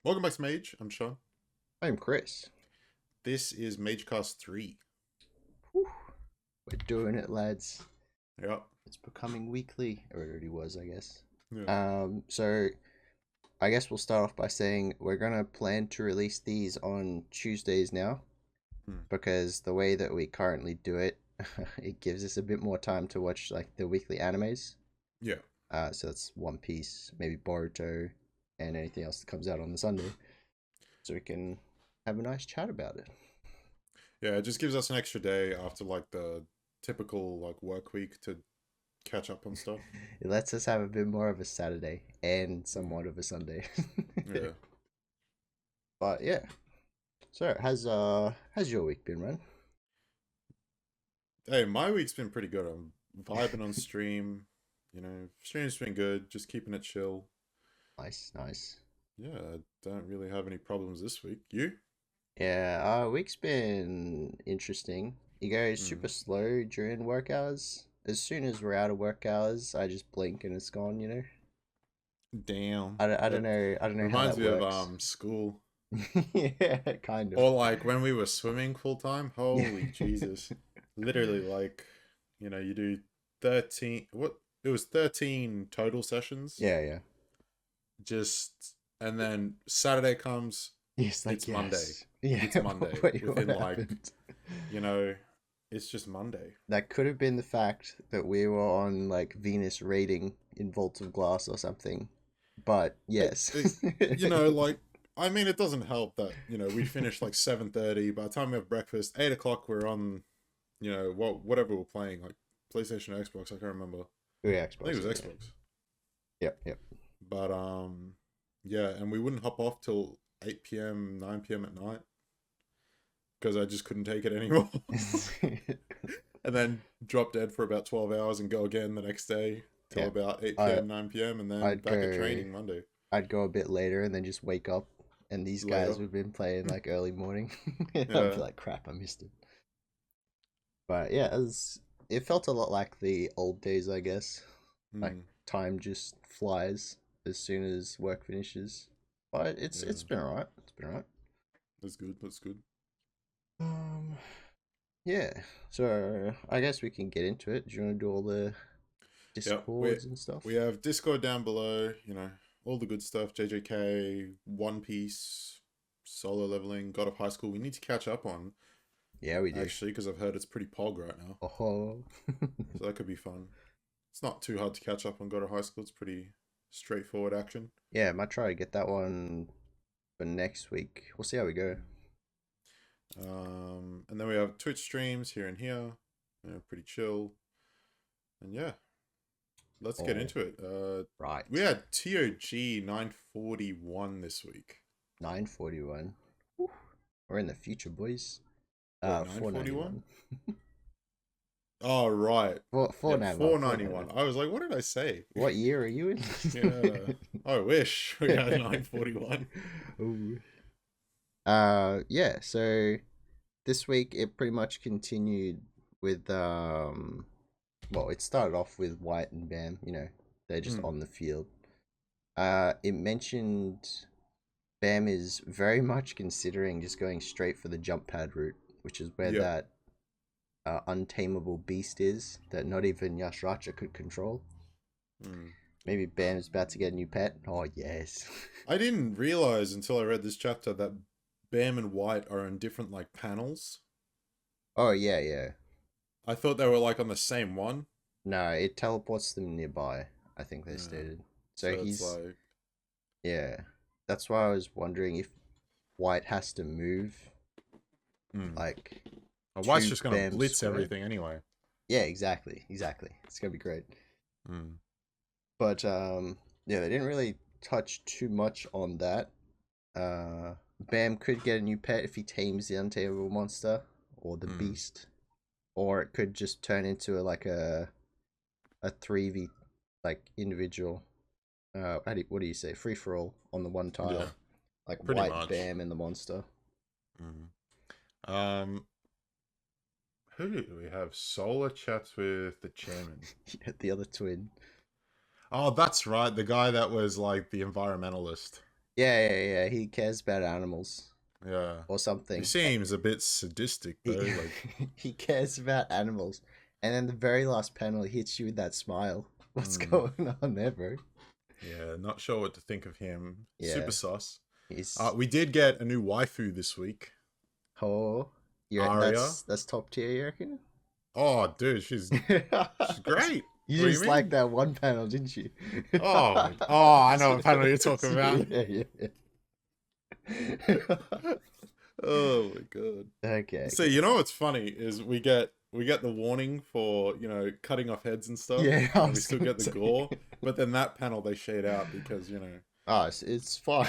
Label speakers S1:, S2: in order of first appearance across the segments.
S1: Welcome back to Mage. I'm Sean.
S2: I'm Chris.
S1: This is MAGECAST 3.
S2: Whew. We're doing it, lads.
S1: Yep.
S2: It's becoming weekly. Or it already was, I guess.
S1: Yeah.
S2: So I guess we'll start off by saying we're gonna plan to release these on Tuesdays now, because the way that we currently do it, it gives us a bit more time to watch like the weekly animes.
S1: Yeah.
S2: So that's One Piece, maybe Boruto, and anything else that comes out on the Sunday, so we can have a nice chat about it.
S1: Yeah, it just gives us an extra day after like the typical like work week to catch up on stuff.
S2: It lets us have a bit more of a Saturday and somewhat of a Sunday.
S1: Yeah.
S2: But yeah. So how's your week been, man?
S1: Hey, my week's been pretty good. I'm vibing on stream. Stream's been good. Just keeping it chill.
S2: Nice, nice.
S1: Yeah, I don't really have any problems this week. You?
S2: Yeah, our week's been interesting. You go super
S1: Mm.
S2: slow during work hours. As soon as we're out of work hours, I just blink and it's gone, you know?
S1: Damn.
S2: I don't
S1: That
S2: know how
S1: reminds
S2: that
S1: me of
S2: works.
S1: school.
S2: Yeah, kind of.
S1: Or like when we were swimming full time.
S2: Yeah.
S1: Holy Jesus. Literally like, you do 13 what it was 13 total sessions.
S2: Yeah, yeah.
S1: Just and then Saturday comes,
S2: Yes, like
S1: it's Monday.
S2: yes. Yeah.
S1: It's Monday.
S2: Wait, what
S1: Within like,
S2: happened?
S1: you know, it's just Monday.
S2: That could have been the fact that we were on like Venus rating in Vault of Glass or something. But
S1: It,
S2: yes.
S1: it, like I mean it doesn't help that, we finish like 7:30. By the time we have breakfast, 8 o'clock we're on, whatever we're playing, like PlayStation or Xbox, I can't remember.
S2: Yeah,
S1: I think
S2: Xbox.
S1: it was
S2: Yeah.
S1: Xbox.
S2: Yep, yep.
S1: But yeah, and we wouldn't hop off till 8 p.m., 9 p.m. at night because I just couldn't take it anymore. And then drop dead for about 12 hours and go again the next day till
S2: Yeah.
S1: about 8
S2: I
S1: p.m., 9 p.m. and then
S2: I'd
S1: back at
S2: go
S1: training Monday
S2: I'd go a bit later and then just wake up and these guys
S1: later.
S2: would have been playing like early morning. And I'd
S1: Yeah.
S2: be like, crap, I missed it. But yeah, it felt a lot like the old days, I guess. Like
S1: Mm,
S2: time just flies as soon as work finishes. But it's
S1: yeah.
S2: been alright. It's been alright.
S1: That's good. That's good.
S2: Um, yeah. So I guess we can get into it. Do you want to do all the
S1: Yeah. We
S2: discords and stuff?
S1: we have Discord down below, all the good stuff. JJK, One Piece, solo leveling, God of High School. We need to catch up on,
S2: Yeah, we do.
S1: actually, because I've heard it's pretty pog right now.
S2: Oh,
S1: So that could be fun. It's not too hard to catch up on God of High School. It's pretty straightforward action.
S2: yeah. I might try to get that one for next week. We'll see how we go.
S1: And then we have Twitch streams here and here. Pretty chill. And yeah, let's get into it.
S2: Right.
S1: We had TOG 941 this week.
S2: 941. We're in the future, boys.
S1: What,
S2: 491.
S1: Oh, right.
S2: Four,
S1: Yeah,
S2: 491.
S1: 491. I was like, what did I say?
S2: What year are you in?
S1: Yeah. I wish we had 941.
S2: Ooh. Yeah, so this week it pretty much continued with well, it started off with White and Bam, they're just on the field. It mentioned Bam is very much considering just going straight for the jump pad route, which is where
S1: Yeah.
S2: that untamable beast is that not even Yashracha could control.
S1: Mm.
S2: Maybe Bam's about to get a new pet. Oh, yes.
S1: I didn't realize until I read this chapter that Bam and White are in different like panels.
S2: Oh, yeah, yeah.
S1: I thought they were like on the same one.
S2: No, it teleports them nearby, I think they
S1: Yeah.
S2: stated.
S1: So
S2: So
S1: it's
S2: he's,
S1: like,
S2: yeah. That's why I was wondering if White has to move, like,
S1: White's
S2: to
S1: just gonna
S2: Bam's
S1: blitz
S2: square.
S1: everything anyway.
S2: Yeah, exactly. It's gonna be great.
S1: Mm.
S2: But, yeah, they didn't really touch too much on that. Bam could get a new pet if he tames the untamable monster or the beast, or it could just turn into like a 3v like individual. What do you say? Free for all on the one tile,
S1: Yeah,
S2: like
S1: pretty
S2: White,
S1: much.
S2: Bam, and the monster.
S1: Who do we have? Solar chats with the chairman.
S2: Yeah, the other twin.
S1: Oh, that's right. The guy that was like the environmentalist.
S2: Yeah. He cares about animals
S1: Yeah.
S2: or
S1: He
S2: something.
S1: seems a bit sadistic though.
S2: He,
S1: Like,
S2: he cares about animals. And then the very last panel, he hits you with that smile. What's
S1: hmm,
S2: going on there, bro?
S1: yeah, not sure what to think of him. Super
S2: Yeah,
S1: sus.
S2: he's
S1: We did get a new waifu this week.
S2: oh, you
S1: Arya.
S2: that's top tier, you reckon?
S1: Oh, dude, she's great.
S2: You
S1: What do you
S2: just like
S1: mean?
S2: that one panel, didn't you?
S1: I know what panel you're talking about.
S2: Yeah.
S1: Oh my god.
S2: Okay,
S1: So
S2: okay.
S1: you know what's funny is we get the warning for cutting off heads and stuff,
S2: Yeah, I
S1: and we
S2: was
S1: still
S2: gonna
S1: get the
S2: say.
S1: gore, but then that panel they shade out because
S2: Oh, it's fine.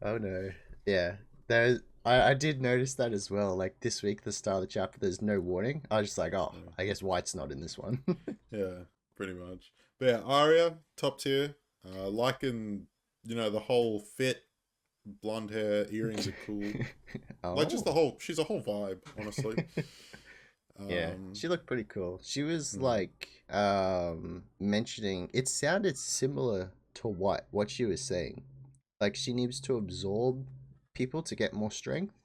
S2: Oh no. Yeah. There I did notice that as well. Like this week, the start of the chapter, there's no warning. I was just like, oh,
S1: yeah,
S2: I guess White's not in this one.
S1: yeah, pretty much. But yeah, Arya top tier. Liking the whole fit, blonde hair, earrings are cool. Like just
S2: Oh.
S1: the whole, she's a whole vibe, honestly.
S2: Yeah,
S1: Um,
S2: she looked pretty cool. She was
S1: hmm,
S2: like mentioning it sounded similar to what she was saying. Like she needs to absorb people to get more strength.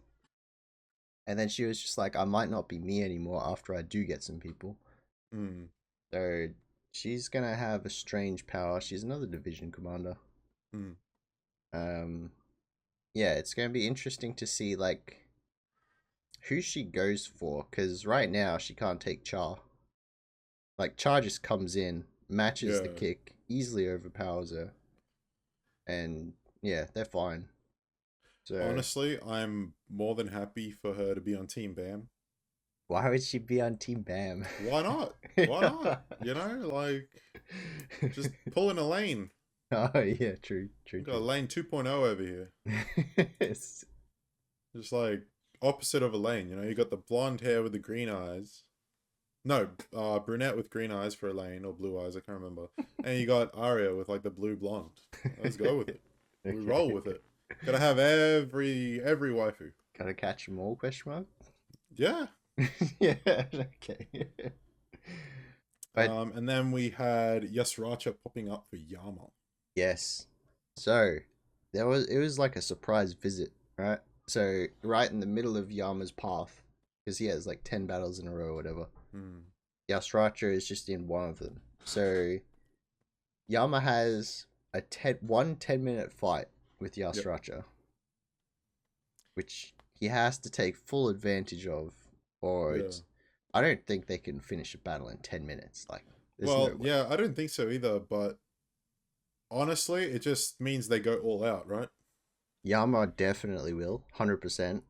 S2: And then she was just like, I might not be me anymore after I do get some people.
S1: hmm,
S2: So she's gonna have a strange power. She's another division commander.
S1: hmm.
S2: Um yeah, it's gonna be interesting to see like who she goes for, because right now she can't take Char. Like Char just comes in, matches the
S1: Yeah.
S2: kick, easily overpowers her, and yeah, they're fine. So
S1: Honestly, I'm more than happy for her to be on Team Bam.
S2: why would she be on Team Bam?
S1: Why not? Why not? Like just pull in a lane.
S2: Oh yeah,
S1: We got a
S2: true.
S1: lane 2.0 over here.
S2: It's-
S1: Just like opposite of a lane. You got the blonde hair with the green eyes. No, brunette with green eyes for a lane or blue eyes. I can't remember. And you got Arya with like the blue blonde. Let's go with it. We roll with
S2: okay.
S1: it. Gotta have every waifu.
S2: Gotta catch them all? Question mark.
S1: Yeah.
S2: Yeah. Okay. But
S1: And then we had Yasracha popping up for Yama.
S2: yes. So it was like a surprise visit, right? So right in the middle of Yama's path, because he has like 10 battles in a row or whatever.
S1: Hmm.
S2: Yasracha is just in one of them. So Yama has one 10-minute fight with
S1: Yep.
S2: Yasracha, which he has to take full advantage of, or
S1: Yeah.
S2: it's I don't think they can finish a battle in 10 minutes. Like there's no
S1: Well,
S2: way.
S1: yeah, I don't think so either, but honestly, it just means they go all out, right?
S2: Yama definitely will, 100%,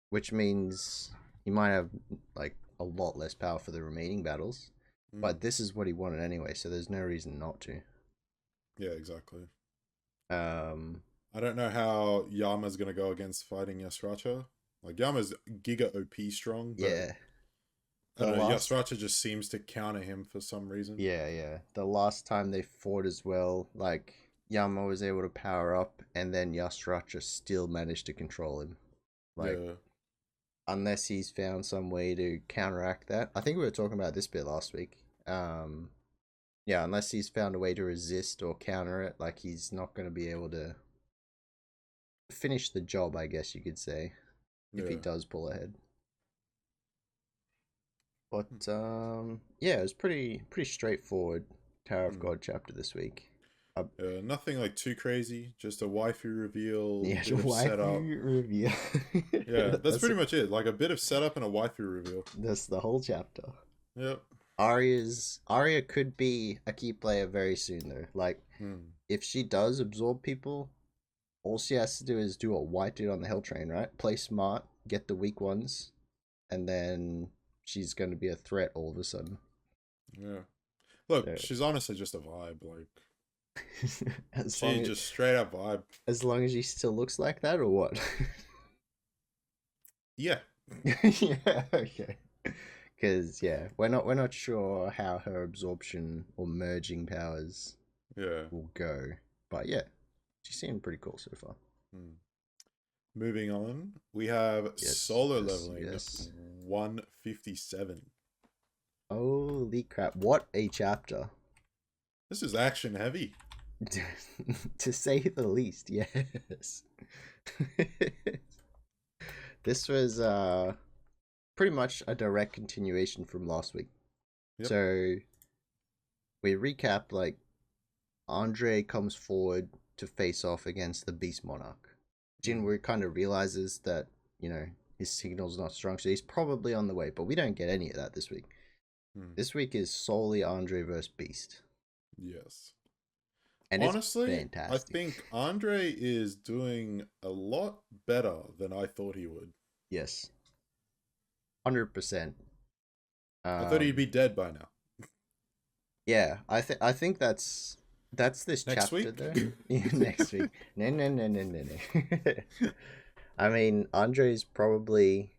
S2: which means he might have like a lot less power for the remaining battles.
S1: Mm.
S2: But this is what he wanted anyway, so there's no reason not to.
S1: Yeah, exactly.
S2: Um,
S1: I don't know how Yama's gonna go against fighting Yasracha. Like Yama's Giga OP strong, but
S2: yeah,
S1: I
S2: the
S1: don't know.
S2: last,
S1: Yasracha just seems to counter him for some reason.
S2: yeah, the last time they fought as well, like Yama was able to power up, and then Yasracha still managed to control him. Like
S1: Yeah.
S2: unless he's found some way to counteract that. I think we were talking about this bit last week. Yeah, unless he's found a way to resist or counter it, like he's not going to be able to finish the job, I guess you could say, if he
S1: Yeah.
S2: does pull ahead. But yeah, it was pretty straightforward Tower of
S1: Mm.
S2: God chapter this week.
S1: Nothing like too crazy. Just a waifu reveal,
S2: Yeah,
S1: bit of setup.
S2: waifu reveal.
S1: Yeah, that's
S2: that's
S1: pretty much it. Like a bit of setup and a waifu reveal.
S2: that's the whole chapter.
S1: Yep.
S2: Arya could be a key player very soon though. Like
S1: Hmm.
S2: if she does absorb people, all she has to do is do what White did on the Hell Train, right? Play smart, get the weak ones, and then she's going to be a threat all of a sudden.
S1: Yeah. Look,
S2: So,
S1: she's honestly just a vibe. Like
S2: as long
S1: she
S2: as
S1: just straight up vibe.
S2: as long as she still looks like that, or what?
S1: Yeah.
S2: Yeah, okay. Because yeah, we're not sure how her absorption or merging powers
S1: Yeah.
S2: will go, but yeah, she seemed pretty cool so far.
S1: Hmm. Moving on, we have
S2: Yes,
S1: solo
S2: yes,
S1: leveling
S2: yes.
S1: 157.
S2: Holy crap! What a chapter!
S1: This is action heavy.
S2: To say the least, yes. This was pretty much a direct continuation from last week.
S1: Yep.
S2: So we recap like Andre comes forward to face off against the Beast Monarch. Jin-Woo kind of realizes that, you know, his signal's not strong, so he's probably on the way, but we don't get any of that this week. This week is solely Andre versus Beast.
S1: Yes.
S2: And
S1: honestly,
S2: it's fantastic.
S1: I think Andre is doing a lot better than I thought he would.
S2: Yes. 100%.
S1: I thought he'd be dead by now.
S2: Yeah, I think that's this
S1: Next
S2: chapter
S1: week?
S2: though. Yeah, next week. No. I mean, Andre's probably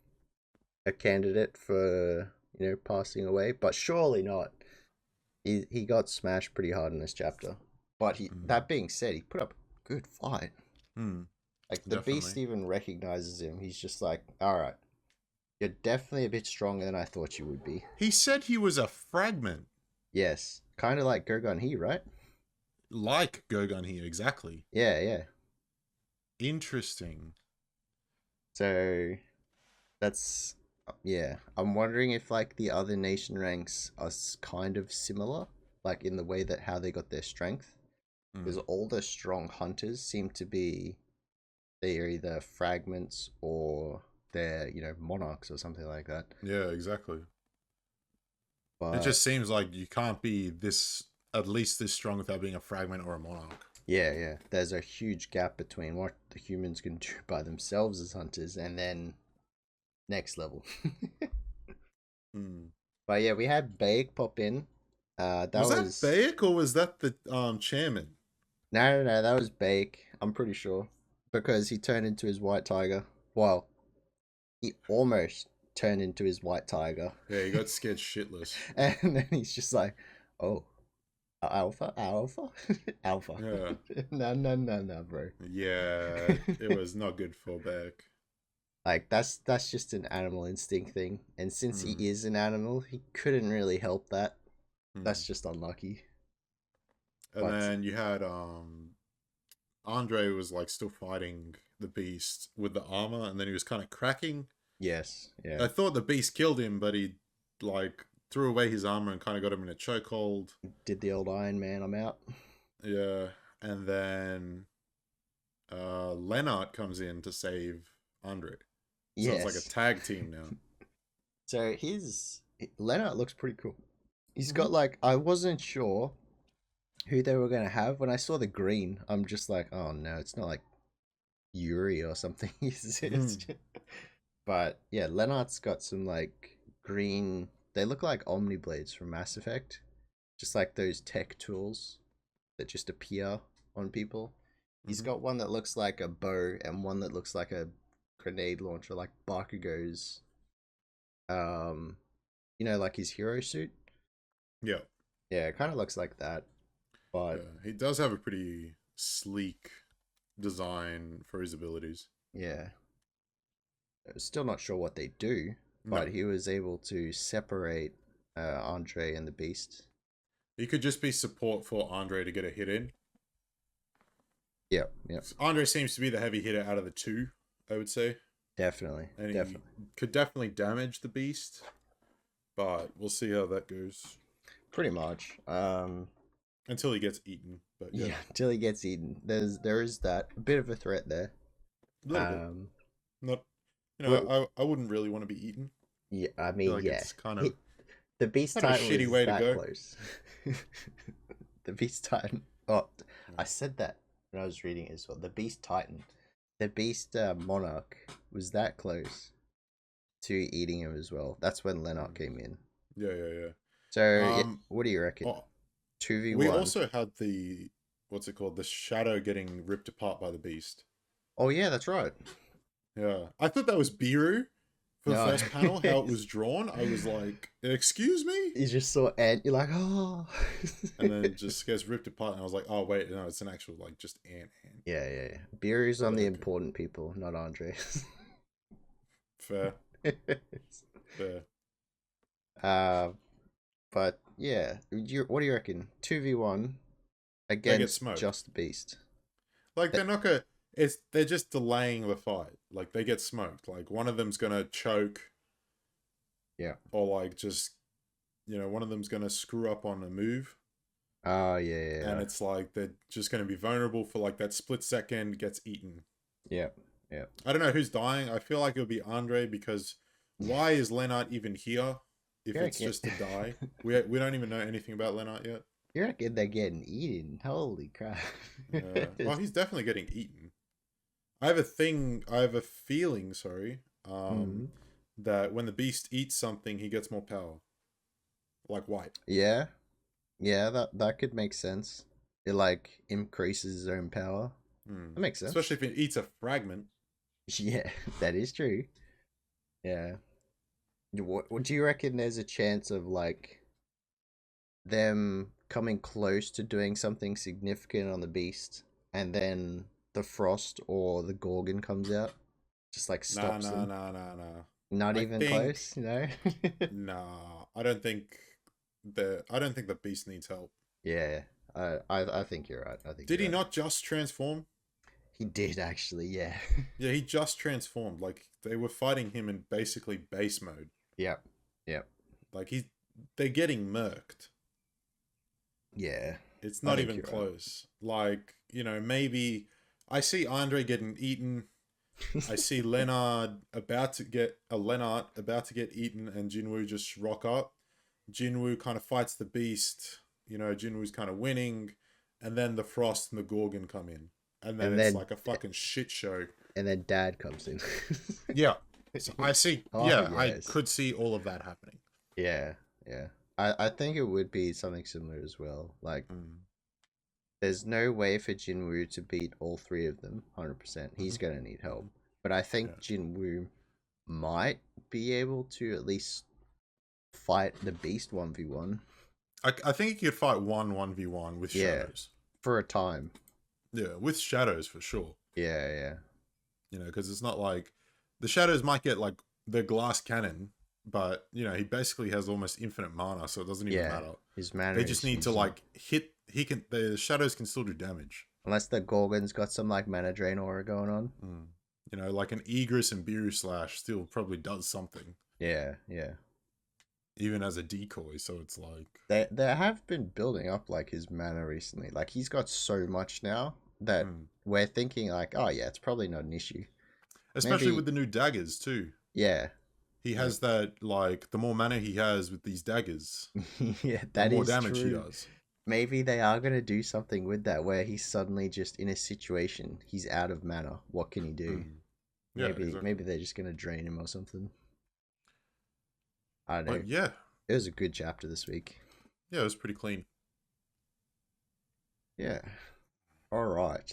S2: a candidate for, you know, passing away, but surely not. He got smashed pretty hard in this chapter. But that being said, he put up a good fight. Like the
S1: Definitely.
S2: Beast even recognizes him. He's just like, all right, you're definitely a bit stronger than I thought you would be.
S1: He said he was a fragment.
S2: Yes, kind of like Gogun He, right?
S1: Like Gogun He, exactly.
S2: Yeah.
S1: Interesting.
S2: So that's, yeah. I'm wondering if like the other nation ranks are kind of similar, like in the way that how they got their strength. Because all the strong hunters seem to be, they're either fragments or they're, you know, monarchs or something like that.
S1: Yeah, exactly.
S2: But
S1: it just seems like you can't be at least this strong without being a fragment or a monarch.
S2: Yeah. There's a huge gap between what the humans can do by themselves as hunters and then next level. But yeah, we had Baek pop in. Was
S1: that Baek or was that the chairman?
S2: No, that was Baek. I'm pretty sure because he turned into his white tiger. Well, he almost turned into his white tiger.
S1: Yeah, he got scared shitless.
S2: And then he's just like, oh, alpha.
S1: Yeah.
S2: No, bro.
S1: Yeah, it was not good for Baek.
S2: Like that's just an animal instinct thing, and since he is an animal, he couldn't really help that. That's just unlucky.
S1: And then you had Andre was like still fighting the Beast with the armor, and then he was kind of cracking.
S2: Yes, yeah.
S1: I thought the Beast killed him, but he like threw away his armor and kind of got him in a chokehold.
S2: Did the old Iron Man, I'm out.
S1: Yeah, and then Lennart comes in to save Andre. So it's like a tag team now.
S2: So Lennart looks pretty cool. He's got like, I wasn't sure who they were gonna have. When I saw the green, I'm just like, oh no, it's not like Yuri or something. But yeah, Lennart's got some like green, they look like Omniblades from Mass Effect. Just like those tech tools that just appear on people. He's got one that looks like a bow and one that looks like a grenade launcher, like Bakugo's, you know, like his hero suit.
S1: Yeah,
S2: it kind of looks like that. But
S1: yeah, he does have a pretty sleek design for his abilities.
S2: Yeah, still not sure what they do, but he was able to separate Andre and the Beast.
S1: He could just be support for Andre to get a hit in.
S2: Yep.
S1: Andre seems to be the heavy hitter out of the two, I would say.
S2: Definitely.
S1: He could definitely damage the Beast, but we'll see how that goes.
S2: Pretty much.
S1: Until he gets eaten. But yeah,
S2: until he gets eaten. There is that a bit of a threat there.
S1: Not, you know, I wouldn't really want to be eaten.
S2: Yeah, I mean, like
S1: it's kind of
S2: the Beast Titan
S1: a shitty way to go.
S2: Close. The Beast Titan. Oh, I said that when I was reading it as well. The Beast Titan, the Beast Monarch was that close to eating him as well. That's when Lennart came in.
S1: Yeah.
S2: So, what do you reckon? 2v1.
S1: We also had the the shadow getting ripped apart by the Beast.
S2: Oh yeah, that's right.
S1: Yeah, I thought that was Biru for the first panel. How it was drawn, I was like, "Excuse me."
S2: You just saw ant. You're like, oh.
S1: And then it just gets ripped apart, and I was like, "Oh wait, no, it's an actual like just ant."
S2: Yeah. Biru's on the important people, not Andre.
S1: Fair.
S2: But yeah, what do you reckon? 2v1.
S1: they get
S2: against
S1: smoked.
S2: just Beast.
S1: Like they're not gonna. They're just delaying the fight. Like they get smoked. Like one of them's gonna choke.
S2: Yeah.
S1: Or like just, one of them's gonna screw up on a move.
S2: Oh yeah.
S1: And it's like they're just gonna be vulnerable for like that split second, gets eaten.
S2: Yeah.
S1: I don't know who's dying. I feel like it'll be Andre because why is Lennart even here if it's just to die? We don't even know anything about Lennart yet.
S2: You reckon they're getting eaten? Holy crap!
S1: Well, he's definitely getting eaten. I have a feeling, that when the beast eats something, he gets more power. Like White.
S2: Yeah, that could make sense. It like increases his own power. That makes sense.
S1: Especially if it eats a fragment.
S2: Yeah, that is true. Yeah. What do you reckon? There's a chance of like them coming close to doing something significant on the beast, and then the frost or the gorgon comes out, just like stops them.
S1: Nah.
S2: Not even close,
S1: Nah, I don't think the beast needs help.
S2: Yeah, I think you're right.
S1: Did he not just transform?
S2: He did actually, yeah.
S1: Yeah, he just transformed. Like they were fighting him in basically base mode.
S2: Yep.
S1: Like they're getting murked.
S2: Yeah.
S1: It's not even close. Right. Like, maybe I see Andre getting eaten. I see Lennart about to get eaten, and Jin-Woo just rock up. Jin-Woo kind of fights the beast. Jin-Woo's kind of winning, and then the Frost and the Gorgon come in, and then it's like a fucking shit show.
S2: And then Dad comes in.
S1: Yeah, so I see.
S2: Yes.
S1: I could see all of that happening.
S2: Yeah. I think it would be something similar as well. Like, there's no way for Jin-Woo to beat all three of them, 100%. He's gonna need help. But I think Jin-Woo might be able to at least fight the beast 1v1.
S1: I think he could fight 1v1 with shadows.
S2: For a time.
S1: Yeah, with shadows for sure.
S2: Yeah.
S1: Because it's not like the shadows might get like the glass cannon, but he basically has almost infinite mana, so it doesn't even matter. His mana. They just need to like hit. The shadows can still do damage.
S2: Unless the Gorgon's got some like mana drain aura going on.
S1: Like an Egress and Biru Slash still probably does something.
S2: Yeah.
S1: Even as a decoy, so it's like
S2: they have been building up like his mana recently. Like he's got so much now that we're thinking like, oh yeah, it's probably not an issue.
S1: Especially with the new daggers too.
S2: Yeah.
S1: He has that, like, the more mana he has with these daggers,
S2: yeah, the more damage
S1: he does.
S2: Maybe they are going to do something with that where he's suddenly just in a situation. He's out of mana. What can he do?
S1: Yeah,
S2: maybe they're just going to drain him or something. I don't know.
S1: But yeah.
S2: It was a good chapter this week.
S1: Yeah, it was pretty clean.
S2: Yeah. All right.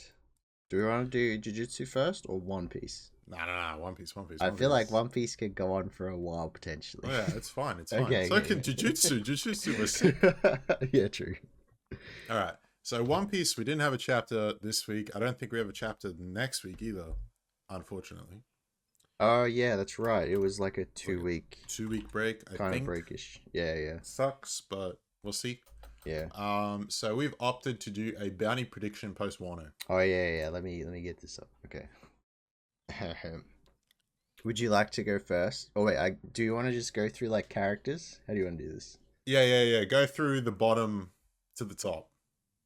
S2: Do we want to do Jujutsu first or One Piece?
S1: Nah. One Piece.
S2: I feel like One Piece could go on for a while potentially.
S1: Oh, yeah, it's fine. It's fine. So can Jujutsu. Jujutsu was sick.
S2: Yeah, true.
S1: All right. So One Piece, we didn't have a chapter this week. I don't think we have a chapter next week either, unfortunately.
S2: Oh, yeah, that's right. It was like a 2-week...
S1: 2-week break, I think.
S2: Kind of breakish. Yeah.
S1: Sucks, but we'll see.
S2: Yeah.
S1: So we've opted to do a bounty prediction post Wano.
S2: Oh, yeah. Let me get this up. Okay. Would you like to go first? Oh wait, do you want to just go through like characters? How do you want to do this?
S1: Yeah. Go through the bottom to the top.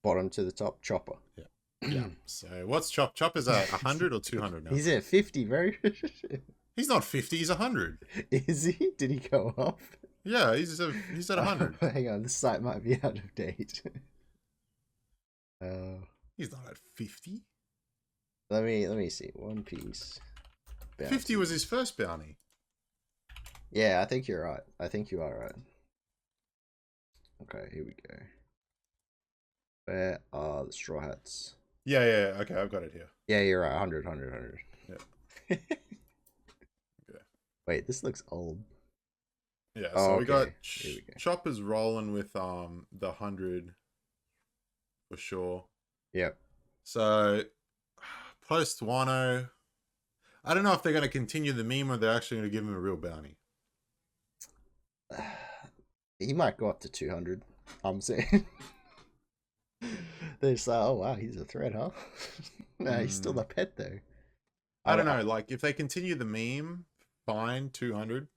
S2: Bottom to the top, Chopper.
S1: Yeah. So what's Chop? Chopper's at 100 or 200 now?
S2: He's at 50, bro.
S1: He's not 50. He's 100.
S2: Is he? Did he go up?
S1: Yeah, he's at 100.
S2: Hang on, this site might be out of date.
S1: He's not at 50.
S2: Let me see. One Piece.
S1: Bounty. 50 was his first bounty.
S2: Yeah, I think you're right. I think you are right. Okay, here we go. Where are the Straw Hats?
S1: Yeah. Okay, I've got it here.
S2: Yeah, you're right. 100.
S1: Yeah.
S2: Okay. Wait, this looks old.
S1: Yeah, so we got Chopper's rolling with the 100 for sure.
S2: Yep.
S1: So post Wano, I don't know if they're going to continue the meme or they're actually going to give him a real bounty.
S2: He might go up to 200. I'm saying They're just like, oh wow, he's a threat, huh? No, he's still
S1: Mm.
S2: a pet though.
S1: I don't know. Like, if they continue the meme, fine, 200.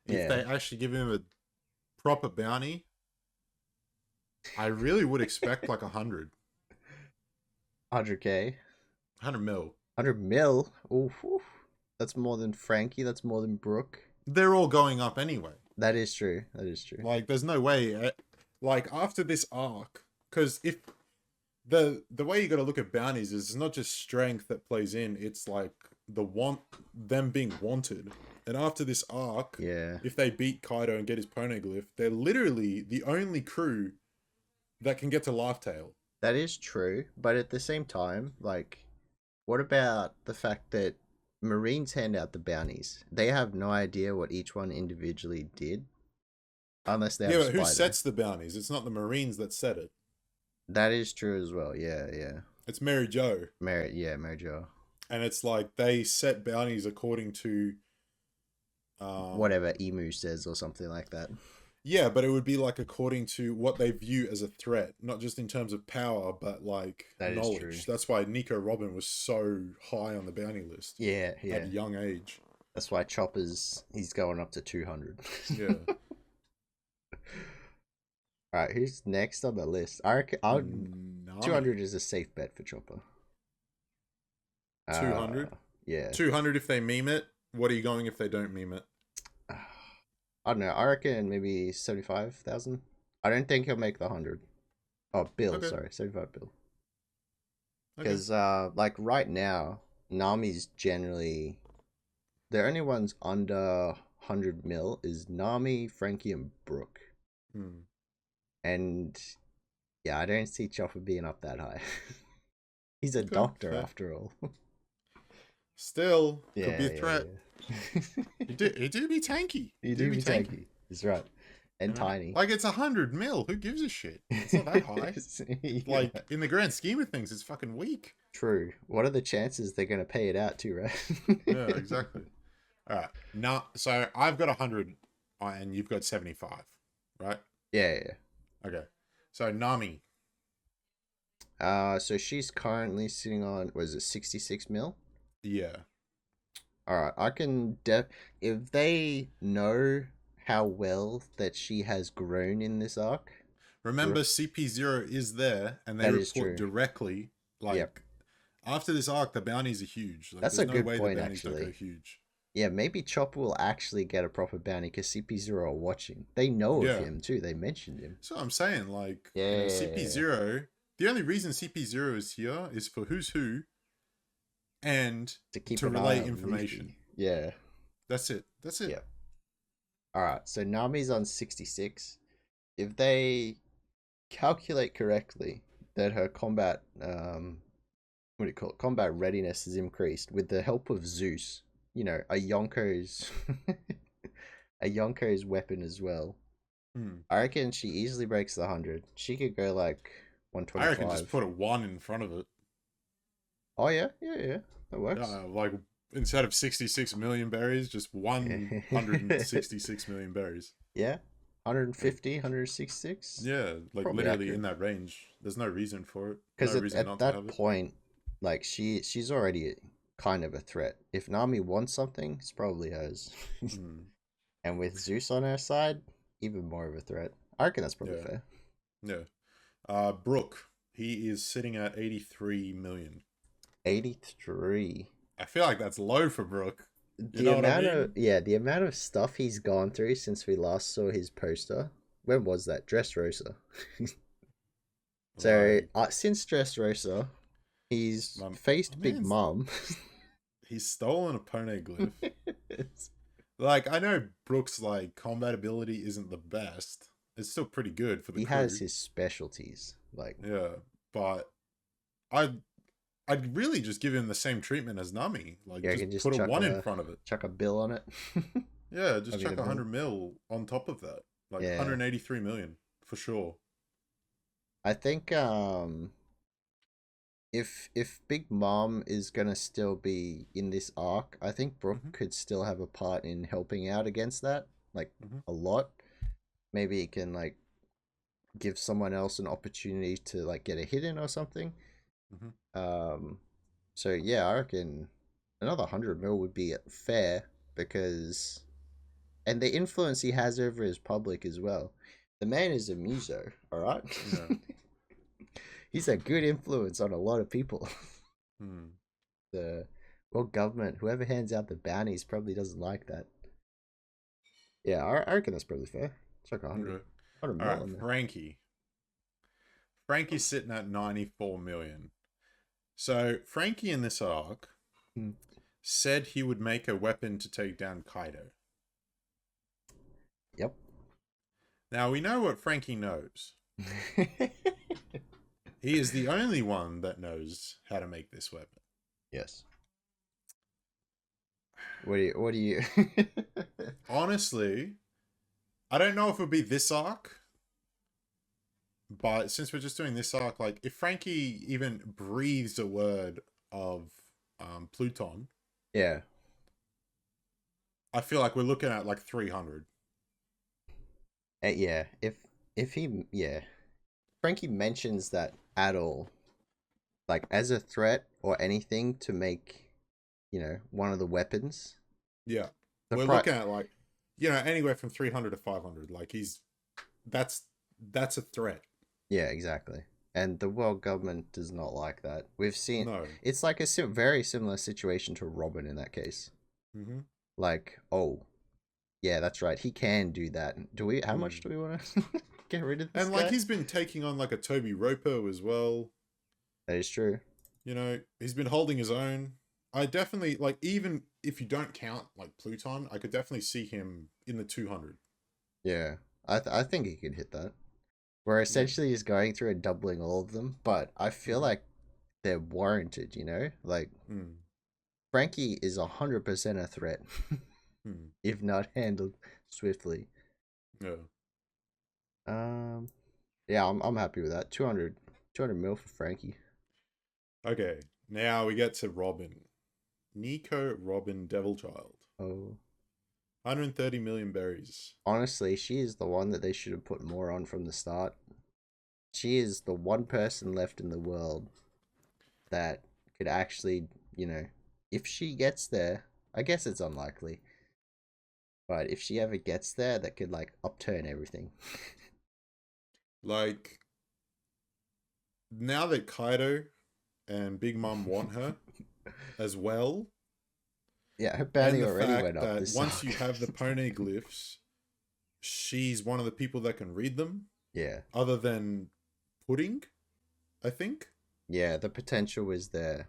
S1: If
S2: Yeah,
S1: they actually give him a proper bounty, I really would expect like 100.
S2: 100K,
S1: 100 mil.
S2: 100 mil. Oof, oof. That's more than Frankie. That's more than Brooke.
S1: They're all going up anyway.
S2: That is true. That is true.
S1: Like, there's no way. Like, after this arc, because if the way you got to look at bounties is it's not just strength that plays in, it's like them being wanted. And after this arc,
S2: Yeah,
S1: if they beat Kaido and get his poneglyph, they're literally the only crew that can get to Laugh Tale.
S2: that is true. But at the same time, like, what about the fact that Marines hand out the bounties? They have no idea what each one individually did, unless they have
S1: Yeah,
S2: a
S1: but who
S2: spider.
S1: sets the bounties? It's not the Marines that set it.
S2: That is true as well. Yeah, yeah.
S1: It's Mary Jo.
S2: Mary Jo.
S1: And it's like they set bounties according to
S2: Whatever Emu says or something like that.
S1: yeah, but it would be like according to what they view as a threat, not just in terms of power, but like
S2: That is
S1: knowledge.
S2: true.
S1: That's why Nico Robin was so high on the bounty list
S2: Yeah,
S1: at
S2: yeah.
S1: a young age.
S2: That's why he's going up to 200.
S1: Yeah.
S2: Alright, who's next on the list? I reckon 200 is a safe bet for Chopper.
S1: 200?
S2: Yeah.
S1: 200 if they meme it. What are you going if they don't meme it?
S2: I don't know. I reckon maybe 75,000. I don't think he'll make the 100. Oh, Bill,
S1: Okay.
S2: sorry. 75 Bill.
S1: Okay.
S2: Because, like, right now, Nami's generally... The only ones under 100 mil is Nami, Frankie, and Brooke.
S1: Hmm.
S2: And, yeah, I don't see Chopper being up that high. He's a
S1: Okay,
S2: doctor,
S1: fair.
S2: after all.
S1: Still,
S2: Yeah,
S1: could be a threat.
S2: Yeah.
S1: He do be tanky.
S2: He do be tanky. He's right. And tiny.
S1: Like, it's 100 mil. Who gives a shit? It's not that high.
S2: Yeah.
S1: Like, in the grand scheme of things, it's fucking weak.
S2: True. What are the chances they're going to pay it out to, right?
S1: Yeah, exactly. All right. Now, so I've got 100 and you've got 75, right?
S2: Yeah.
S1: Okay. So Nami.
S2: So she's currently sitting on, was it 66 mil?
S1: Yeah.
S2: Alright, I can if they know how well that she has grown in this arc.
S1: Remember, CP0 is there, and they
S2: That is
S1: report
S2: true.
S1: directly. Like,
S2: Yep.
S1: After this arc, the bounties are huge. Like,
S2: That's
S1: there's
S2: a
S1: no
S2: good
S1: way
S2: point,
S1: the bounties don't
S2: actually.
S1: go huge.
S2: Yeah, maybe Chopper will actually get a proper bounty because CP0 are watching. They know
S1: Yeah.
S2: of him too. They mentioned him.
S1: So I'm saying, like,
S2: Yeah.
S1: CP0. The only reason CP0 is here is for who's who, and
S2: To keep
S1: to
S2: an eye
S1: relay
S2: on
S1: information.
S2: Luffy. Yeah.
S1: That's it.
S2: Yeah. Alright, so Nami's on 66. If they calculate correctly that her combat combat readiness is increased with the help of Zeus, you know, a Yonko's a Yonko's weapon as well. I reckon she easily breaks the 100. She could go like 125.
S1: I reckon just put a 1 in front of it.
S2: Oh yeah. That works.
S1: Like, instead of 66 million berries, just 166 million berries.
S2: Yeah. 150, 166.
S1: Yeah, like
S2: Probably
S1: literally
S2: accurate.
S1: in that range. There's no reason for it.
S2: Because
S1: No reason
S2: at
S1: not to have
S2: that
S1: it.
S2: point, like she's already kind of a threat. If Nami wants something, it's probably hers. And with Zeus on her side, even more of a threat. I reckon that's probably fair.
S1: Yeah. Brooke, he is sitting at 83 million.
S2: 83.
S1: I feel like that's low for Brooke.
S2: The amount of stuff he's gone through since we last saw his poster. When was that? Dressrosa. So since Dressrosa, he's faced Big Mom.
S1: He's stolen a poneglyph. Like, I know Brooke's like combat ability isn't the best. It's still pretty good for the crew.
S2: He has his specialties. Like,
S1: yeah, but I'd really just give him the same treatment as Nami. Like, just put a 1 in front of it.
S2: Chuck a bill on it.
S1: Yeah, just chuck 100 mil on top of that. Like, 183 million for sure.
S2: I think if Big Mom is gonna still be in this arc, I think Brooke could still have a part in helping out against that, like a lot. Maybe he can like give someone else an opportunity to like get a hit in or something.
S1: Mm-hmm.
S2: So yeah, I reckon another 100 mil would be fair because, and the influence he has over his public as well. The man is a muso, all right.
S1: Yeah.
S2: He's a good influence on a lot of people.
S1: Hmm.
S2: The government, whoever hands out the bounties, probably doesn't like that. Yeah, I reckon that's probably fair. It's like 100,
S1: Okay.
S2: 100
S1: All
S2: mil
S1: right,
S2: in there.
S1: Frankie. Frankie's sitting at 94 million. So Frankie in this arc
S2: Hmm.
S1: said he would make a weapon to take down Kaido.
S2: Yep.
S1: Now we know what Frankie knows. He is the only one that knows how to make this weapon.
S2: Yes. What do you
S1: Honestly, I don't know if it would be this arc, but since we're just doing this arc, like if Frankie even breathes a word of Pluton,
S2: Yeah.
S1: I feel like we're looking at like 300.
S2: Yeah. If he Frankie mentions that at all, like as a threat or anything to make, one of the weapons.
S1: Yeah.
S2: The
S1: We're
S2: pri-
S1: looking at like, anywhere from 300 to 500. Like that's a threat.
S2: Yeah, exactly. And the world government does not like that. We've seen
S1: No.
S2: it's like a very similar situation to Robin in that case.
S1: Mm-hmm.
S2: Like, oh, yeah, that's right. He can do that. Do we? How much do we want to get rid of this
S1: And like
S2: guy?
S1: he's been taking on like a Toby Roper as well.
S2: That is true.
S1: He's been holding his own. I definitely like, even if you don't count like Pluton, I could definitely see him in the 200.
S2: Yeah, I think he could hit that. Where
S1: Yeah.
S2: essentially he's going through and doubling all of them, but I feel
S1: Mm-hmm.
S2: like they're warranted. Like
S1: Mm.
S2: Frankie is 100% a threat,
S1: Mm.
S2: if not handled swiftly.
S1: Yeah.
S2: Yeah, I'm happy with that. 200 mil for Frankie.
S1: Okay. Now we get to Robin. Nico Robin Devilchild.
S2: Oh,
S1: 130 million berries.
S2: honestly, she is the one that they should have put more on from the start. She is the one person left in the world that could actually, if she gets there, I guess it's unlikely, but if she ever gets there, that could like upturn everything.
S1: Like, now that Kaido and Big Mom want her as well,
S2: Yeah, her
S1: and
S2: bounty
S1: the
S2: already went
S1: fact
S2: up
S1: that
S2: this
S1: once
S2: arc.
S1: you have the poneglyphs, she's one of the people that can read them,
S2: Yeah,
S1: other than Pudding, I think.
S2: yeah, the potential was there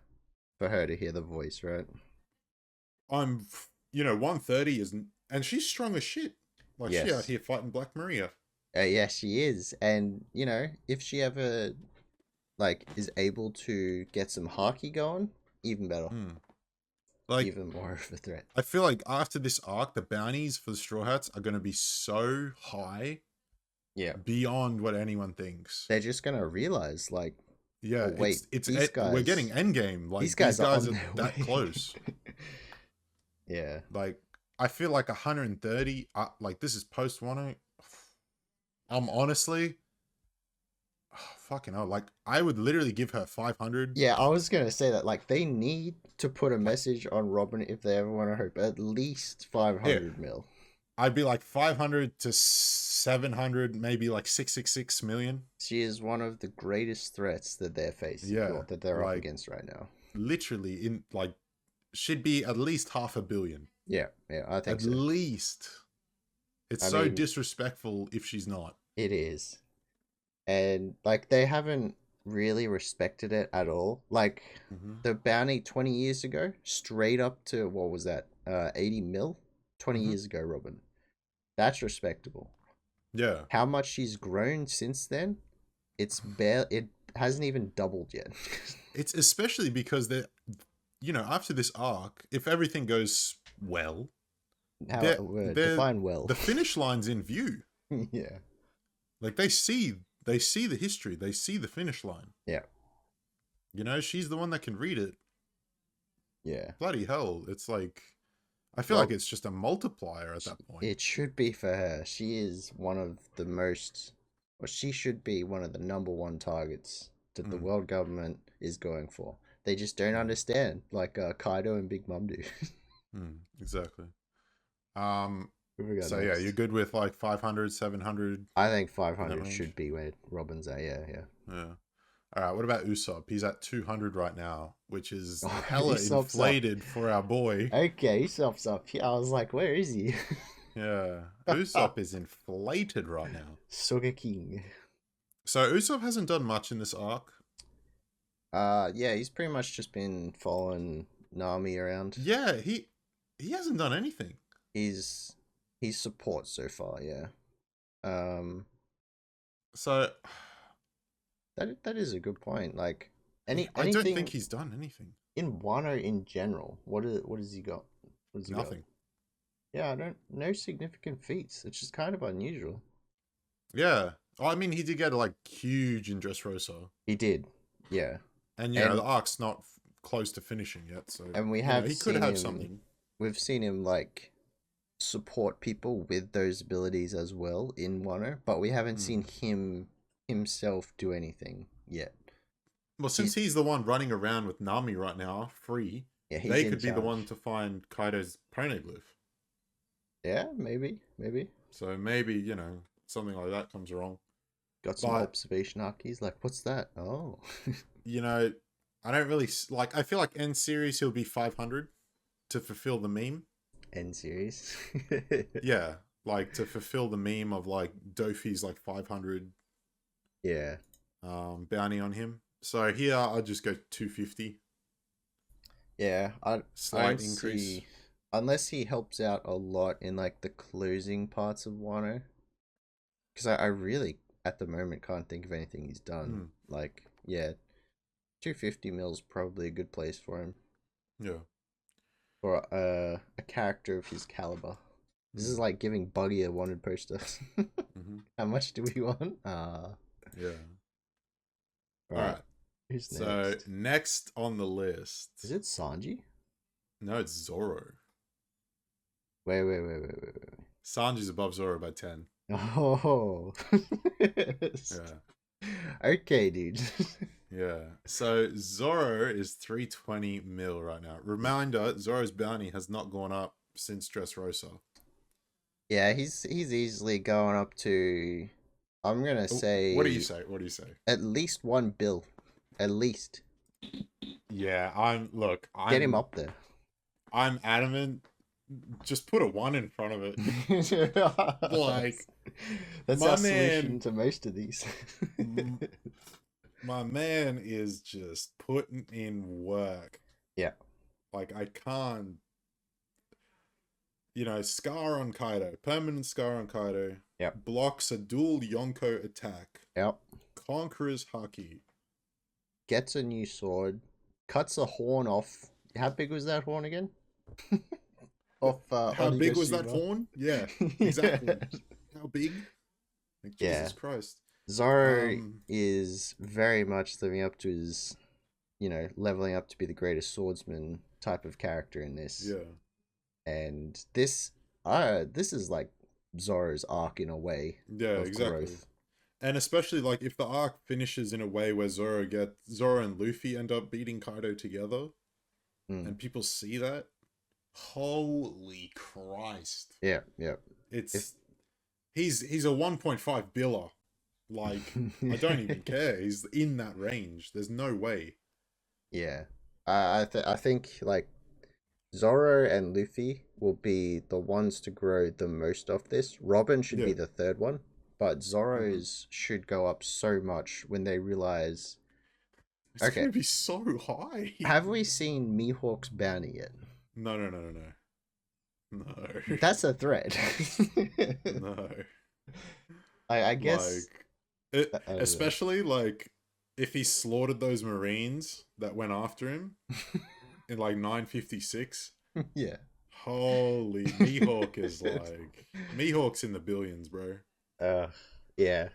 S2: for her to hear the voice, right?
S1: 130 isn't, and she's strong as shit. Like, she out
S2: Yes.
S1: here fighting Black Maria.
S2: Yeah, she is. And, if she ever, like, is able to get some haki going, even better.
S1: Hmm. Like,
S2: Even more of a threat.
S1: I feel like after this arc, the bounties for the Straw Hats are going to be so high
S2: Yeah.
S1: beyond what anyone thinks.
S2: They're just going to realize, like,
S1: Yeah,
S2: oh, wait,
S1: we're getting endgame.
S2: these
S1: Like, these
S2: guys are
S1: guys
S2: on
S1: are
S2: their
S1: that
S2: way.
S1: close.
S2: Yeah.
S1: Like, I feel like 130. Like, this is post Wano. I'm honestly, fucking hell. Like, I would literally give her 500.
S2: Yeah, I was going to say that, like, they need to put a
S1: Like,
S2: message on Robin if they ever want to hope at least 500
S1: yeah,
S2: mil.
S1: I'd be like 500 to 700, maybe like 666 million.
S2: She is one of the greatest threats that they're facing,
S1: Yeah,
S2: or that they're up
S1: like
S2: against right now.
S1: literally in like should be at least 500 million.
S2: Yeah, I think
S1: At
S2: so.
S1: least. It's
S2: I
S1: so
S2: mean,
S1: disrespectful if she's not.
S2: it is. And like they haven't really respected it at all. Like
S1: Mm-hmm.
S2: the bounty 20 years ago, straight up to what was that? 80 mil 20
S1: Mm-hmm.
S2: years ago, Robin. That's respectable.
S1: Yeah.
S2: How much she's grown since then? It hasn't even doubled yet.
S1: It's especially because after this arc, if everything goes well,
S2: How
S1: they're
S2: define well.
S1: the finish line's in view.
S2: Yeah.
S1: Like they see the history, they see the finish line.
S2: Yeah.
S1: She's the one that can read it.
S2: Yeah.
S1: Bloody hell. It's like I feel like it's just a multiplier at that point.
S2: It should be for her. She is one of the most or she should be one of the number one targets that the
S1: Mm.
S2: world government is going for. They just don't understand, like Kaido and Big Mom do.
S1: Exactly.
S2: Who we got
S1: So yeah,
S2: next?
S1: you're good with like 500, 700.
S2: I think
S1: In
S2: 500
S1: that range?
S2: should be where Robin's at. Yeah, yeah.
S1: Yeah. All right. What about Usopp? He's at 200 right now, which is
S2: Oh,
S1: hella
S2: Usopp's up.
S1: inflated for our boy.
S2: Okay, Usopp's up here. I was like, where is he?
S1: Yeah. Usopp is inflated right now.
S2: Sugar King.
S1: So Usopp hasn't done much in this arc.
S2: Yeah, he's pretty much just been following Nami around.
S1: Yeah, he hasn't done anything.
S2: He's support so far, yeah.
S1: So
S2: That is a good point. Like
S1: I
S2: anything
S1: don't think he's done anything.
S2: in Wano in general. What has he got? What has he
S1: Nothing.
S2: got? Yeah, I don't no significant feats, which is kind of unusual.
S1: Yeah. Oh, I mean, he did get like huge in Dressrosa.
S2: He did, yeah.
S1: And you know, the arc's not close to finishing yet, so
S2: And we have
S1: he could have something.
S2: We've seen him like support people with those abilities as well in Wano, but we haven't seen him himself do anything yet.
S1: Well, since he's the one running around with Nami right now, free,
S2: Yeah,
S1: they could be the one to find Kaido's poneglyph.
S2: Yeah, maybe.
S1: So maybe, you know, something like that comes wrong.
S2: Got some observation arc. He's like, what's that? Oh.
S1: You know, I don't really like. I feel like end series he'll be 500 to fulfill the meme.
S2: End series.
S1: Yeah, like to fulfill the meme of like Dofi's like 500.
S2: Yeah.
S1: Bounty on him. So here I'll just go 250.
S2: Yeah,
S1: Slight increase.
S2: Unless he helps out a lot in like the closing parts of Wano, because I really at the moment can't think of anything he's done. Like, yeah, 250 mil is probably a good place for him.
S1: Yeah.
S2: For a character of his caliber. This is like giving Buggy a wanted poster. How much do we want?
S1: Yeah.
S2: All right. Who's next?
S1: So next on the list.
S2: Is it Sanji?
S1: No, it's Zoro.
S2: Wait.
S1: Sanji's above Zoro by 10.
S2: Oh.
S1: Yeah.
S2: Okay, dude.
S1: Yeah. So Zoro is 320 mil right now. Reminder, Zoro's bounty has not gone up since Dressrosa.
S2: Yeah, he's easily going up to, I'm gonna say,
S1: What do you say?
S2: at least 1 bill. At least.
S1: Yeah,
S2: get him up there.
S1: I'm adamant. Just put a 1 in front of it. Like,
S2: that's our solution to most of these.
S1: My man is just putting in work.
S2: Yeah.
S1: Like, I can't. You know, scar on Kaido. Permanent scar on Kaido.
S2: Yep.
S1: Blocks a dual Yonko attack.
S2: Yep.
S1: Conqueror's Haki.
S2: Gets a new sword. Cuts a horn off. How big was that horn again?
S1: How big was that horn? Yeah, exactly.
S2: Yeah.
S1: How big? Like, Jesus Christ.
S2: Zoro is very much living up to his, leveling up to be the greatest swordsman type of character in this.
S1: Yeah.
S2: And this is like Zoro's arc in a way.
S1: Yeah, exactly. Growth. And especially like if the arc finishes in a way where Zoro and Luffy end up beating Kaido together, and people see that, holy Christ!
S2: Yeah.
S1: He's a 1.5 biller. Like, I don't even care. He's in that range. There's no way.
S2: Yeah, I think like Zoro and Luffy will be the ones to grow the most of this. Robin should be the third one, but Zoro's should go up so much when they realize.
S1: It's gonna be so high.
S2: Have we seen Mihawk's bounty yet?
S1: No.
S2: That's a threat.
S1: No.
S2: I guess.
S1: Especially like if he slaughtered those Marines that went after him in like 956.
S2: Yeah.
S1: Holy, Mihawk is like Mihawk's in the billions, bro.
S2: Yeah.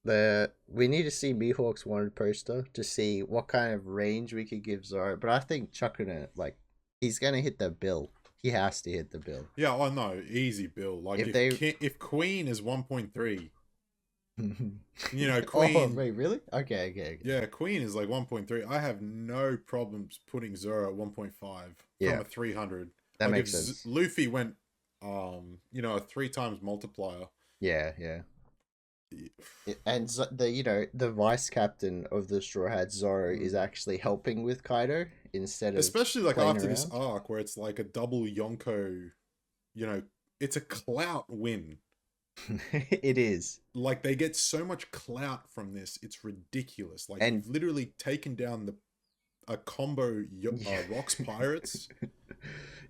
S2: We need to see Mihawk's wanted poster to see what kind of range we could give Zoro. But I think chucking it, like, he's gonna hit the bill. He has to hit the bill.
S1: Yeah, I know, easy bill. Like if Queen is 1.3, You know,
S2: Oh,
S1: Queen.
S2: wait, really? Okay.
S1: Yeah, Queen is like 1.3. I have no problems putting Zoro at 1.5 from
S2: Yeah,
S1: a 300.
S2: that
S1: Like if
S2: makes sense.
S1: Luffy went, you know, a 3 times multiplier.
S2: Yeah. And the vice captain of the Straw Hat Zoro is
S1: Mm.
S2: actually helping with Kaido instead of
S1: Especially like
S2: playing
S1: after this
S2: around.
S1: arc where it's like a double Yonko, you know, it's a clout win.
S2: It is.
S1: Like they get so much clout from this, it's ridiculous. Like
S2: And
S1: you've literally taken down the a combo rocks pirates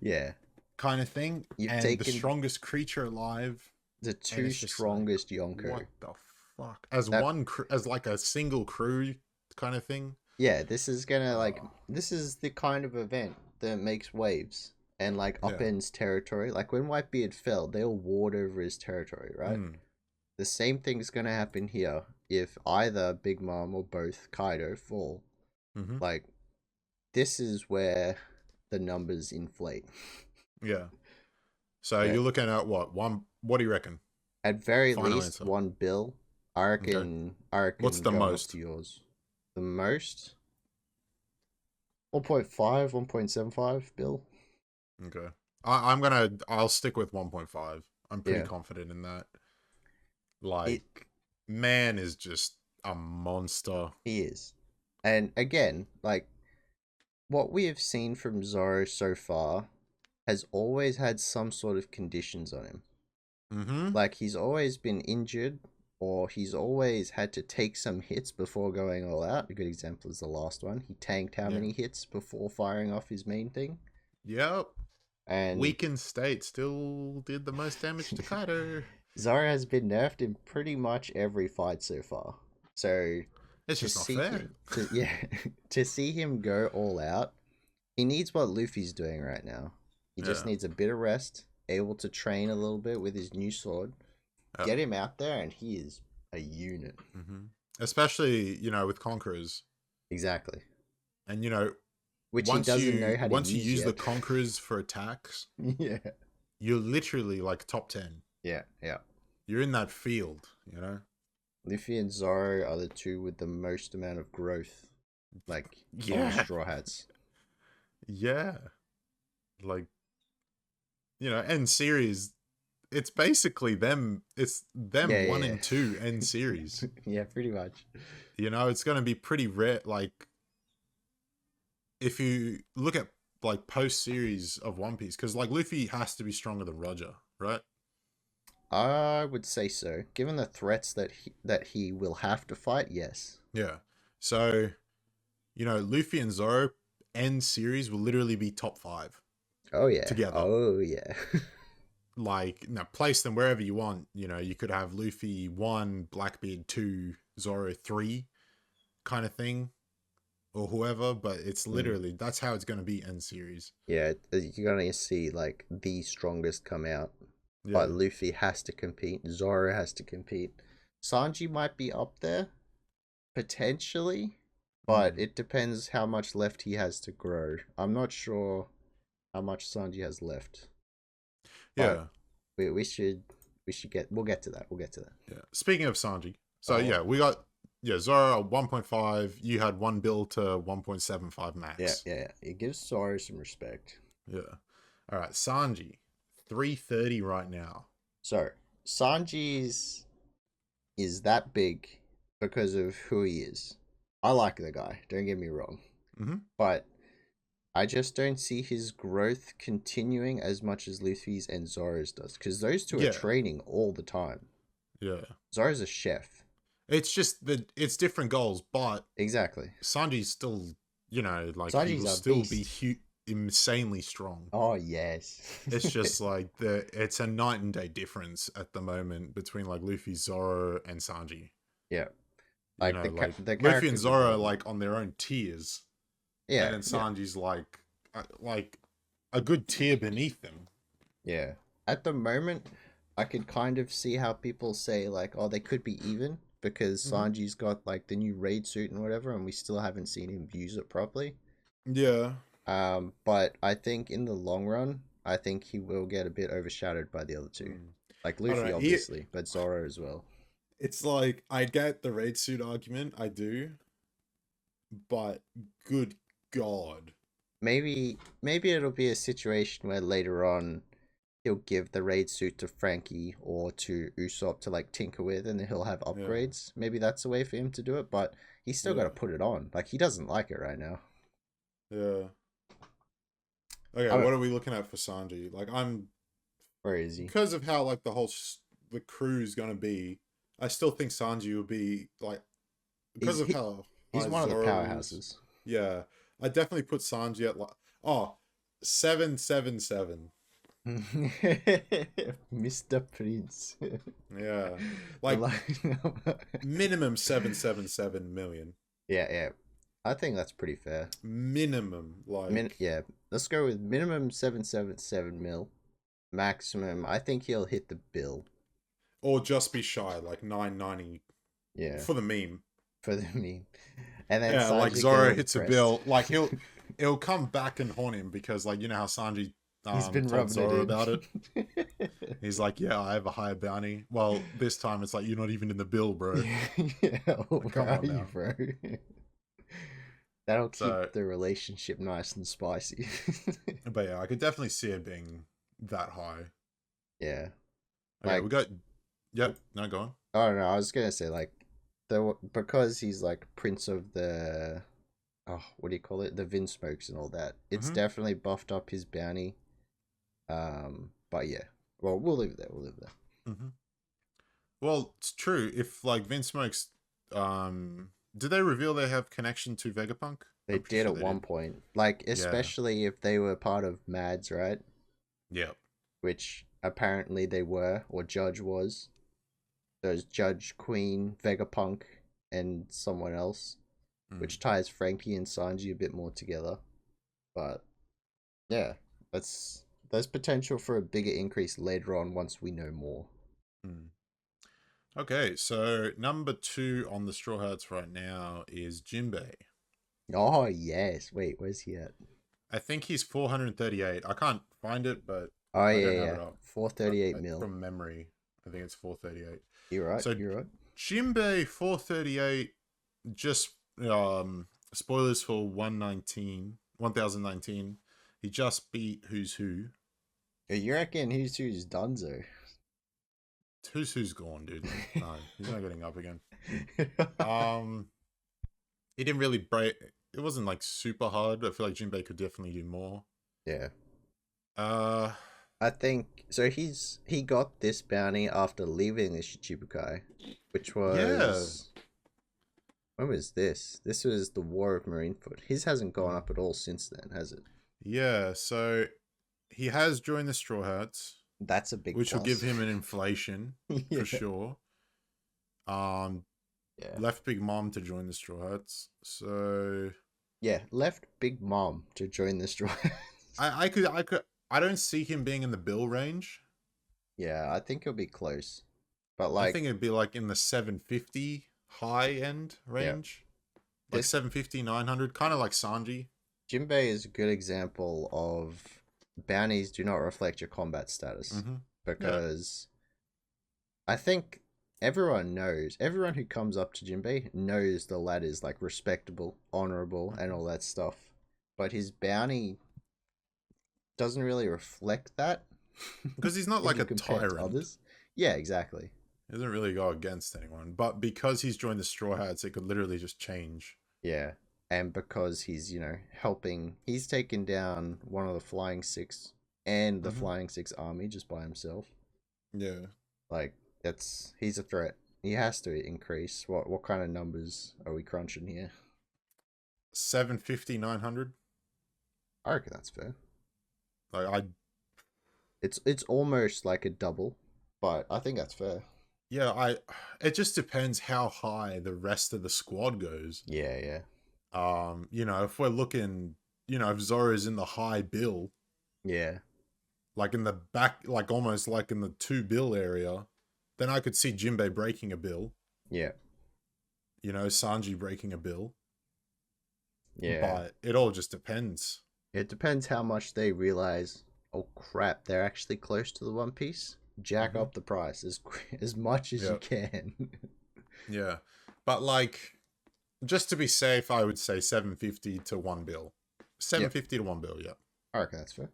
S2: yeah,
S1: kind of thing,
S2: you've
S1: and the
S2: taken
S1: strongest creature alive,
S2: the
S1: and
S2: two
S1: it's just like,
S2: strongest Yonko.
S1: what the fuck? As
S2: That
S1: as like a single crew kind of thing.
S2: Yeah, this is gonna
S1: Oh,
S2: this is the kind of event that makes waves and like
S1: yeah.
S2: upends territory. Like when Whitebeard fell, they all warred over his territory, right?
S1: Mm.
S2: The same thing's gonna happen here if either Big Mom or both Kaido fall.
S1: Mm-hmm.
S2: Like this is where the numbers inflate.
S1: Yeah. So
S2: But
S1: you're looking at what one? What do you reckon?
S2: at very
S1: Final
S2: least
S1: answer.
S2: one bill.
S1: Okay.
S2: I
S1: What's
S2: reckon
S1: the
S2: going up
S1: most?
S2: to yours. The most 1.5, 1.75 bill.
S1: Okay. I'll stick with 1.5. I'm pretty
S2: Yeah.
S1: confident in that.
S2: It
S1: Like, man is just a monster.
S2: He is. And again, like what we have seen from Zoro so far has always had some sort of conditions on him.
S1: Mm-hmm.
S2: Like he's always been injured or he's always had to take some hits before going all out. A good example is the last one. He tanked how
S1: Yeah.
S2: many hits before firing off his main thing?
S1: Yep.
S2: And
S1: Weakened state still did the most damage to Kaido.
S2: Zoro has been nerfed in pretty much every fight so far. So
S1: It's
S2: to
S1: just not
S2: see
S1: fair.
S2: him to see him go all out, he needs what Luffy's doing right now. He just
S1: Yeah.
S2: needs a bit of rest, able to train a little bit with his new sword.
S1: Yeah.
S2: Get him out there, and he is a unit.
S1: Mm-hmm. Especially, you know, with Conquerors.
S2: Exactly.
S1: And, you know,
S2: Which he doesn't know how to
S1: once you
S2: use
S1: use the
S2: yet.
S1: Conquerors for attacks,
S2: Yeah.
S1: you're literally like top 10.
S2: Yeah.
S1: You're in that field, you know?
S2: Luffy and Zoro are the two with the most amount of growth, like from the
S1: Yeah.
S2: Straw Hats.
S1: Yeah. Like, you know, end series, it's basically them. It's them one
S2: Yeah.
S1: and two end series.
S2: Yeah, pretty much.
S1: You know, it's going to be pretty rare. Like, if you look at like post series of One Piece, because like Luffy has to be stronger than Roger, right?
S2: I would say so. Given the threats that he will have to fight, yes.
S1: Yeah. So, you know, Luffy and Zoro end series will literally be top 5
S2: Oh yeah.
S1: together.
S2: Oh yeah.
S1: Like, now place them wherever you want. You know, you could have Luffy 1, Blackbeard 2, Zoro 3 kind of thing, or whoever, but it's literally that's how it's going to be end series.
S2: Yeah, you're gonna see like the strongest come out.
S1: Yeah.
S2: But Luffy has to compete. Zoro has to compete. Sanji might be up there, potentially, but it depends how much left he has to grow. I'm not sure how much Sanji has left. But
S1: Yeah.
S2: we'll get to that. We'll get to that.
S1: Yeah. Speaking of Sanji, so
S2: Oh.
S1: yeah, we got Zoro 1.5. You had 1 bill to 1.75 max.
S2: Yeah. It gives Zoro some respect.
S1: Yeah. All right, Sanji 330 right now.
S2: So Sanji's is that big because of who he is. I like the guy, don't get me wrong.
S1: Mm-hmm.
S2: But I just don't see his growth continuing as much as Luffy's and Zoro's does. Because those two are training all the time.
S1: Yeah.
S2: Zoro's a chef.
S1: It's just that it's different goals, but
S2: Exactly.
S1: Sanji's still, you know, like
S2: Sanji's
S1: he will
S2: a
S1: still
S2: beast.
S1: be insanely strong.
S2: Oh, yes.
S1: It's just like it's a night and day difference at the moment between like Luffy, Zoro, and Sanji.
S2: Yeah.
S1: You
S2: Like
S1: know,
S2: the
S1: Luffy and Zoro are
S2: development.
S1: like on their own tiers.
S2: Yeah.
S1: And then Sanji's like a good tier beneath them.
S2: Yeah. At the moment, I could kind of see how people say like, oh, they could be even because Sanji's got like the new raid suit and whatever, and we still haven't seen him use it properly.
S1: Yeah.
S2: But I think in the long run, I think he will get a bit overshadowed by the other two. Like Luffy, obviously, but Zoro as well.
S1: It's like, I get the raid suit argument, I do, but good God.
S2: Maybe it'll be a situation where later on he'll give the raid suit to Frankie or to Usopp to like tinker with, and then he'll have
S1: Yeah.
S2: upgrades. Maybe that's a way for him to do it, but he's still got
S1: Yeah.
S2: to put it on. Like he doesn't like it right now.
S1: Yeah. Okay,
S2: I
S1: what
S2: don't.
S1: are we looking at for Sanji? Like,
S2: Where is he?
S1: because of how like the whole the crew's gonna be, I still think Sanji will be like, because of how
S2: He's
S1: high
S2: one of the
S1: Zoro is.
S2: powerhouses.
S1: Yeah, I definitely put Sanji at like, oh, 777.
S2: Mr. Prince.
S1: Yeah,
S2: The
S1: like
S2: line-
S1: minimum 777 million.
S2: yeah. I think that's pretty fair.
S1: Minimum, like,
S2: Yeah, let's go with minimum 777 mil. Maximum, I think he'll hit the bill.
S1: or just be shy, like 990
S2: Yeah,
S1: for the meme.
S2: for the meme. And then
S1: Yeah, like
S2: Sanji
S1: Zoro
S2: get
S1: hits a
S2: impressed.
S1: bill, like it'll come back and haunt him because, like, you know how Sanji
S2: He's been
S1: told
S2: rubbing
S1: Zoro
S2: it in.
S1: about it. He's like, yeah, I have a higher bounty. Well, this time it's like, you're not even in the bill, bro.
S2: Yeah, where
S1: Come
S2: are
S1: on
S2: you,
S1: now.
S2: bro? That'll keep
S1: So,
S2: the relationship nice and spicy.
S1: but yeah, I could definitely see it being that high.
S2: Yeah.
S1: Okay,
S2: Like,
S1: we got. Yep. No, go on.
S2: I don't know. I was gonna say like, because he's like prince of the, oh, what do you call it? The Vin smokes and all that. It's definitely buffed up his bounty. But yeah. Well, we'll leave it there. We'll leave it there.
S1: Well, it's true. If like Vince Smokes, did they reveal they have connection to Vegapunk?
S2: They
S1: I'm pretty
S2: did
S1: sure
S2: at
S1: they
S2: one
S1: did.
S2: point. Like, especially if they were part of Mads, right?
S1: Yep.
S2: Which apparently they were, or Judge was. There's Judge, Queen, Vegapunk, and someone else, which ties Frankie and Sanji a bit more together. But yeah, there's potential for a bigger increase later on once we know more.
S1: Okay, so number 2 on the Straw Hats right now is Jinbei.
S2: Oh yes, wait, where's he at?
S1: I think he's 438. I can't find it, but
S2: Oh
S1: I don't
S2: yeah,
S1: have it up.
S2: 438 mil.
S1: From memory, I think it's 438.
S2: You're right.
S1: So
S2: You're right.
S1: Jinbei 438. Just spoilers for 1019. He just beat Who's Who.
S2: You reckon who's Dunzo?
S1: Who's gone, dude. Like, no, he's not getting up again. He didn't really break. It wasn't like super hard. I feel like Jinbei could definitely do more.
S2: Yeah.
S1: Uh,
S2: I think so. He got this bounty after leaving the Shichibukai, which was when was this? This was the War of Marinefoot. His hasn't gone up at all since then, has it?
S1: yeah. So he has joined the Straw Hats,
S2: That's a big
S1: which will
S2: plus.
S1: give him an inflation for sure.
S2: Yeah.
S1: Left Big Mom to join the Straw Hats. So
S2: Yeah, left Big Mom to join the Straw Hats.
S1: I don't see him being in the bill range.
S2: Yeah, I think he'll be close. But like
S1: I think it'd be like in the 750 high end range. Yeah. Like 750, 900, kind of like Sanji.
S2: Jinbei is a good example of bounties do not reflect your combat status. Because I think everyone who comes up to Jinbei knows the lad is like respectable, honorable, and all that stuff. But his bounty doesn't really reflect that.
S1: Because he's not like a tyrant.
S2: Others. Yeah, exactly.
S1: He doesn't really go against anyone. But because he's joined the Straw Hats, it could literally just change.
S2: Yeah. And because he's, helping, he's taken down one of the Flying Six and the Flying Six army just by himself.
S1: Yeah.
S2: Like, he's a threat. He has to increase. What kind of numbers are we crunching here?
S1: 750, 900?
S2: I reckon that's fair.
S1: Like,
S2: It's almost like a double, but I think that's fair.
S1: Yeah, it just depends how high the rest of the squad goes.
S2: Yeah.
S1: If we're looking, if Zoro's in the high bill.
S2: Yeah.
S1: Like in the back, like almost like in the 2 bill area, then I could see Jinbei breaking a bill.
S2: Yeah.
S1: Sanji breaking a bill.
S2: Yeah.
S1: But it all just depends.
S2: It depends how much they realize, oh crap, they're actually close to the One Piece. jack up the price as much as you can.
S1: Yeah, but like, just to be safe, I would say 750 to 1 bill. 750 to 1 bill. Yeah,
S2: I reckon that's fair.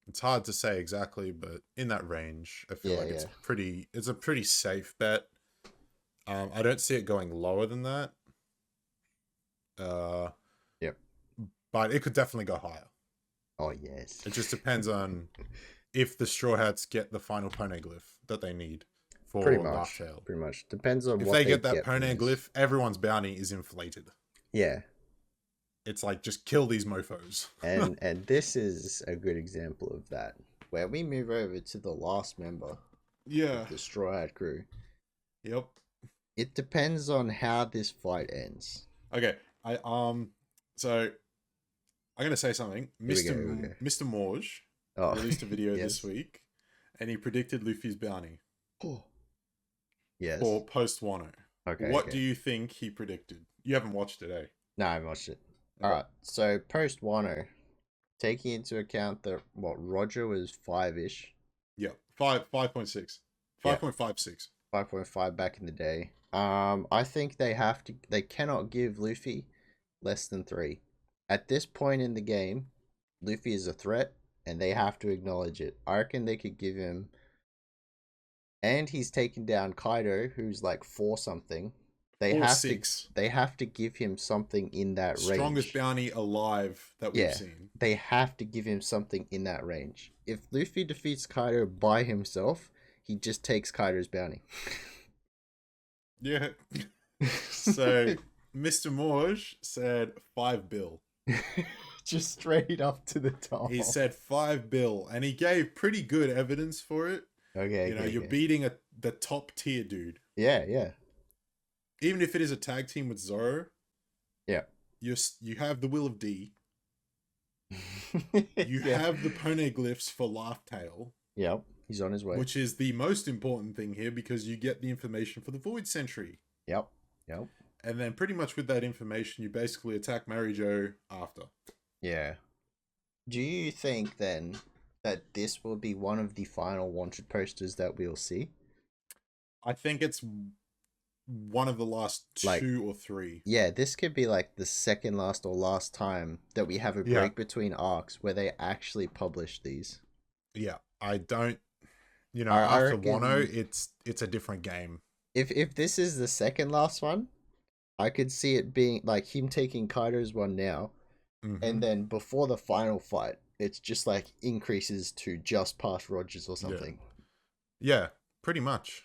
S1: it's hard to say exactly, but in that range, I feel like it's a pretty safe bet. I don't see it going lower than that.
S2: Yep.
S1: But it could definitely go higher.
S2: Oh yes.
S1: It just depends on if the Straw Hats get the final poneglyph that they need for Laugh Tale.
S2: Pretty much depends on
S1: if
S2: what
S1: they get that poneglyph, everyone's bounty is inflated.
S2: Yeah.
S1: It's like, just kill these mofos.
S2: and this is a good example of that, where we move over to the last member.
S1: Yeah.
S2: Of the Straw Hat crew.
S1: Yep.
S2: It depends on how this fight ends.
S1: Okay. So I'm gonna say something. Mr. Morge released a video this week, and he predicted Luffy's bounty.
S2: Oh. Yes.
S1: For post Wano.
S2: Okay.
S1: What do you think he predicted? You haven't watched it, eh?
S2: No, I haven't watched it. Okay. Alright, so post Wano, taking into account that Roger was 5-ish.
S1: Yeah, 5.6. 5.56.
S2: 5.5 back in the day. I think they cannot give Luffy less than 3. At this point in the game, Luffy is a threat, and they have to acknowledge it. I reckon they could give him, and he's taken down Kaido, who's like 4 something. They have to give him something in that range.
S1: Strongest bounty alive that we've seen.
S2: They have to give him something in that range. If Luffy defeats Kaido by himself, he just takes Kaido's bounty.
S1: Yeah. So Mr. Morge said 5 bill.
S2: Just straight up to the top.
S1: He said 5 bill, and he gave pretty good evidence for it.
S2: Okay.
S1: You're beating the top tier dude.
S2: Yeah.
S1: Even if it is a tag team with Zoro.
S2: Yeah.
S1: You have the Will of D. You have the poneglyphs for Laugh Tale.
S2: Yep. He's on his way.
S1: Which is the most important thing here, because you get the information for the Void Sentry.
S2: Yep.
S1: And then pretty much with that information, you basically attack Mary Jo after.
S2: Yeah. Do you think then that this will be one of the final wanted posters that we'll see?
S1: I think it's one of the last 2 or 3.
S2: Yeah, this could be like the second last or last time that we have a break between arcs where they actually publish these. Yeah.
S1: I don't... after Wano, it's a different game.
S2: If this is the second last one, I could see it being like him taking Kaido's one now, and then before the final fight, it's just like increases to just past Rogers or something.
S1: Yeah, pretty much.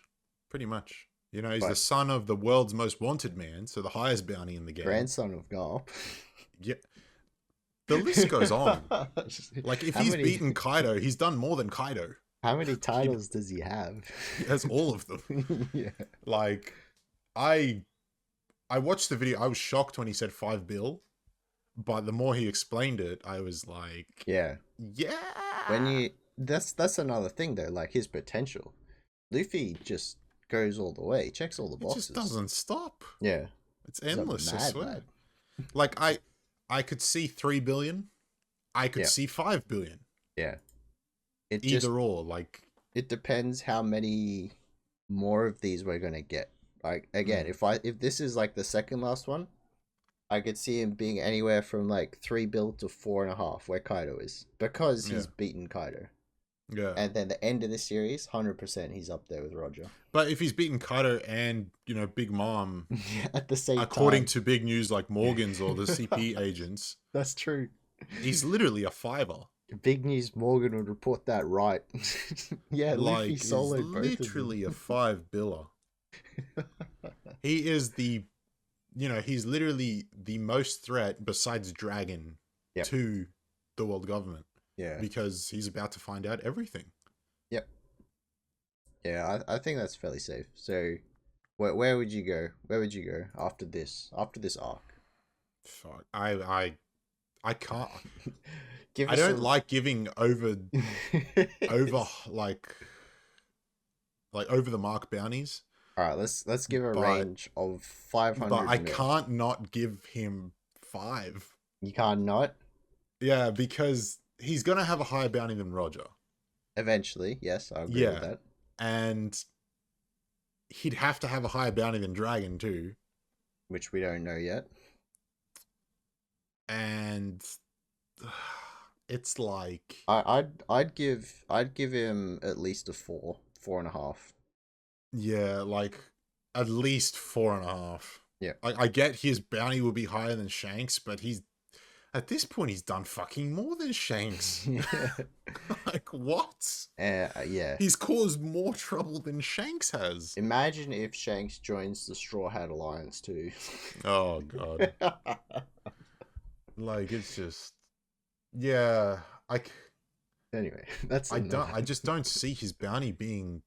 S1: He's the son of the world's most wanted man, so the highest bounty in the game.
S2: Grandson of Garp.
S1: Yeah. The list goes on. Like, if he's beaten Kaido, he's done more than Kaido.
S2: How many titles does he have?
S1: He has all of them.
S2: Yeah.
S1: Like, I watched the video. I was shocked when he said 5 bill, but the more he explained it, I was like,
S2: yeah. That's another thing though. Like, his potential, Luffy just goes all the way, checks all the boxes.
S1: It just doesn't stop.
S2: Yeah,
S1: it's endless. I swear. Like, I could see 3 billion. I could see 5 billion.
S2: Yeah.
S1: Either or, like,
S2: it depends how many more of these we're gonna get. Like, again, if this is like the second last one, I could see him being anywhere from like 3 bill to 4.5, where Kaido is, because he's beaten Kaido.
S1: Yeah.
S2: And then the end of the series, 100% he's up there with Roger.
S1: But if he's beaten Kaido and, Big Mom
S2: at the same
S1: according to big news like Morgan's or the CP agents,
S2: that's true.
S1: He's literally a 5er.
S2: Big News Morgan would report that right. Yeah,
S1: like,
S2: Luffy soloed both
S1: literally a 5 biller. He is he's literally the most threat besides Dragon to the world government.
S2: Yeah.
S1: Because he's about to find out everything.
S2: Yep. Yeah, I think that's fairly safe. So, where would you go? Where would you go after this arc?
S1: Fuck. I can't. I don't like giving over like over the mark bounties.
S2: All right, let's give a range of 500.
S1: But I can't not give him 5.
S2: You can't not?
S1: Yeah, because he's gonna have a higher bounty than Roger.
S2: Eventually, yes, I agree with
S1: Yeah.
S2: that.
S1: And he'd have to have a higher bounty than Dragon too.
S2: Which we don't know yet.
S1: And it's like
S2: I'd give him at least a 4.5.
S1: yeah, like at least 4.5.
S2: Yeah.
S1: I get his bounty will be higher than Shanks, but he's at this point he's done fucking more than Shanks. Like what?
S2: Yeah.
S1: He's caused more trouble than Shanks has.
S2: Imagine if Shanks joins the Straw Hat Alliance too.
S1: Oh god. Like it's just yeah,
S2: Anyway, that's
S1: I just don't see his bounty being,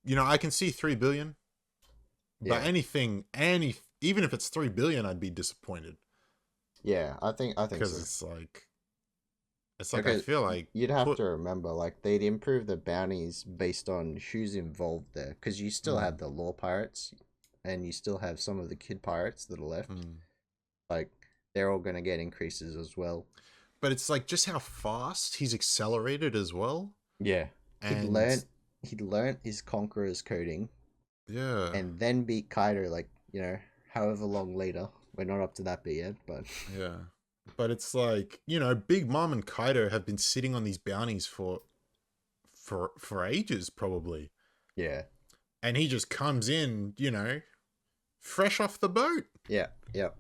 S1: you know, I can see 3 billion, but even if it's 3 billion, I'd be disappointed.
S2: Yeah, I think
S1: Because
S2: so.
S1: it's like I feel like
S2: you'd have to remember, like, they'd improve the bounties based on who's involved there, because you still have the law pirates, and you still have some of the kid pirates that are left. Like, they're all gonna get increases as well.
S1: But it's like just how fast he's accelerated as well.
S2: Yeah,
S1: and
S2: he'd learned his Conqueror's coding.
S1: Yeah,
S2: and then beat Kaido, like, you know, however long later. We're not up to that bit yet, but
S1: yeah. But it's like, you know, Big Mom and Kaido have been sitting on these bounties for ages, probably.
S2: Yeah.
S1: And he just comes in, you know, fresh off the boat.
S2: Yeah, yeah.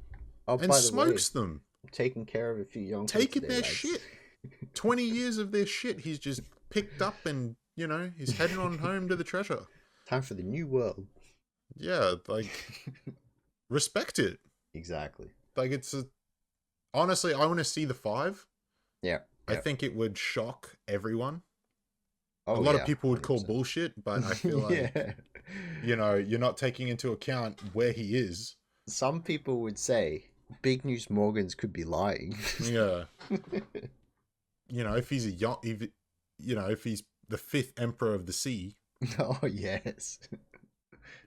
S2: Oh,
S1: and smokes them.
S2: Taking care of a few young
S1: taking their shit. 20 years of their shit he's just picked up, and, you know, he's heading on home to the treasure.
S2: Time for the new world.
S1: Yeah, like, respect it.
S2: Exactly.
S1: Like, honestly, I want to see the 5.
S2: Yeah.
S1: I think it would shock everyone.
S2: A
S1: lot of people would 100%. Call bullshit, but I feel like, you know, you're not taking into account where he is.
S2: Some people would say Big News Morgans could be lying.
S1: Yeah. You know, if he's if he's the 5th Emperor of the Sea.
S2: Oh, yes.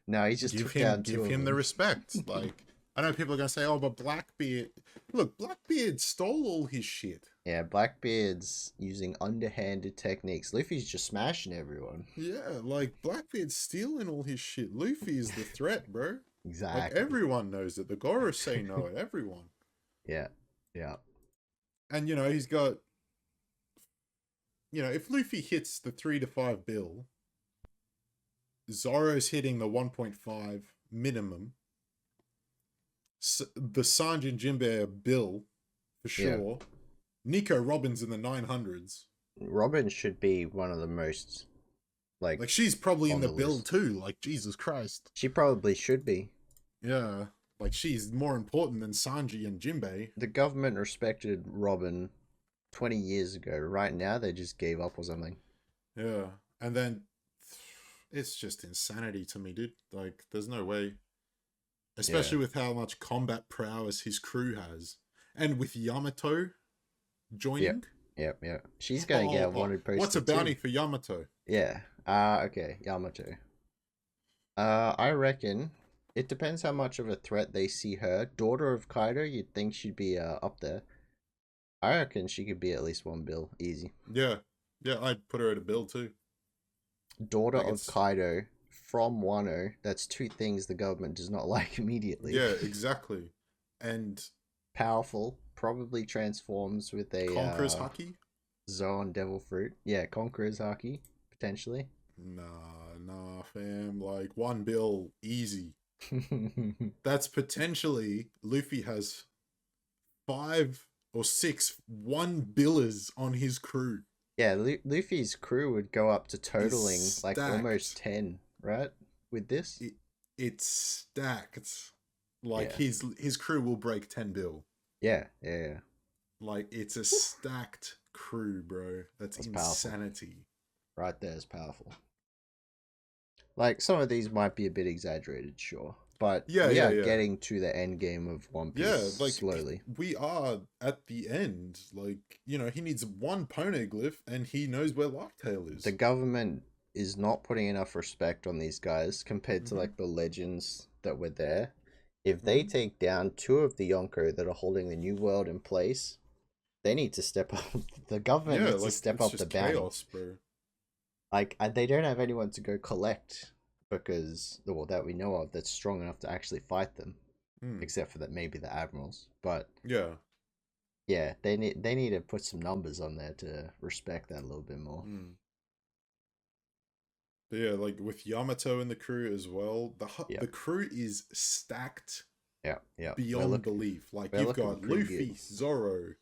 S2: No, he just
S1: give him the respect. Like, I know people are gonna say, "Oh, but Blackbeard." Look, Blackbeard stole all his shit.
S2: Yeah, Blackbeard's using underhanded techniques. Luffy's just smashing everyone.
S1: Yeah, like Blackbeard's stealing all his shit. Luffy is the threat, bro.
S2: Exactly.
S1: Like, everyone knows it. The Goros say know it. Everyone.
S2: Yeah, yeah.
S1: And, you know, he's got, you know, if Luffy hits the 3 to 5 bill, Zoro's hitting the 1.5 minimum. The Sanji and Jinbei are bill for sure. Yeah. Nico Robin's in the 900s.
S2: Robin should be one of the most, like
S1: she's probably in the bill too. Like, Jesus Christ,
S2: she probably should be.
S1: Yeah, like, she's more important than Sanji and Jinbei.
S2: The government respected Robin 20 years ago. Right now, they just gave up or something.
S1: Yeah, and then it's just insanity to me, dude. Like, there's no way. Especially with how much combat prowess his crew has. And with Yamato joining.
S2: Yep. She's going to get a wanted poster.
S1: What's a bounty for Yamato?
S2: Yeah. Okay. Yamato. I reckon it depends how much of a threat they see her. Daughter of Kaido, you'd think she'd be up there. I reckon she could be at least 1 bill. Easy.
S1: Yeah. Yeah, I'd put her at a bill too.
S2: Daughter of Kaido from Wano. That's 2 things the government does not like immediately.
S1: Yeah, exactly. And
S2: powerful. Probably transforms with a
S1: Conqueror's Haki?
S2: Zoan Devil Fruit. Yeah, Conqueror's Haki. Potentially.
S1: Nah, fam. Like, 1 bill, easy. That's potentially, Luffy has 5 or 6 1-billers on his crew.
S2: Yeah, Luffy's crew would go up to totaling like almost 10, right? With this,
S1: it's stacked. Like, his crew will break 10 bill.
S2: Yeah.
S1: Like, it's a stacked crew, bro. That's insanity.
S2: Powerful. Right there is powerful. Like, some of these might be a bit exaggerated, sure. But we are getting to the end game of One Piece slowly.
S1: We are at the end. Like, you know, he needs 1 poneglyph and he knows where Locktail is.
S2: The government is not putting enough respect on these guys compared to, like, the legends that were there. If they take down 2 of the Yonko that are holding the New World in place, they need to step up. The government needs to step up the bounty.
S1: Chaos, bro.
S2: Like, they don't have anyone to go collect because, well, that we know of, that's strong enough to actually fight them,
S1: Hmm.
S2: except for that maybe the admirals. But
S1: Yeah.
S2: yeah, they need to put some numbers on there to respect that a little bit more.
S1: Hmm. But yeah, like with Yamato in the crew as well,
S2: Yeah,
S1: the crew is stacked
S2: yeah, yeah.
S1: beyond belief. Like
S2: We're
S1: you've
S2: looking
S1: got
S2: pretty good.
S1: Luffy, Zoro,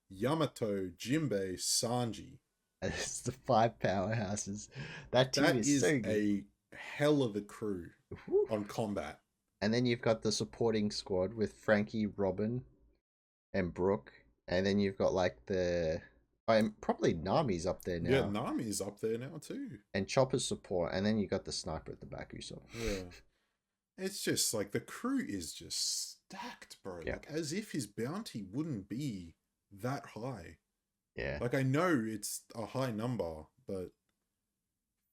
S1: Yamato, Jinbei, Sanji.
S2: It's the five powerhouses. That team
S1: That
S2: is
S1: is
S2: so good.
S1: a hell of a crew
S2: Whew.
S1: on combat.
S2: And then you've got the supporting squad with Frankie, Robin, and Brooke. And then you've got like probably Nami's up there
S1: Yeah,
S2: now.
S1: Nami's up there now too.
S2: And Chopper's support. And then you got the sniper at the back who saw.
S1: Yeah. It's just like the crew is just stacked, bro.
S2: Yeah.
S1: Like as if his bounty wouldn't be that high.
S2: Yeah.
S1: Like I know it's a high number, but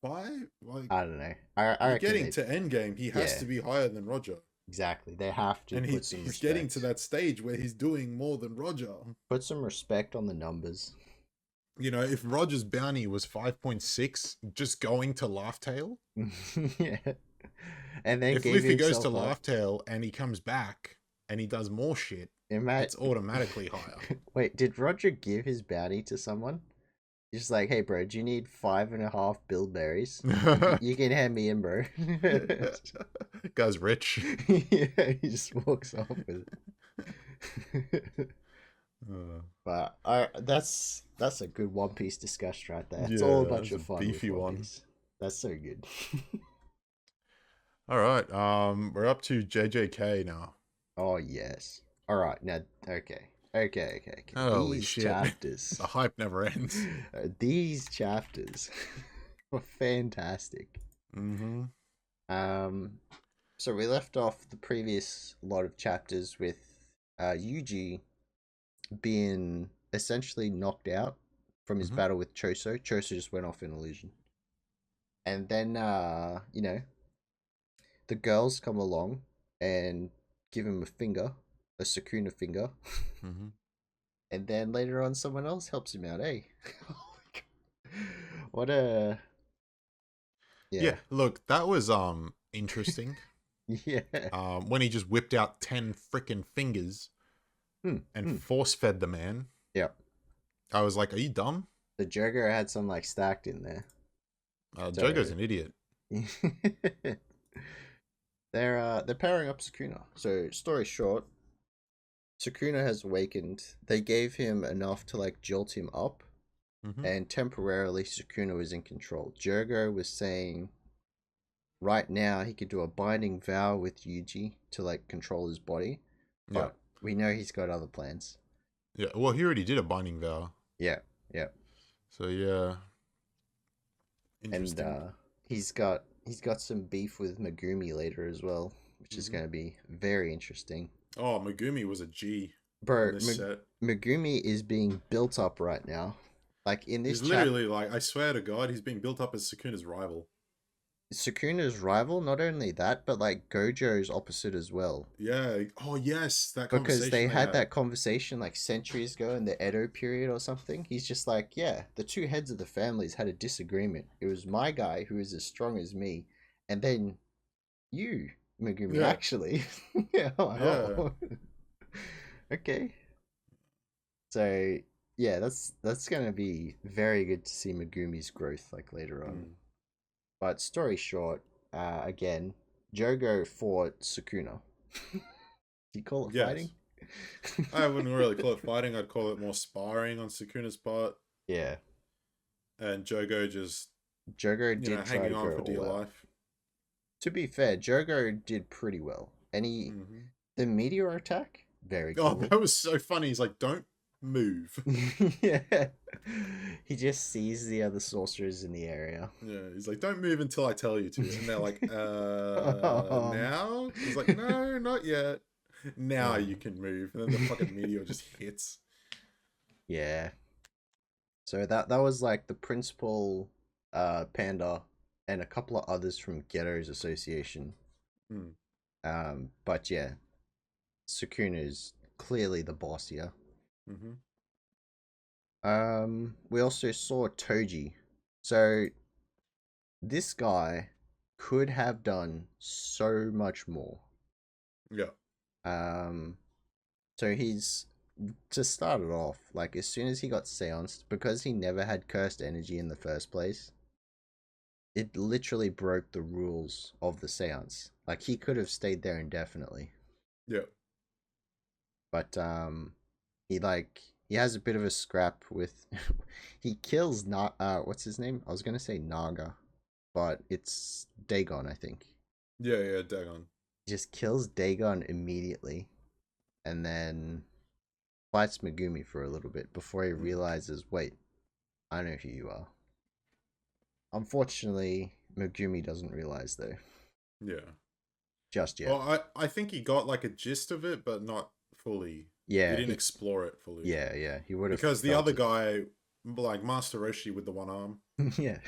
S1: five, like
S2: I don't know. I
S1: you're
S2: reckon
S1: getting to endgame, he has
S2: yeah.
S1: to be higher than Roger.
S2: Exactly. They have to
S1: And
S2: put some
S1: he's
S2: respect.
S1: getting to that stage where he's doing more than Roger.
S2: Put some respect on the numbers.
S1: You know, if Roger's bounty was 5.6, just going to Laugh Tale.
S2: Yeah. And then
S1: if Luffy goes to Laugh Tale and he comes back and he does more shit, it's automatically higher.
S2: Wait, did Roger give his bounty to someone? Just like, hey, bro, do you need 5.5 bilberries? You can hand me in, bro.
S1: Guy's rich.
S2: Yeah, he just walks off with it. But that's a good One Piece discussion right there. It's all a bunch of fun.
S1: Beefy
S2: with
S1: one.
S2: Piece. That's so good.
S1: All right, we're up to JJK now.
S2: Oh yes. All right, now okay.
S1: Holy
S2: These
S1: shit.
S2: chapters.
S1: The hype never ends.
S2: These chapters were fantastic.
S1: Mm-hmm.
S2: So we left off the previous lot of chapters with Yuji being essentially knocked out from his battle with Choso. Choso just went off in illusion. And then you know, the girls come along and give him a finger, a Sukuna finger.
S1: Mm-hmm.
S2: And then later on, someone else helps him out. Hey, what a
S1: Yeah. Look, that was interesting.
S2: Yeah.
S1: When he just whipped out 10 freaking fingers and force fed the man.
S2: Yep.
S1: I was like, "Are you dumb?"
S2: The Jogo had some like stacked in there.
S1: Jogo's an idiot.
S2: They're pairing up Sukuna. So story short, Sukuna has awakened. They gave him enough to like jolt him up, and temporarily Sukuna was in control. Jogo was saying right now he could do a binding vow with Yuji to like control his body, but we know he's got other plans.
S1: Yeah, well, he already did a binding vow.
S2: Yeah.
S1: So yeah, interesting.
S2: And he's got some beef with Megumi later as well, which is going to be very interesting.
S1: Oh, Megumi was a G.
S2: Bro, Megumi is being built up right now. Like in this,
S1: he's literally like, I swear to God, he's being built up as Sukuna's rival.
S2: Sukuna's rival, not only that, but like Gojo's opposite as well.
S1: Yeah. Oh yes, that
S2: because they had that conversation like centuries ago in the Edo period or something. He's just like, yeah, the two heads of the families had a disagreement. It was my guy who is as strong as me, and then you, Megumi, actually. Yeah. Okay. So yeah, that's gonna be very good to see Megumi's growth like later on. But story short, again, Jogo fought Sukuna. Do you call it fighting?
S1: I wouldn't really call it fighting. I'd call it more sparring on Sukuna's part.
S2: Yeah.
S1: And Jogo
S2: did try
S1: hanging
S2: to
S1: on
S2: go
S1: for dear life.
S2: To be fair, Jogo did pretty well. And the meteor attack, very cool.
S1: Oh, that was so funny. He's like, don't move.
S2: Yeah. He just sees the other sorcerers in the area.
S1: Yeah, he's like, don't move until I tell you to. And they're like, now? He's like, no, not yet. Now you can move. And then the fucking meteor just hits.
S2: Yeah. So that was like the principal Panda and a couple of others from Ghetto's Association. But yeah, Sukuna is clearly the boss here. We also saw Toji. So this guy could have done so much more.
S1: Yeah.
S2: So he's, to start it off, like as soon as he got seanced, because he never had cursed energy in the first place, it literally broke the rules of the seance. Like he could have stayed there indefinitely.
S1: Yeah.
S2: But he has a bit of a scrap with he kills what's his name? I was gonna say Naga, but it's Dagon, I think.
S1: Yeah, Dagon.
S2: He just kills Dagon immediately and then fights Megumi for a little bit before he realizes, wait, I know who you are. Unfortunately, Megumi doesn't realize though.
S1: Yeah.
S2: Just yet.
S1: Well, I think he got like a gist of it, but not fully.
S2: Yeah.
S1: He didn't explore it fully.
S2: Yeah. He would have,
S1: because the other guy, like Master Roshi with the one arm,
S2: yeah,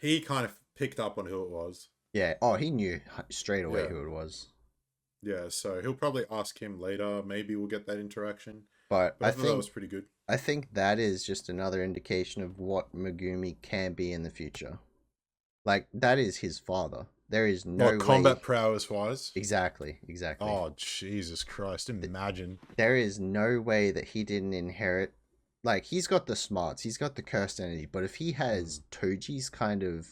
S1: he kind of picked up on who it was.
S2: Yeah. Oh, he knew straight away who it was.
S1: Yeah, so he'll probably ask him later. Maybe we'll get that interaction.
S2: But I
S1: thought that was pretty good.
S2: I think that is just another indication of what Megumi can be in the future. Like, that is his father. There is no way...
S1: combat prowess wise?
S2: Exactly.
S1: Oh, Jesus Christ. Imagine.
S2: There is no way that he didn't inherit... Like, he's got the smarts. He's got the cursed entity. But if he has Toji's kind of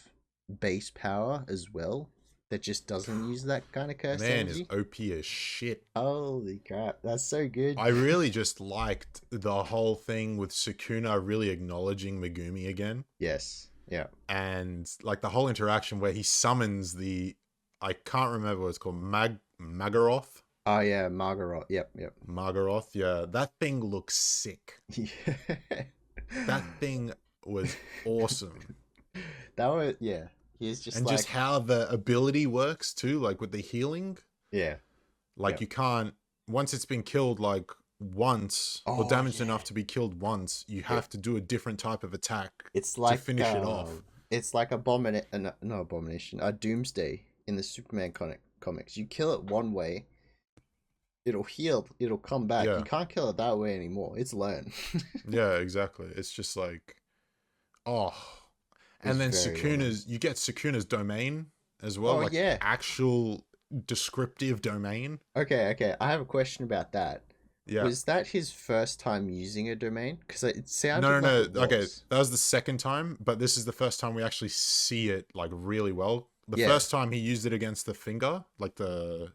S2: base power as well, that just doesn't use that kind of cursed energy...
S1: Man, is OP as shit.
S2: Holy crap. That's so good.
S1: I really just liked the whole thing with Sukuna really acknowledging Megumi again.
S2: Yes. Yeah.
S1: And like the whole interaction where he summons I can't remember what it's called, Magaroth.
S2: Oh yeah, Magaroth. Yep.
S1: Magaroth, yeah. That thing looks sick.
S2: Yeah.
S1: That thing was awesome.
S2: He's just
S1: and just how the ability works too, like with the healing.
S2: Yeah.
S1: Like you can't, once it's been killed like once or damaged enough to be killed once, you have to do a different type of attack.
S2: It's like
S1: to finish it off.
S2: It's like Abomination, Doomsday in the Superman comics. You kill it one way, it'll heal, it'll come back. You can't kill it that way anymore. It's learned.
S1: Yeah, exactly. It's just like, and then Sukuna's, you get Sukuna's domain as well. Actual descriptive domain.
S2: Okay. I have a question about that.
S1: Yeah.
S2: Was that his first time using a domain? Because it sounded
S1: no. Okay, that was the second time, but this is the first time we actually see it like really well. The first time he used it against the finger, like the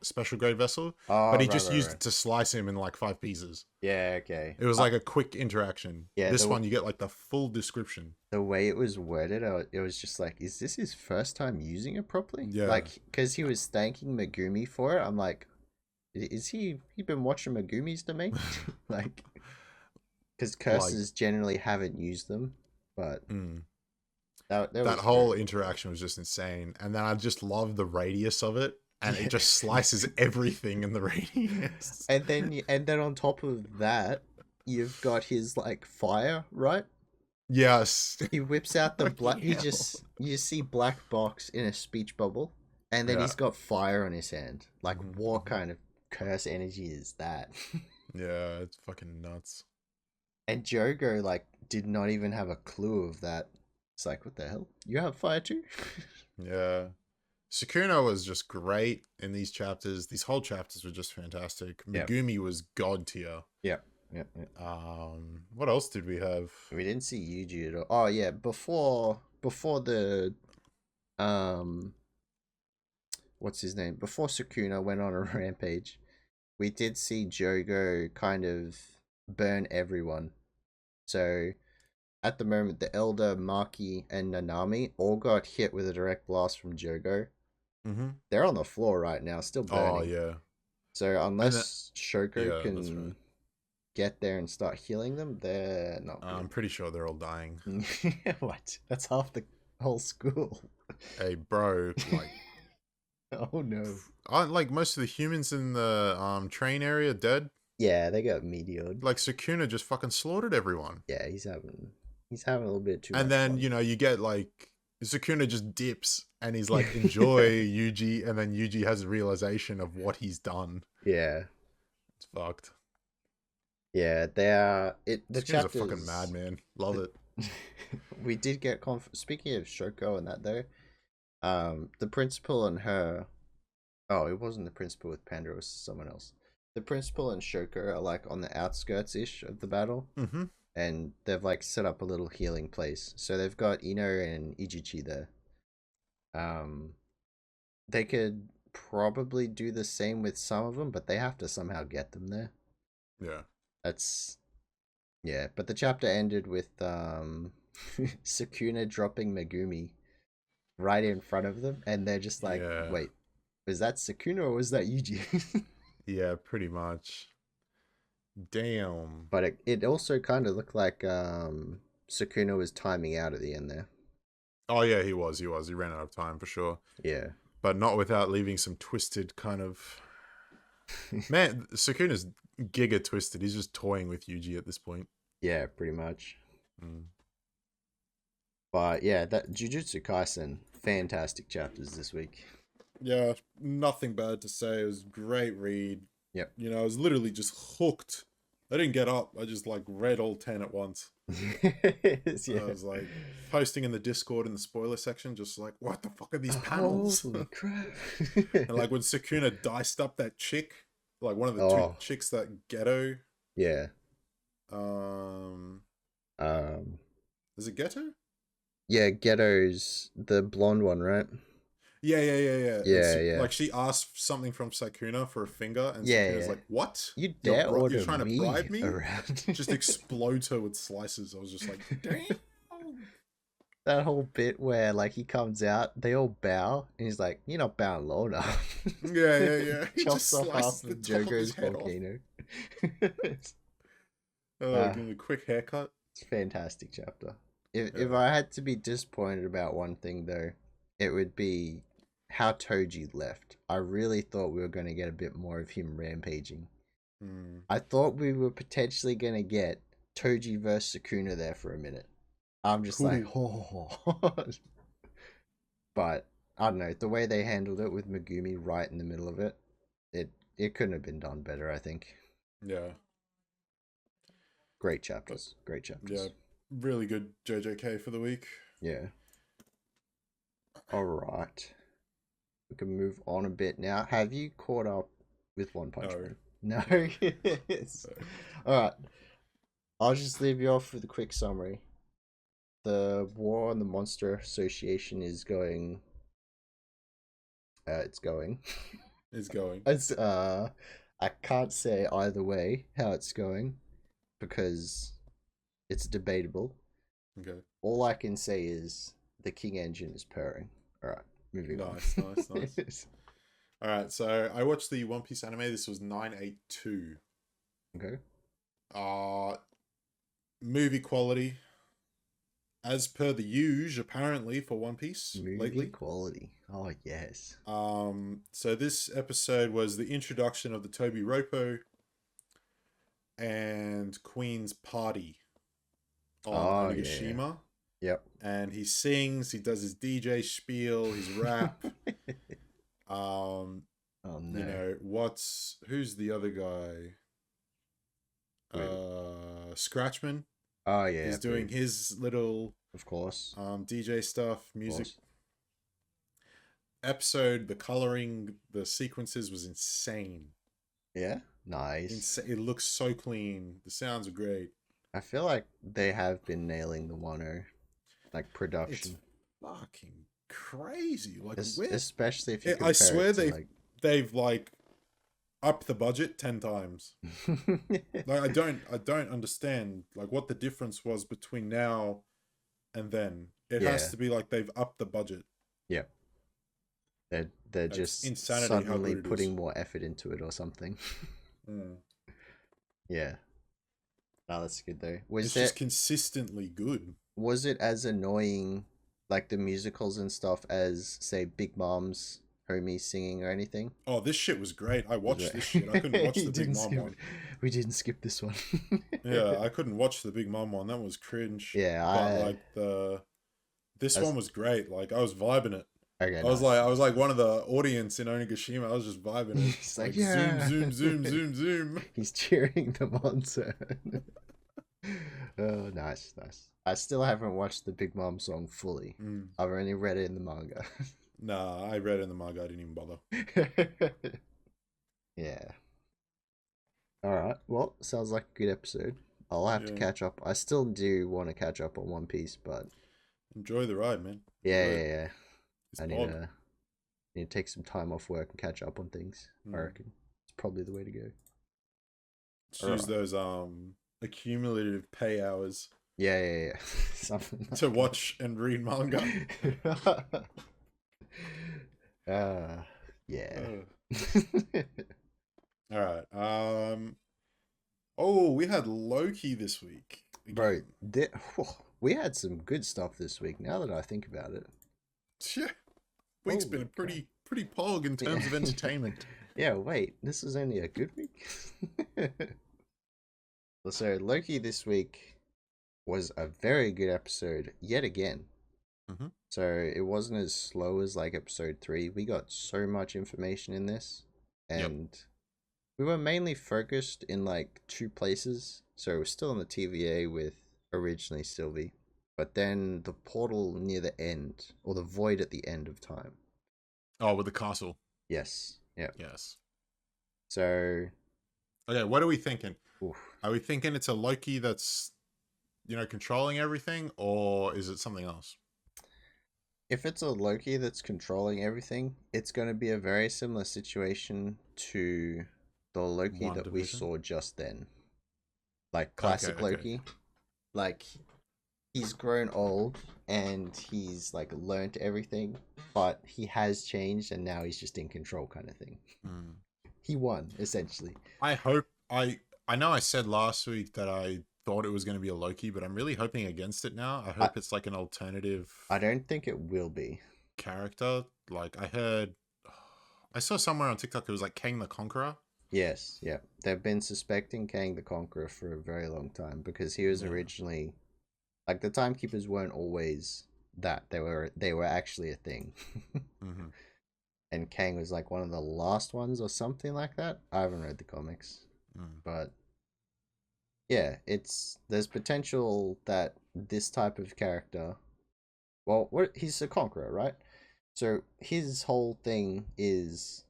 S1: special grade vessel, but he just used it to slice him in like 5 pieces.
S2: Yeah, okay.
S1: It was like a quick interaction. Yeah, this one you get like the full description.
S2: The way it was worded, it was just like, is this his first time using it properly?
S1: Yeah.
S2: Like, because he was thanking Megumi for it. I'm like, is he been watching Megumi's domain? Like, because curses generally haven't used them, but that
S1: whole interaction was just insane. And then I just love the radius of it, and it just slices everything in the radius.
S2: And then on top of that, you've got his like fire, right?
S1: Yes.
S2: He whips out the black. You see black box in a speech bubble, and then he's got fire on his hand. Like, what kind of curse energy is that?
S1: Yeah, it's fucking nuts.
S2: And Jogo like did not even have a clue of that. It's like, what the hell? You have fire too?
S1: Yeah. Sukuna was just great in these chapters. These whole chapters were just fantastic. Megumi was god tier.
S2: Yeah.
S1: What else did we have?
S2: We didn't see Yuji at all. Oh yeah, before the what's his name? Before Sukuna went on a rampage, we did see Jogo kind of burn everyone. So at the moment, the Elder, Maki, and Nanami all got hit with a direct blast from Jogo. They're on the floor right now, still burning.
S1: Oh yeah.
S2: So unless Shoko can get there and start healing them, they're not.
S1: I'm pretty sure they're all dying.
S2: What? That's half the whole school.
S1: Hey, bro, like.
S2: Oh no!
S1: Aren't like most of the humans in the train area dead?
S2: Yeah, they got meteored.
S1: Like Sukuna just fucking slaughtered everyone.
S2: Yeah, he's having a little bit too much
S1: and then
S2: fun.
S1: You get like Sukuna just dips and he's like, enjoy Yuji, and then Yuji has a realization of what he's done.
S2: Yeah,
S1: it's fucked.
S2: Yeah, they are. The
S1: chapter's a fucking madman. Love it.
S2: We did get speaking of Shoko and that though, the principal and her. Oh, it wasn't the principal with Panda. It was someone else. The principal and Shoko are like on the outskirts ish of the battle,
S1: Mm-hmm.
S2: and they've like set up a little healing place. So they've got Ino and Ijichi there. They could probably do the same with some of them, but they have to somehow get them there.
S1: Yeah.
S2: That's yeah. But the chapter ended with Sukuna dropping Megumi right in front of them, and they're just like,
S1: Yeah.
S2: "Wait, was that Sukuna or was that Yuji?"
S1: Yeah, pretty much. Damn.
S2: But it also kind of looked like Sukuna was timing out at the end there.
S1: Oh yeah, he was. He ran out of time for sure.
S2: Yeah.
S1: But not without leaving some twisted kind of. Man, Sukuna's giga twisted. He's just toying with Yuji at this point.
S2: Yeah, pretty much.
S1: Mm.
S2: But yeah, that Jujutsu Kaisen, fantastic chapters this week.
S1: Yeah, nothing bad to say. It was a great read.
S2: Yep.
S1: You know, I was literally just hooked. I didn't get up. I just like read all 10 at once.
S2: Yeah.
S1: I was like posting in the Discord in the spoiler section, just like, what the fuck are these panels?
S2: Holy crap.
S1: And like when Sukuna diced up that chick, like one of the two chicks that Ghetto.
S2: Yeah.
S1: Is it Ghetto?
S2: Yeah, Ghetto's the blonde one, right?
S1: Yeah.
S2: Yeah.
S1: Like she asked something from Sakuna for a finger, and
S2: Yeah,
S1: Sakuna's
S2: yeah.
S1: like, "What?
S2: You dare order
S1: you're trying
S2: me
S1: to bribe me?"
S2: around?
S1: Just explodes her with slices. I was just like, "Damn!"
S2: That whole bit where like he comes out, they all bow, and he's like, "You're not bowing low enough."
S1: Yeah. He
S2: Chops
S1: just
S2: off half
S1: sliced the
S2: of
S1: top of his
S2: Jogo's
S1: head off.
S2: volcano.
S1: Give him a quick haircut.
S2: It's a fantastic chapter. If I had to be disappointed about one thing though, it would be how Toji left. I really thought we were going to get a bit more of him rampaging. I thought we were potentially going to get Toji versus Sukuna there for a minute. I'm just like, oh. But I don't know, the way they handled it with Megumi right in the middle of it, it couldn't have been done better, I think.
S1: Yeah.
S2: Great chapters.
S1: Yeah, really good JJK for the week.
S2: Yeah. All right. We can move on a bit now. Have you caught up with One Punch Man? No. Yes. All right. I'll just leave you off with a quick summary. The War on the Monster Association is going. It's going. It's I can't say either way how it's going because it's debatable.
S1: Okay.
S2: All I can say is the King Engine is purring. All right. Moving on.
S1: Nice. All right, so I watched the One Piece anime. This was 982.
S2: Okay.
S1: Movie quality, as per the usual, apparently for One Piece lately.
S2: Quality. Oh yes.
S1: So this episode was the introduction of the Toby Roppo and Queen's party on Onigashima.
S2: Yeah. Yep.
S1: And he sings, he does his DJ spiel, his rap.
S2: Oh no.
S1: You know, who's the other guy? Scratchman.
S2: Oh yeah.
S1: He's doing his little
S2: of course.
S1: DJ stuff, music. Episode, the coloring, the sequences was insane.
S2: Yeah. Nice.
S1: It looks so clean. The sounds are great.
S2: I feel like they have been nailing the Wano like production.
S1: It's fucking crazy. Like
S2: especially if you
S1: I swear
S2: to,
S1: they've like upped the budget 10 times. Like I don't understand like what the difference was between now and then. It has to be like they've upped the budget.
S2: Yeah. They're
S1: That's
S2: just
S1: insanity
S2: suddenly putting more effort into it or something. Yeah. No, that's good though.
S1: It's just consistently good.
S2: Was it as annoying, like the musicals and stuff, as say Big Mom's homies singing or anything?
S1: Oh, this shit was great. I watched this shit. I couldn't watch the Big Mom one.
S2: We didn't skip this one.
S1: Yeah, I couldn't watch the Big Mom one. That was cringe.
S2: Yeah,
S1: but this one was great. Like I was vibing it.
S2: Okay,
S1: I was like one of the audience in Onigashima. I was just vibing it.
S2: He's like, yeah.
S1: Zoom.
S2: He's cheering them on, sir. Oh, nice, nice. I still haven't watched the Big Mom song fully. I've only read it in the manga.
S1: Nah, I read it in the manga. I didn't even bother.
S2: Yeah. All right. Well, sounds like a good episode. I'll have to
S1: Yeah.
S2: catch up. I still do want to catch up on One Piece, but
S1: Enjoy the ride, man.
S2: yeah,
S1: Enjoy
S2: yeah,
S1: it.
S2: yeah.
S1: It's
S2: I
S1: bog.
S2: need to take some time off work and catch up on things. I reckon it's probably the way to go.
S1: Just
S2: All
S1: use
S2: right.
S1: those accumulative pay hours
S2: Yeah, yeah, yeah. Something like
S1: to watch and read manga.
S2: that. Yeah.
S1: All right. Oh, we had Loki this week.
S2: Bro, we had some good stuff this week. Now that I think about it,
S1: Yeah, week's been
S2: holy
S1: a
S2: crap.
S1: pretty pog in terms of entertainment.
S2: Yeah, wait, this is only a good week. So Loki this week was a very good episode yet again.
S1: Mm-hmm.
S2: So it wasn't as slow as like episode 3. We got so much information in this, and we were mainly focused in like 2 places. So we're still in the TVA with originally Sylvie, but then the portal near the end, or the void at the end of time.
S1: Oh, with the castle.
S2: Yes. Yeah.
S1: Yes.
S2: So.
S1: Okay, what are we thinking?
S2: Oof.
S1: Are we thinking it's a Loki that's, controlling everything, or is it something else?
S2: If it's a Loki that's controlling everything, it's going to be a very similar situation to the Loki that we saw just then. Like classic Loki. Like, he's grown old and he's like learnt everything, but he has changed and now he's just in control kind of thing. He won, essentially.
S1: I hope I know I said last week that I thought it was going to be a Loki, but I'm really hoping against it now. I hope it's like an alternative.
S2: I don't think it will be.
S1: Character. Like I saw somewhere on TikTok it was like Kang the Conqueror.
S2: Yes, yeah. They've been suspecting Kang the Conqueror for a very long time because he was originally, like, the Timekeepers weren't always that. They were actually a thing. And Kang was like one of the last ones or something like that. I haven't read the comics. But yeah, there's potential that this type of character, well, he's a conqueror, right? So his whole thing is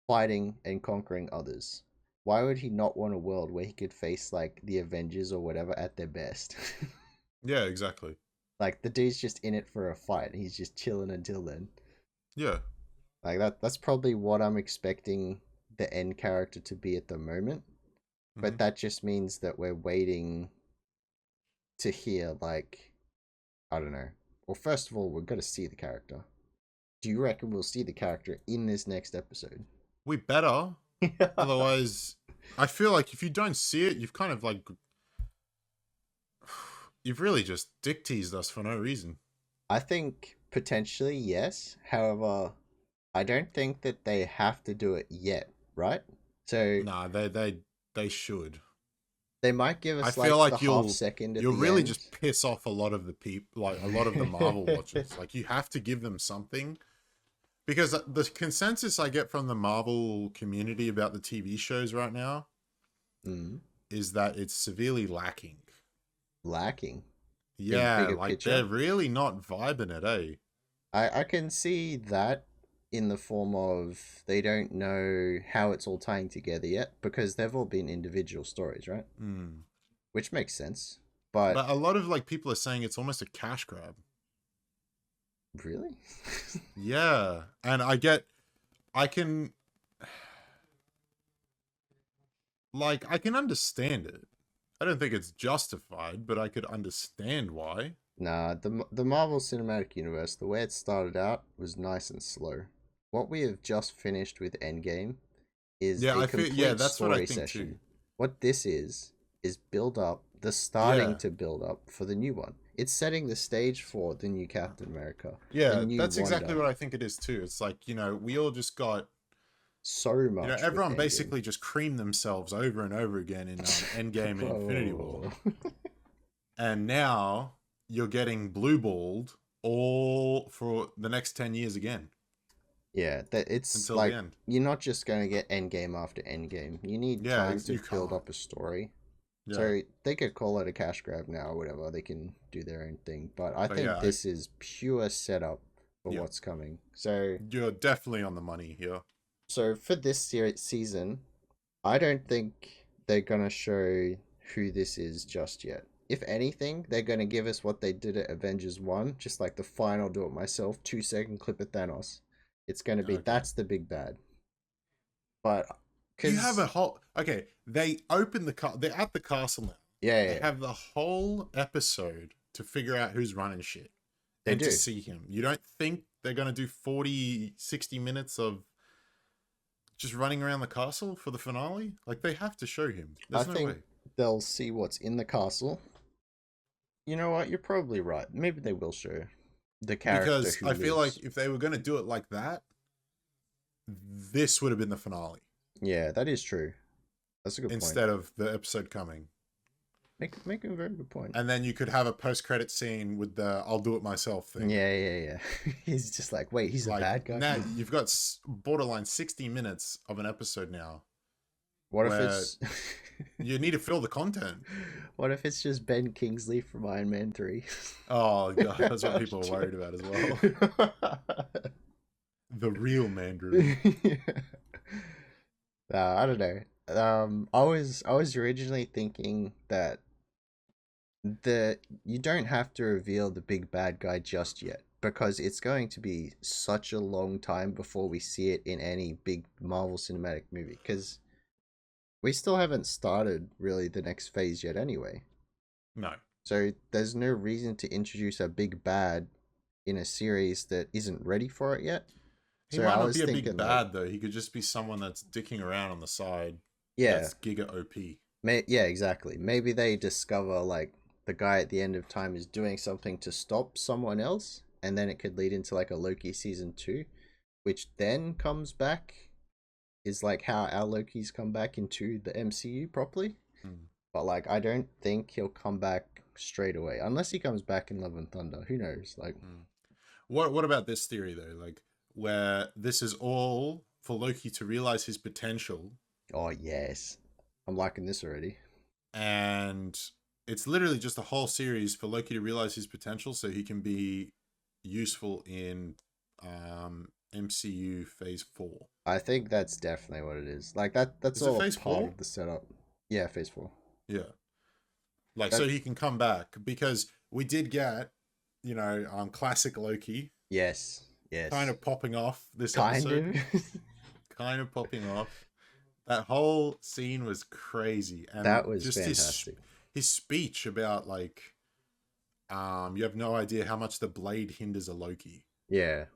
S2: fighting and conquering others. Why would he not want a world where he could face like the Avengers or whatever at their best?
S1: Yeah, exactly.
S2: Like, the dude's just in it for a fight. He's just chilling until then.
S1: Yeah.
S2: Like, that's probably what I'm expecting the end character to be at the moment. But that just means that we're waiting to hear, like, I don't know. Well, first of all, we've got to see the character. Do you reckon we'll see the character in this next episode?
S1: We better. Otherwise, I feel like if you don't see it, you've kind of like... You've really just dick teased us for no reason.
S2: I think potentially, yes. However, I don't think that they have to do it yet, right? So...
S1: Nah, they should.
S2: They might give us,
S1: I feel like
S2: the half second at
S1: you'll
S2: the
S1: really
S2: end.
S1: just piss off a lot of the people, like a lot of the Marvel watchers. Like, you have to give them something, because the consensus I get from the Marvel community about the TV shows right now is that it's severely lacking.
S2: Lacking?
S1: Yeah, like they're really not vibing it, eh?
S2: I can see that in the form of they don't know how it's all tying together yet, because they've all been individual stories, right? Which makes sense. But
S1: a lot of like people are saying it's almost a cash grab.
S2: Really?
S1: Yeah. And I can understand it. I don't think it's justified, but I could understand why.
S2: Nah, the Marvel Cinematic Universe, the way it started out was nice and slow. What we have just finished with Endgame is a complete
S1: that's
S2: story
S1: what I think
S2: session.
S1: too.
S2: What this is build up, to build up for the new one. It's setting the stage for the new Captain America.
S1: Yeah, that's exactly what I think it is too. It's like, we all just got
S2: so much.
S1: Everyone basically just creamed themselves over and over again in Endgame and Infinity War. And now you're getting blue-balled all for the next 10 years again.
S2: Yeah, it's until like the end. You're not just going to get Endgame after Endgame. You need time to build up a story.
S1: Yeah.
S2: So they could call it a cash grab now or whatever. They can do their own thing. But I think
S1: yeah,
S2: this is pure setup for
S1: Yeah.
S2: what's coming. So
S1: You're definitely on the money here.
S2: for this season, I don't think they're gonna show who this is just yet. If anything, they're gonna give us what they did at Avengers 1, just like the final do it myself 2 second clip of Thanos. It's gonna be
S1: Okay.
S2: that's the big bad. But
S1: You have a
S2: because
S1: whole they open they're at the castle now.
S2: yeah,
S1: They have the whole episode to figure out who's running shit
S2: they
S1: and
S2: do.
S1: to see him. You don't think they're going to do 40, 60 minutes of just running around the castle for the finale? Like, they have to show him.
S2: I
S1: There's no
S2: think
S1: way.
S2: they'll see what's in the castle. You know what? You're probably right. Maybe they will show the character
S1: Because
S2: who
S1: I feel like
S2: lives.
S1: if they were going to do it like that, this would have been the finale
S2: Yeah, that is true. That's a good point.
S1: instead of the episode coming.
S2: Make a very good point.
S1: And then you could have a post-credit scene with the "I'll do it myself" thing.
S2: Yeah. He's just like, wait, he's
S1: Like,
S2: a bad guy.
S1: now you've got borderline 60 minutes of an episode now.
S2: What if
S1: where
S2: it's
S1: you need to fill the content.
S2: what if it's just Ben Kingsley from Iron Man 3?
S1: Oh god, that's what people are worried about as well. The real Mandarin.
S2: I don't know. I was originally thinking that you don't have to reveal the big bad guy just yet because it's going to be such a long time before we see it in any big Marvel Cinematic movie because we still haven't started really the next phase yet anyway.
S1: No.
S2: So there's no reason to introduce a big bad in a series that isn't ready for it yet.
S1: He might not be a big bad though. He could just be someone that's dicking around on the side.
S2: Yeah.
S1: That's giga OP.
S2: Yeah, exactly. Maybe they discover like the guy at the end of time is doing something to stop someone else, and then it could lead into like a Loki season 2, which then comes back is like how our Loki's come back into the MCU properly. But like I don't think he'll come back straight away unless he comes back in Love and Thunder. Who knows? Like
S1: what about this theory though? Like where this is all for Loki to realize his potential.
S2: Oh yes. I'm liking this already.
S1: And it's literally just a whole series for Loki to realize his potential so he can be useful in MCU Phase 4.
S2: I think that's definitely what it is. Like that's
S1: Is it
S2: all
S1: Phase
S2: part
S1: 4?
S2: of the setup. Yeah, Phase 4.
S1: Yeah. Like so he can come back because we did get, classic Loki.
S2: Yes.
S1: Kind of popping off this
S2: kind
S1: episode.
S2: of.
S1: Kind of popping off. That whole scene was crazy. And
S2: that was
S1: just
S2: fantastic.
S1: His speech about like you have no idea how much the blade hinders a Loki.
S2: Yeah.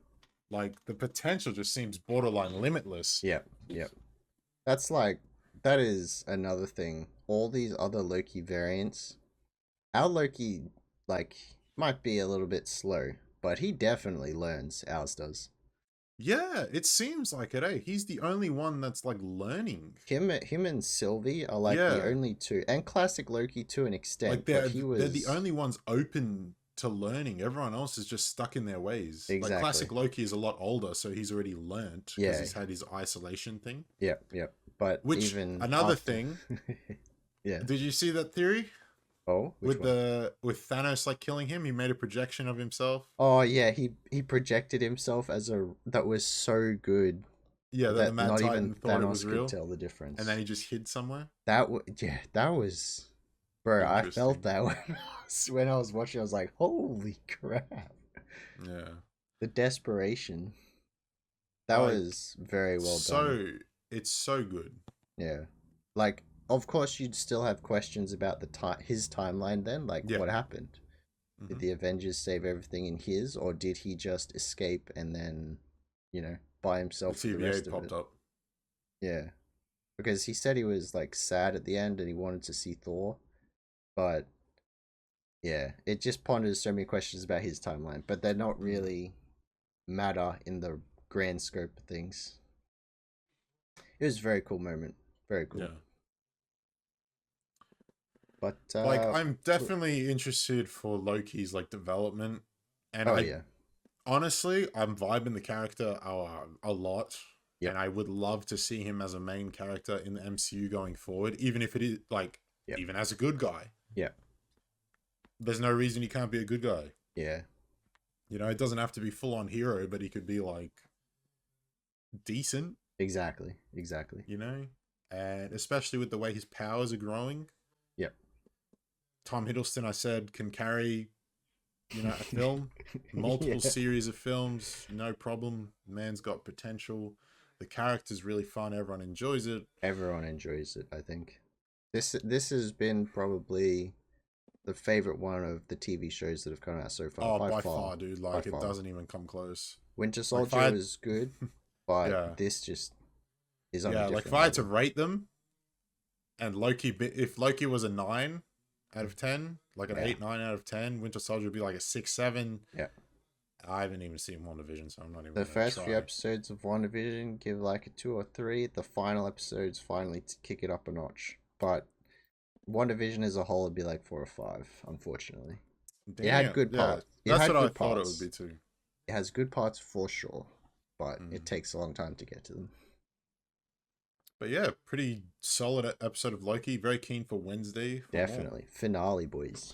S1: Like the potential just seems borderline limitless.
S2: Yep. That is another thing. All these other Loki variants, our Loki like might be a little bit slow, but he definitely learns. Ours does.
S1: Yeah, it seems like it, eh? He's the only one that's like learning.
S2: Him and Sylvie are like the only two, and classic Loki to an extent.
S1: Like they're the only ones open to learning. Everyone else is just stuck in their ways.
S2: Exactly.
S1: Like classic Loki is a lot older, so he's already learnt because he's had his isolation thing.
S2: Yep. But
S1: which
S2: even
S1: another thing.
S2: Yeah.
S1: Did you see that theory?
S2: Oh,
S1: with Thanos like killing him, he made a projection of himself.
S2: Oh yeah, he projected himself as that was so good.
S1: Yeah, that the Mad
S2: not
S1: Titan
S2: even
S1: thought
S2: Thanos
S1: it was real.
S2: could tell the difference.
S1: And then he just hid somewhere.
S2: That was, bro. I felt that when I was watching. I was like, holy crap!
S1: Yeah,
S2: the desperation. That was very well done.
S1: It's so good.
S2: Yeah, like. Of course, you'd still have questions about his timeline then, like what happened? Did the Avengers save everything in his, or did he just escape and then, by himself for the rest of it?
S1: Up.
S2: Yeah, because he said he was like sad at the end and he wanted to see Thor, but yeah, it just ponders so many questions about his timeline, but they're not really matter in the grand scope of things. It was a very cool moment. Very cool.
S1: Yeah.
S2: But
S1: I'm definitely interested for Loki's like development, and honestly, I'm vibing the character a lot, and I would love to see him as a main character in the MCU going forward, even if it is like
S2: Yep.
S1: even as a good guy.
S2: Yeah.
S1: There's no reason he can't be a good guy.
S2: Yeah.
S1: You know, it doesn't have to be full on hero, but he could be like decent.
S2: Exactly.
S1: You know, and especially with the way his powers are growing.
S2: Yep.
S1: Tom Hiddleston, I said, can carry, you know, a film, multiple series of films, no problem. Man's got potential. The character's really fun. Everyone enjoys it.
S2: Everyone enjoys it, I think. This has been probably the favorite one of the TV shows that have come out so far.
S1: Oh, by far, dude. Like, it doesn't even come close.
S2: Winter Soldier was good, but this just is on a different
S1: like if I had to rate them, and Loki, if Loki was a 9 out of 10, like an 8, 9 out of 10, Winter Soldier would be like a 6, 7.
S2: Yeah.
S1: I haven't even seen WandaVision, so I'm not even.
S2: The first few episodes of WandaVision give like a 2 or 3. The final episodes finally kick it up a notch. But WandaVision as a whole would be like 4 or 5, unfortunately. Damn, it had good parts.
S1: That's what I thought it would be too.
S2: It has good parts for sure, but it takes a long time to get to them.
S1: But yeah, pretty solid episode of Loki. Very keen for Wednesday.
S2: Definitely. Finale, boys.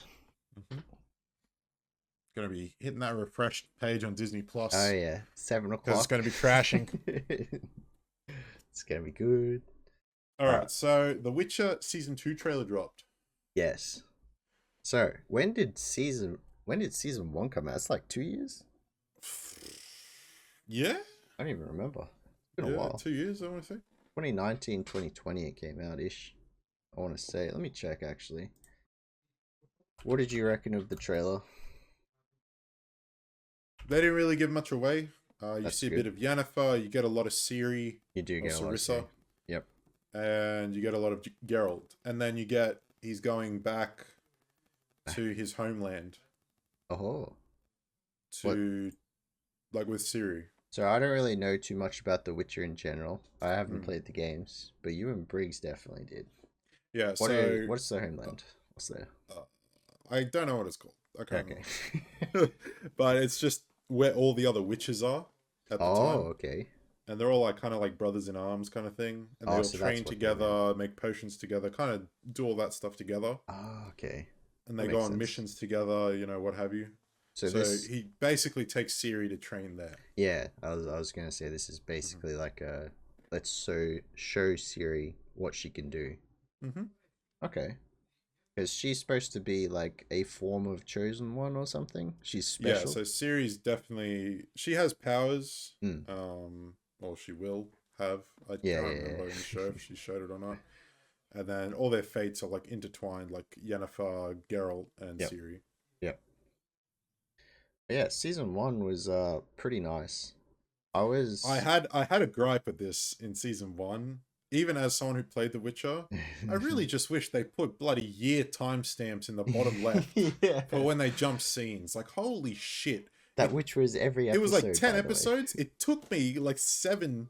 S1: Gonna be hitting that refreshed page on Disney Plus.
S2: Oh yeah, 7 o'clock.
S1: Because it's gonna be crashing.
S2: It's gonna be good.
S1: All right, so The Witcher season 2 trailer dropped.
S2: Yes. So when did season 1 come out? It's like 2 years.
S1: Yeah.
S2: I don't even remember. It's been a while.
S1: 2 years, I want to say.
S2: 2019, 2020 it came out ish. I want to say. Let me check actually. What did you reckon of the trailer?
S1: They didn't really give much away. You see a bit of Yennefer. You get a lot of Ciri.
S2: You do get a lot of
S1: Sarissa.
S2: Yep.
S1: And you get a lot of Geralt. And then he's going back to his homeland.
S2: Oh.
S1: Like with Ciri.
S2: So I don't really know too much about The Witcher in general. I haven't played the games, but you and Briggs definitely did.
S1: Yeah.
S2: What's the homeland? What's there?
S1: I don't know what it's called. Okay.
S2: Okay.
S1: But it's just where all the other witches are at the time.
S2: Oh, okay.
S1: And they're all like kind of like brothers in arms kind of thing. And they all train together, make potions together, kind of do all that stuff together.
S2: Oh, okay.
S1: And they go on missions together, you know, what have you. So he basically takes Ciri to train there.
S2: Yeah, I was gonna say this is basically like a let's show Ciri what she can do. Okay. Because she's supposed to be like a form of chosen one or something. She's special.
S1: Yeah, so Ciri's definitely, she has powers. Or she will have. I can't remember in the show if she showed it or not. And then all their fates are like intertwined, like Yennefer, Geralt, and Ciri.
S2: Yep. Yeah, season 1 was pretty nice. I
S1: had a gripe with this in season 1. Even as someone who played The Witcher, I really just wish they put bloody year timestamps in the bottom left for when they jump scenes. Like, holy shit.
S2: Which was every episode.
S1: It was like 10 episodes. It took me like 7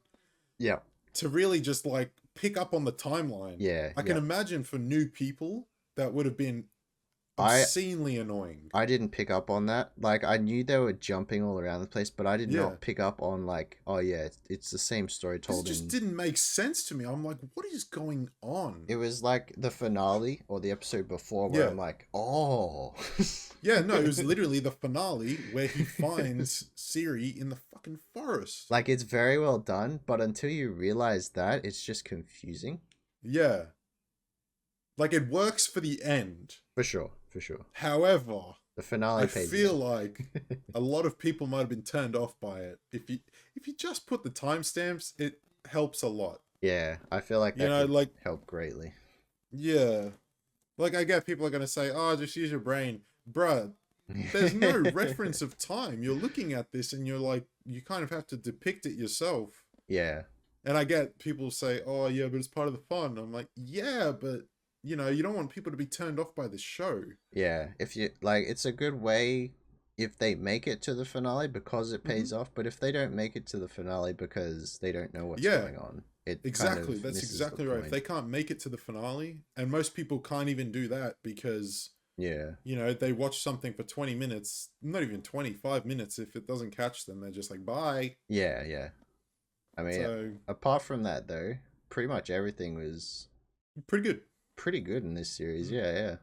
S1: to really just like pick up on the timeline.
S2: Yeah.
S1: I can imagine for new people that would have been obscenely annoying.
S2: I didn't pick up on that. Like, I knew they were jumping all around the place, but I did not pick up on like, oh yeah, it's the same story told.
S1: It just didn't make sense to me. I'm like, what is going on?
S2: It was like the finale or the episode before where I'm like, oh.
S1: Yeah, no, it was literally the finale where he finds Ciri in the fucking forest.
S2: Like, it's very well done, but until you realize that, it's just confusing.
S1: Yeah. Like, it works for the end.
S2: For sure.
S1: However,
S2: the finale
S1: I feel like a lot of people might have been turned off by it. If you just put the timestamps, it helps a lot.
S2: Yeah, I feel like that could help greatly.
S1: Yeah. Like, I get people are going to say, oh, just use your brain. Bruh, there's no reference of time. You're looking at this and you're like, you kind of have to depict it yourself.
S2: Yeah.
S1: And I get people say, oh, yeah, but it's part of the fun. I'm like, yeah, but, you know, you don't want people to be turned off by the show.
S2: Yeah. If you, like, it's a good way if they make it to the finale because it pays off. But if they don't make it to the finale because they don't know what's going on.
S1: That's exactly right. If they can't make it to the finale, and most people can't even do that because...
S2: Yeah.
S1: You know, they watch something for 20 minutes, not even 25 minutes. If it doesn't catch them, they're just like, bye.
S2: Yeah. I mean, apart from that, though, pretty much everything was...
S1: Pretty
S2: pretty good in this series. Yeah, yeah.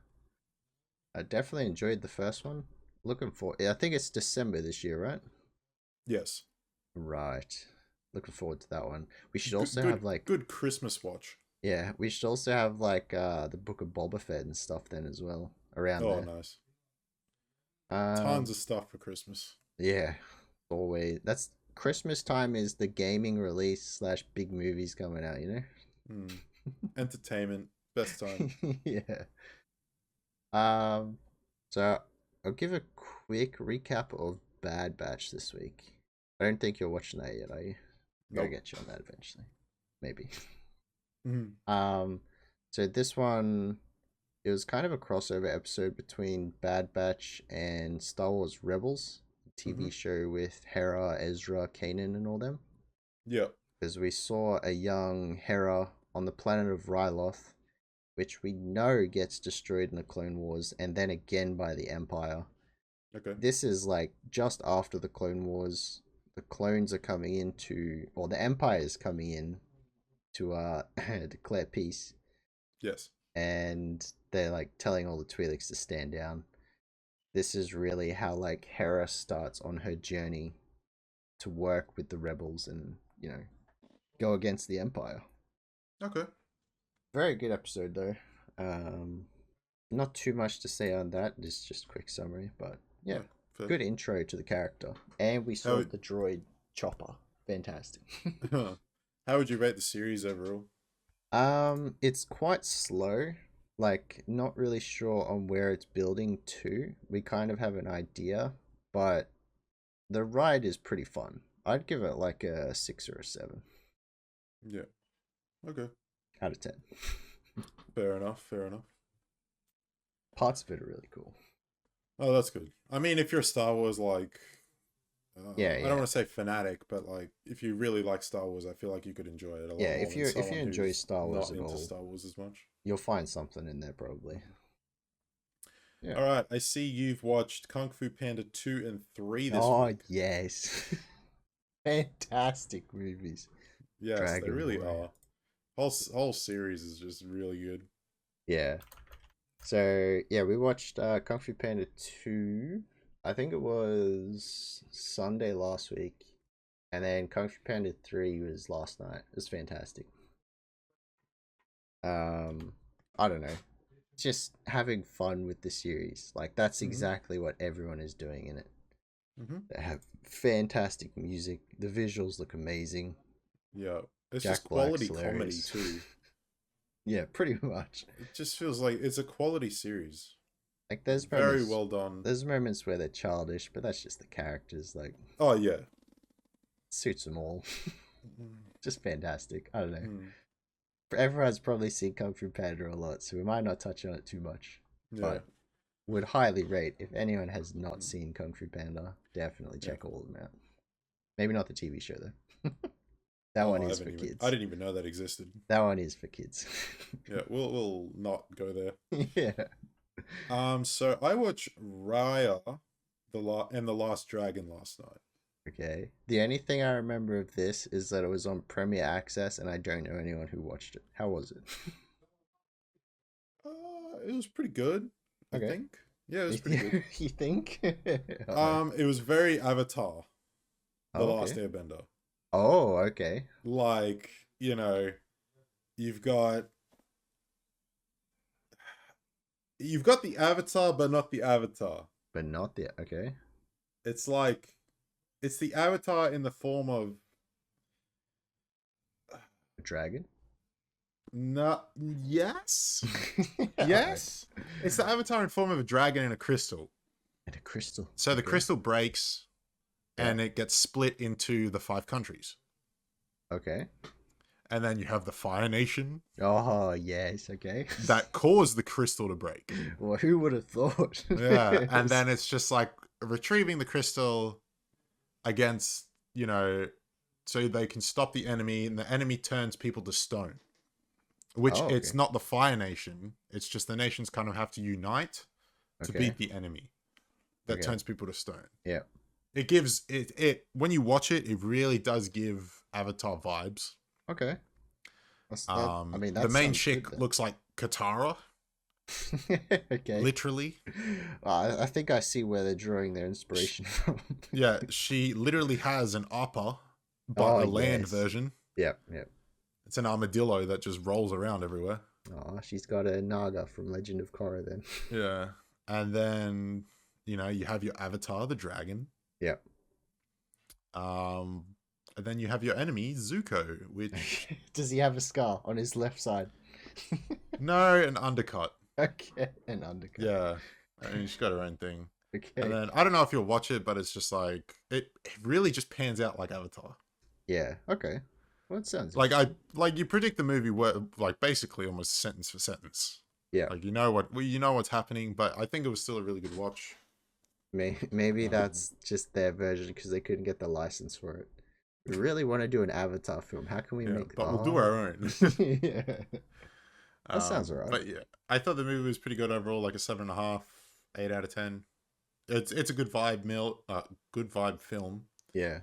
S2: I definitely enjoyed the first one. Looking for, I think it's December this year, right?
S1: Yes.
S2: Right. Looking forward to that one. We should
S1: Good,
S2: also
S1: good,
S2: have like,
S1: good Christmas watch.
S2: yeah, we should also have like the Book of Boba Fett and stuff then as well around
S1: Oh,
S2: there.
S1: nice.
S2: Um,
S1: Tons of stuff for Christmas.
S2: yeah, always. That's Christmas time is the gaming release slash big movies coming out. You
S1: Mm. Entertainment, best time.
S2: know. Yeah. So I'll give a quick recap of Bad Batch this week. I don't think you're watching that yet, are you? Gotta
S1: Nope.
S2: get you on that eventually. Maybe.
S1: Mm.
S2: So this one, it was kind of a crossover episode between Bad Batch and Star Wars Rebels, the TV show with Hera, Ezra, Kanan, and all them.
S1: Yeah.
S2: Because we saw a young Hera on the planet of Ryloth, which we know gets destroyed in the Clone Wars and then again by the Empire.
S1: Okay.
S2: This is like just after the Clone Wars. The clones are coming into, or the Empire is coming in to declare peace.
S1: Yes.
S2: And they're like telling all the Twi'leks to stand down. This is really how like Hera starts on her journey to work with the rebels and, you know, go against the Empire.
S1: Okay.
S2: Very good episode though. Not too much to say on that. Just a quick summary, but yeah,
S1: Fair.
S2: good intro to the character. And we saw the droid Chopper. Fantastic.
S1: How would you rate the series overall?
S2: It's quite slow. Like, not really sure on where it's building to. We kind of have an idea, but the ride is pretty fun. I'd give it like a 6 or a 7.
S1: Yeah. Okay.
S2: Out of 10.
S1: Fair enough. Fair enough.
S2: Parts of it are really cool.
S1: Oh, that's good. I mean, if you're Star Wars, like,
S2: yeah,
S1: I don't want to say fanatic, but like, if you really like Star Wars, I feel like you could enjoy it a lot.
S2: Yeah,
S1: more
S2: if you enjoy Star Wars
S1: not
S2: at
S1: into
S2: all,
S1: Star Wars as much,
S2: you'll find something in there probably.
S1: Yeah. All right, I see you've watched Kung Fu Panda 2 and 3 this week.
S2: Yes. Fantastic movies.
S1: Yes,
S2: Dragon
S1: they really
S2: Boy.
S1: are. Whole series is just really good.
S2: Yeah. So, yeah, we watched Kung Fu Panda 2. I think it was Sunday last week. And then Kung Fu Panda 3 was last night. It was fantastic. I don't know. Just having fun with the series. Like, that's exactly what everyone is doing in it. They have fantastic music. The visuals look amazing.
S1: Yeah. It's
S2: Jack
S1: just quality
S2: Black's
S1: comedy
S2: hilarious.
S1: too.
S2: Yeah, pretty much.
S1: It just feels like it's a quality series.
S2: Like, there's
S1: very well done.
S2: There's moments where they're childish, but that's just the characters. Like,
S1: oh yeah,
S2: suits them all. Just fantastic. I don't know. Everyone's probably seen Kung Fu Panda a lot, so we might not touch on it too much. Yeah. But would highly rate, if anyone has not seen Kung Fu Panda, definitely check all of them out. Maybe not the TV show though. That one is for kids.
S1: I didn't even know that existed.
S2: That one is for kids.
S1: Yeah, we'll not go there.
S2: Yeah.
S1: So I watched Raya, and the Last Dragon last night.
S2: Okay. The only thing I remember of this is that it was on Premier Access, and I don't know anyone who watched it. How was it?
S1: It was pretty good. I think. Yeah, it was pretty good.
S2: You think?
S1: It was very Avatar, The Last Airbender.
S2: Oh, okay.
S1: Like, you know, you've got the Avatar, but not the Avatar.
S2: But not the okay.
S1: It's like it's the Avatar in the form of
S2: a dragon.
S1: Not yes, yes. It's the Avatar in form of a dragon and a crystal.
S2: And a crystal.
S1: So the crystal breaks, and it gets split into the 5 countries.
S2: Okay.
S1: And then you have the Fire Nation.
S2: Oh, yes, okay.
S1: That caused the crystal to break.
S2: Well, who would have thought?
S1: Yeah, and then it's just like retrieving the crystal against, you know, so they can stop the enemy, and the enemy turns people to stone. Which it's not the Fire Nation. It's just the nations kind of have to unite to beat the enemy. That turns people to stone.
S2: Yeah.
S1: It gives it when you watch it, it really does give Avatar vibes.
S2: Okay.
S1: I mean, the main chick looks like Katara,
S2: Okay.
S1: literally.
S2: I think I see where they're drawing their inspiration from.
S1: Yeah, she literally has an appa, but
S2: Oh,
S1: a land
S2: yes.
S1: version.
S2: Yep, yep.
S1: It's an armadillo that just rolls around everywhere.
S2: Oh, she's got a Naga from Legend of Korra then.
S1: Yeah. And then, you know, you have your avatar, the dragon.
S2: Yep.
S1: And then you have your enemy, Zuko, which...
S2: Does he have a scar on his left side?
S1: No, an undercut.
S2: Okay, an undercut.
S1: Yeah. I mean, she's got her own thing.
S2: Okay.
S1: And then, I don't know if you'll watch it, but it's just like... It really just pans out like Avatar.
S2: Yeah, okay. Well, it sounds
S1: Like, you predict the movie like, basically almost sentence for sentence.
S2: Yeah.
S1: Like, you know what's happening, but I think it was still a really good watch.
S2: Maybe that's just their version because they couldn't get the license for it. We really want to do an Avatar film. How can we make?
S1: But we'll do our own.
S2: Yeah, that sounds alright.
S1: But yeah, I thought the movie was pretty good overall, like a 7.5, 8 out of 10. It's a good vibe film.
S2: Yeah.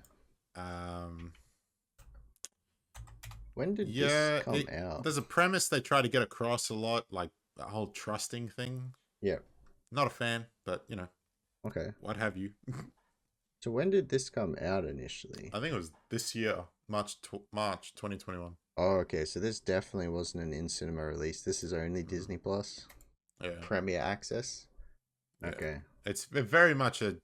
S2: When did this come out?
S1: There's a premise they try to get across a lot, like the whole trusting thing.
S2: Yeah.
S1: Not a fan, but you know.
S2: Okay.
S1: What have you?
S2: So when did this come out initially?
S1: I think it was this year, March 2021.
S2: Oh, okay. So this definitely wasn't an in-cinema release. This is only Disney Plus.
S1: Yeah.
S2: Premier access.
S1: Yeah.
S2: Okay.
S1: It's very much a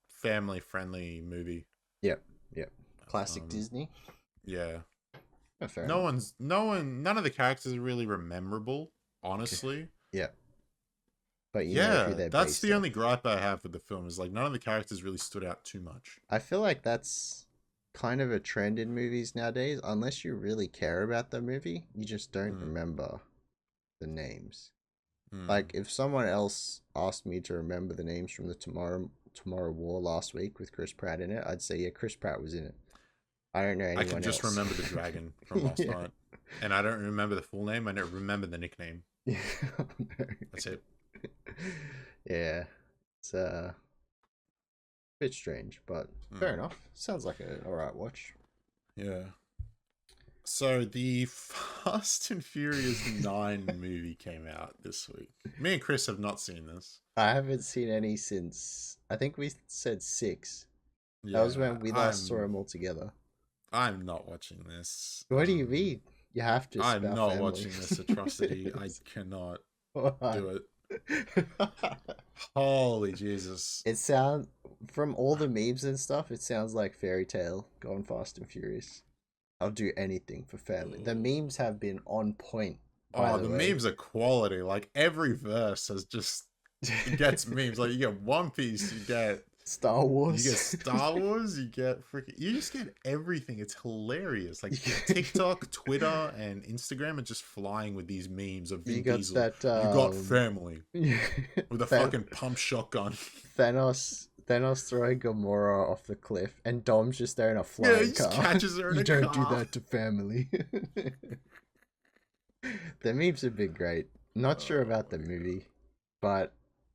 S1: family-friendly movie.
S2: Yep. Yep. Classic Disney.
S1: Yeah.
S2: Oh, fair
S1: none of the characters are really memorable, honestly.
S2: Yeah. But you know who they're
S1: that's
S2: based
S1: the
S2: on.
S1: only gripe I have with the film is like none of the characters really stood out too much.
S2: I feel like that's kind of a trend in movies nowadays. Unless you really care about the movie, you just don't remember the names. Like if someone else asked me to remember the names from the Tomorrow War last week with Chris Pratt in it, I'd say yeah, Chris Pratt was in it. I don't know anyone else.
S1: I can just remember the dragon from last night, and I don't remember the full name. I don't remember the nickname.
S2: Oh, no.
S1: That's it.
S2: Yeah, it's a bit strange, but fair enough. Sounds like an alright watch.
S1: Yeah. So the Fast and Furious 9 movie came out this week. Me and Chris have not seen this.
S2: I haven't seen any since I think we said 6.
S1: Yeah,
S2: that was when we last saw them all together.
S1: I'm not watching this.
S2: What do you mean? You have to.
S1: I'm not watching this atrocity. I cannot do it. Holy Jesus.
S2: It sounds, from all the memes and stuff, it sounds like Fairy Tale gone Fast and Furious. I'll do anything for family. The memes have been on point.
S1: The memes are quality. Like every verse has just gets memes. Like you get One Piece, you get
S2: Star Wars.
S1: You get Star Wars, you just get everything. It's hilarious. Like TikTok, Twitter, and Instagram are just flying with these memes of Vin Diesel. You got family. With a fucking pump shotgun.
S2: Thanos throwing Gamora off the cliff, and Dom's just there in a flying car.
S1: He just catches her in a car.
S2: You don't do that to family. The memes have been great. Not sure about the movie, but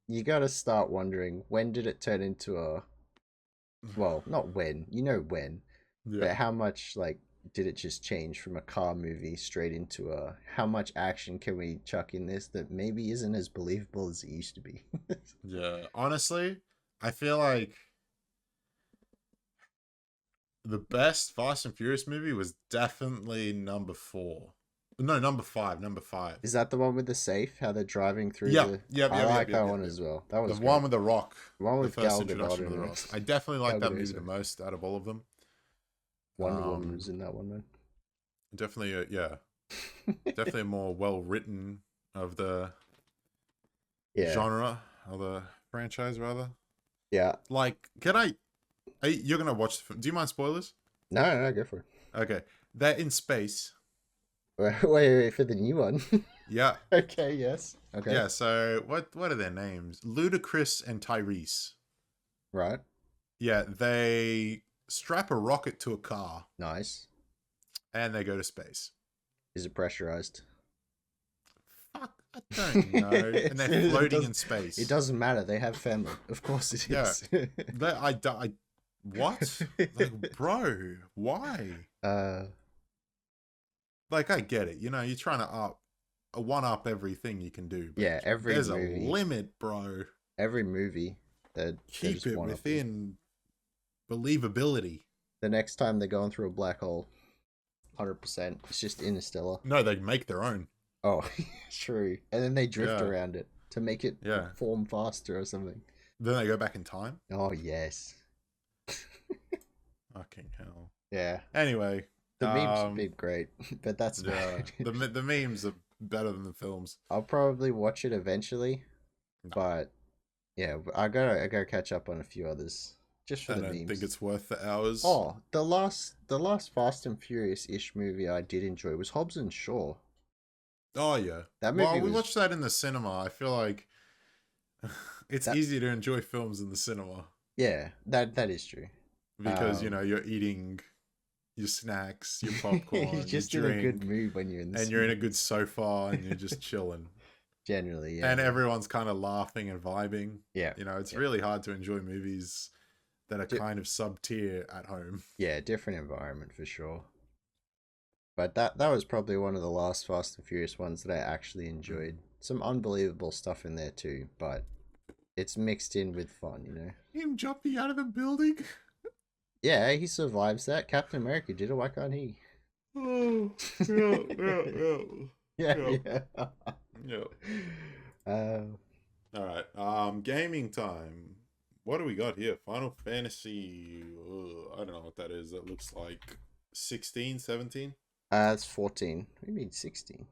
S2: you gotta start wondering, when did it turn into a... Well, not when. You know when. Yeah. But how much, like, did it just change from a car movie straight into a... How much action can we chuck in this that maybe isn't as believable as it used to be?
S1: Yeah, honestly, I feel like the best Fast and Furious movie was definitely number 4. No, number 5.
S2: Is that the one with the safe? How they're driving through I like that one as well. That was
S1: the
S2: great.
S1: one with the Rock.
S2: The one with Gal Gadot.
S1: I definitely like that movie the most out of all of them.
S2: Wonder Woman was in that one, man.
S1: Definitely, yeah. Definitely more well written of the genre of the franchise, rather.
S2: Yeah.
S1: Like, you're gonna watch the film. Do you mind spoilers?
S2: No, go for it.
S1: Okay, they're in space.
S2: Wait, for the new one.
S1: Yeah.
S2: Okay, yes. Okay.
S1: Yeah, so what are their names? Ludacris and Tyrese.
S2: Right.
S1: Yeah, they strap a rocket to a car.
S2: Nice.
S1: And they go to space.
S2: Is it pressurized?
S1: Fuck, I don't know. And they're floating in space.
S2: It doesn't matter. They have family. Of course it is.
S1: Yeah. What? Like, bro, why?
S2: Like,
S1: I get it. You know, you're trying to a one-up everything you can do. But
S2: Yeah,
S1: there's a limit, bro.
S2: Every movie that
S1: keep it within believability.
S2: The next time they're going through a black hole, 100%. It's just Interstellar.
S1: No, they make their own.
S2: Oh, true. And then they drift around it to make it form faster or something.
S1: Then they go back in time?
S2: Oh, yes.
S1: Fucking hell.
S2: Yeah.
S1: Anyway.
S2: The memes have been great, but that's
S1: bad. The memes are better than the films.
S2: I'll probably watch it eventually, but yeah, I gotta catch up on a few others. Just for the memes. I don't
S1: think it's worth the hours.
S2: Oh, the last Fast and Furious-ish movie I did enjoy was Hobbs and Shaw.
S1: Oh, yeah.
S2: That movie
S1: we watched that in the cinema. I feel like it's easier to enjoy films in the cinema.
S2: Yeah, that is true.
S1: Because, you're eating your snacks, your popcorn,
S2: you're just
S1: your drink,
S2: in a good mood when you're in the cinema.
S1: You're in a good sofa and you're just chilling.
S2: Generally, yeah.
S1: And everyone's kind of laughing and vibing.
S2: Yeah.
S1: It's really hard to enjoy movies that are kind of sub-tier at home.
S2: Yeah, different environment for sure. But that was probably one of the last Fast and Furious ones that I actually enjoyed. Some unbelievable stuff in there too, but it's mixed in with fun,
S1: Him jumping out of the building?
S2: Yeah, he survives that. Captain America did it, why can't he?
S1: Oh, yeah. Alright, gaming time. What do we got here? Final Fantasy. I don't know what that is. That looks like 16, 17?
S2: It's 14. What do you mean 16?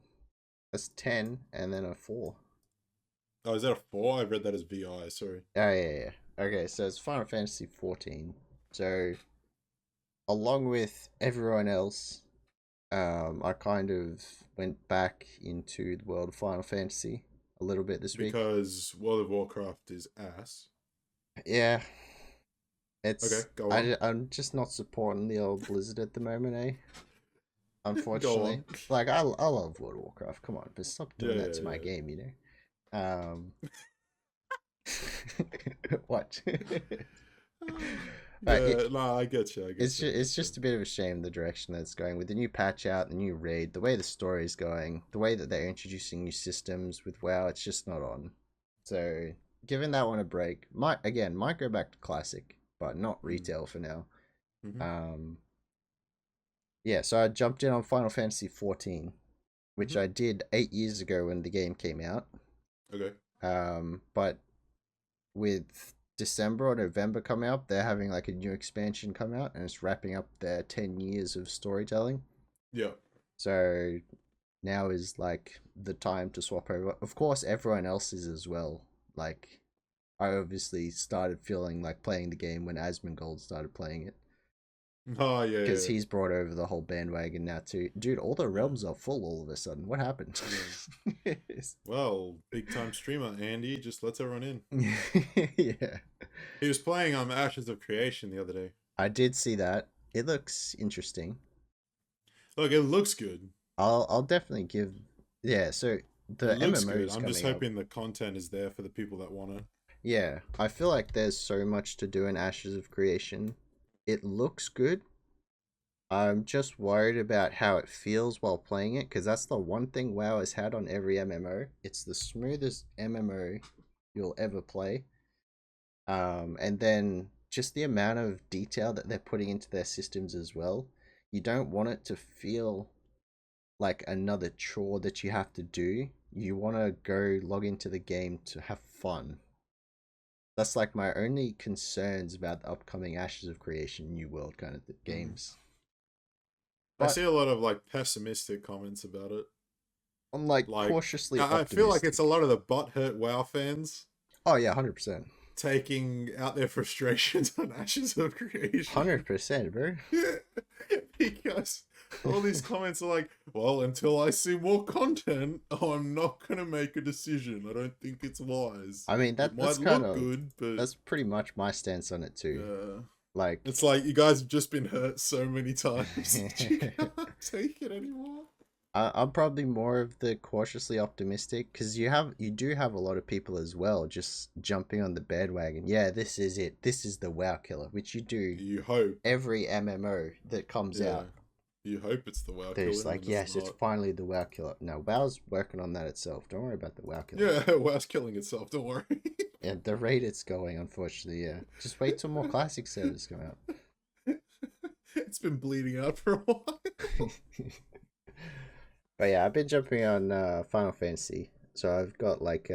S2: That's 10 and then a 4.
S1: Oh, is that a 4? I read that as VI, sorry.
S2: Oh, yeah. Okay, so it's Final Fantasy 14. So, along with everyone else, I kind of went back into the world of Final Fantasy a little bit this week.
S1: Because World of Warcraft is ass.
S2: Yeah. It's
S1: okay, go on.
S2: I'm just not supporting the old Blizzard at the moment, eh? Unfortunately. Like, I love World of Warcraft. Come on, but stop doing that to my game, What?
S1: No, I get you.
S2: It's just a bit of a shame the direction that it's going with the new patch out, the new raid, the way the story is going, the way that they're introducing new systems with WoW. It's just not on. So giving that one a break. Might go back to classic, but not retail for now.
S1: Mm-hmm.
S2: Yeah. So I jumped in on Final Fantasy 14, which I did 8 years ago when the game came out.
S1: Okay.
S2: But with December or November coming up, they're having like a new expansion come out, and it's wrapping up their 10 years of storytelling.
S1: Yeah.
S2: So now is like the time to swap over. Of course, everyone else is as well. Like, I obviously started feeling like playing the game when Asmongold started playing it.
S1: Oh, yeah.
S2: Because he's brought over the whole bandwagon now too. Dude, all the realms are full all of a sudden. What happened?
S1: Yeah. Well, big time streamer Andy just lets everyone in.
S2: Yeah.
S1: He was playing on Ashes of Creation the other day.
S2: I did see that. It looks interesting.
S1: Look, it looks good.
S2: I'll definitely give. Yeah, so the MMO.
S1: I'm just hoping the content is there for the people that want it.
S2: Yeah, I feel like there's so much to do in Ashes of Creation. It looks good. I'm just worried about how it feels while playing it, because that's the one thing WoW has had on every MMO. It's the smoothest MMO you'll ever play. And then just the amount of detail that they're putting into their systems as well. You don't want it to feel like another chore that you have to do. You want to go log into the game to have fun. That's like my only concerns about the upcoming Ashes of Creation New World kind of games.
S1: I see a lot of like pessimistic comments about it.
S2: I'm like cautiously optimistic.
S1: I feel like it's a lot of the butthurt WoW fans.
S2: Oh yeah, 100%.
S1: Taking out their frustrations on Ashes of Creation.
S2: 100%, bro.
S1: Because all these comments are like, well, until I see more content, I'm not gonna make a decision. I don't think it's wise.
S2: I mean, that's kind of
S1: good, but
S2: that's pretty much my stance on it too.
S1: Yeah.
S2: Like,
S1: it's like you guys have just been hurt so many times. You can't take it anymore.
S2: I'm probably more of the cautiously optimistic, because you do have a lot of people as well just jumping on the bandwagon. Yeah, this is it. This is the WoW killer, which you do.
S1: You hope
S2: every MMO that comes out.
S1: You hope it's the WoW
S2: They're
S1: killing.
S2: just like,
S1: and
S2: yes, it's
S1: not.
S2: finally the WoW killer. No, WoW's working on that itself. Don't worry about the WoW killer.
S1: Yeah, WoW's killing itself. Don't worry.
S2: Yeah, the rate it's going, unfortunately, yeah. Just wait till more classic servers come out.
S1: It's been bleeding out for a while.
S2: But yeah, I've been jumping on Final Fantasy. So I've got like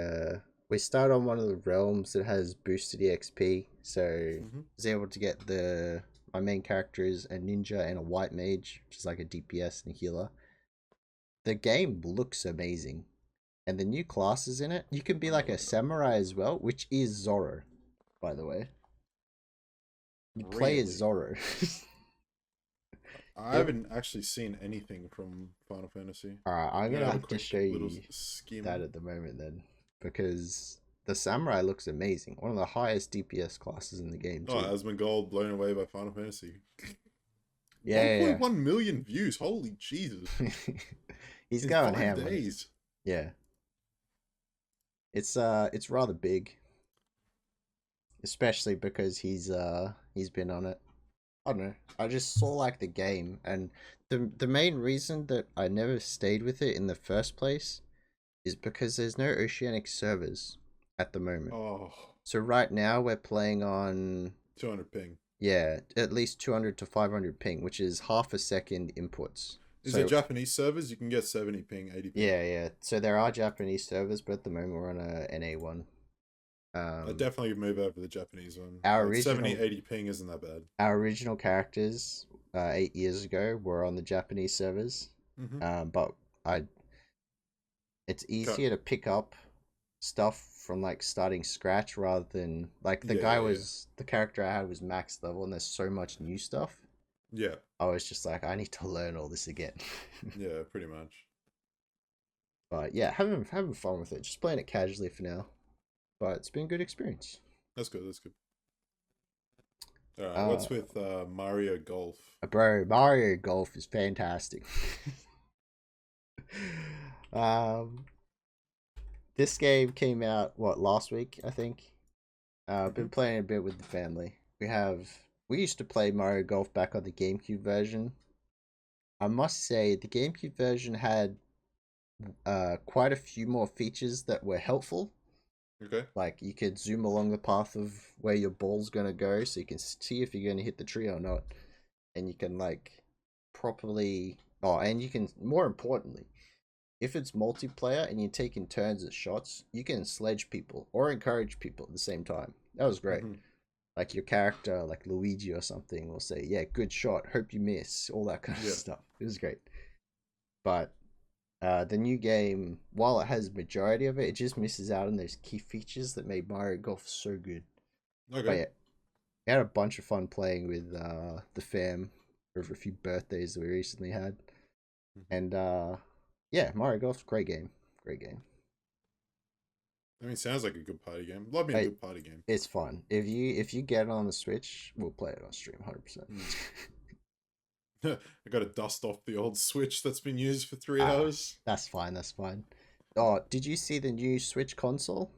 S2: we start on one of the realms that has boosted EXP. So I was able to get my main character is a ninja and a white mage, which is like a DPS and a healer. The game looks amazing. And the new classes in it, you can be like a samurai as well, which is Zoro, by the way. You play as Zoro.
S1: I haven't actually seen anything from Final Fantasy.
S2: Alright, I'm gonna have to show you
S1: skim.
S2: that at the moment then. Because the samurai looks amazing. One of the highest DPS classes in the game too.
S1: Oh, Asmongold blown away by Final Fantasy.
S2: Yeah.
S1: 1.1 million views. Holy Jesus.
S2: He's
S1: in
S2: going
S1: 5
S2: ham.
S1: days.
S2: Yeah. It's rather big. Especially because he's been on it. I don't know. I just saw like the game, and the main reason that I never stayed with it in the first place is because there's no oceanic servers at the moment.
S1: Oh.
S2: So right now we're playing on
S1: 200 ping.
S2: Yeah, at least 200 to 500 ping, which is half a second inputs.
S1: Is it Japanese servers? You can get 70 ping, 80 ping.
S2: Yeah. So there are Japanese servers, but at the moment we're on a NA one.
S1: I'd definitely move over to the Japanese one.
S2: Our
S1: like
S2: original
S1: 70, 80 ping isn't that bad.
S2: Our original characters 8 years ago were on the Japanese servers. But it's easier to pick up stuff from like starting scratch rather than like the character I had was max level, and there's so much new stuff.
S1: Yeah.
S2: I was just like, I need to learn all this again.
S1: Yeah, pretty much.
S2: But yeah, having fun with it. Just playing it casually for now. But it's been a good experience.
S1: That's good. Alright, what's with Mario Golf?
S2: Bro, Mario Golf is fantastic. This game came out, last week, I think? I've been playing a bit with the family. We used to play Mario Golf back on the GameCube version. I must say, the GameCube version had quite a few more features that were helpful.
S1: Okay.
S2: Like, you could zoom along the path of where your ball's going to go, so you can see if you're going to hit the tree or not. And you can, like, and you can, more importantly, if it's multiplayer and you're taking turns at shots, you can sledge people or encourage people at the same time. That was great. Like, your character, like Luigi or something, will say, yeah, good shot, hope you miss, all that kind of stuff. It was great. But the new game, while it has majority of it, it just misses out on those key features that made Mario Golf so good.
S1: Okay.
S2: But yeah, we had a bunch of fun playing with the fam over a few birthdays that we recently had. And yeah, Mario Golf's great game.
S1: I mean, sounds like a good party game. Love me a good party game.
S2: It's fun. If you get it on the Switch, we'll play it on stream 100%.
S1: I got to dust off the old Switch that's been used for 3 hours.
S2: That's fine. Oh, did you see the new Switch console?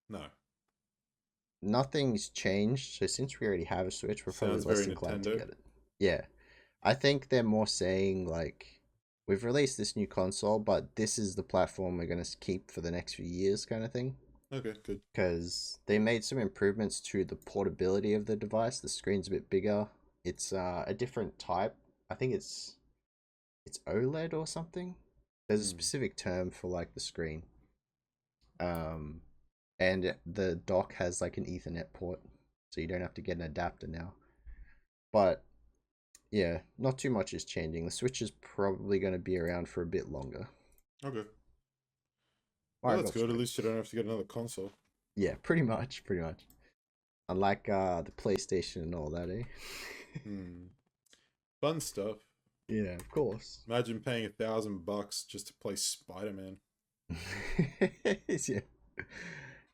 S1: No.
S2: Nothing's changed. So since we already have a Switch, we're probably less inclined to get it. Yeah. I think they're more saying, like, we've released this new console, but this is the platform we're going to keep for the next few years kind of thing.
S1: Okay, good.
S2: Because they made some improvements to the portability of the device. The screen's a bit bigger. It's a different type. I think it's OLED or something. There's a specific term for like the screen. And the dock has like an Ethernet port, so you don't have to get an adapter now. But yeah, not too much is changing. The Switch is probably going to be around for a bit longer.
S1: Okay. Well, that's good. At least you don't have to get another console.
S2: Yeah, pretty much. Unlike the PlayStation and all that, eh?
S1: Fun stuff.
S2: Yeah, of course.
S1: Imagine paying $1,000 just to play Spider-Man.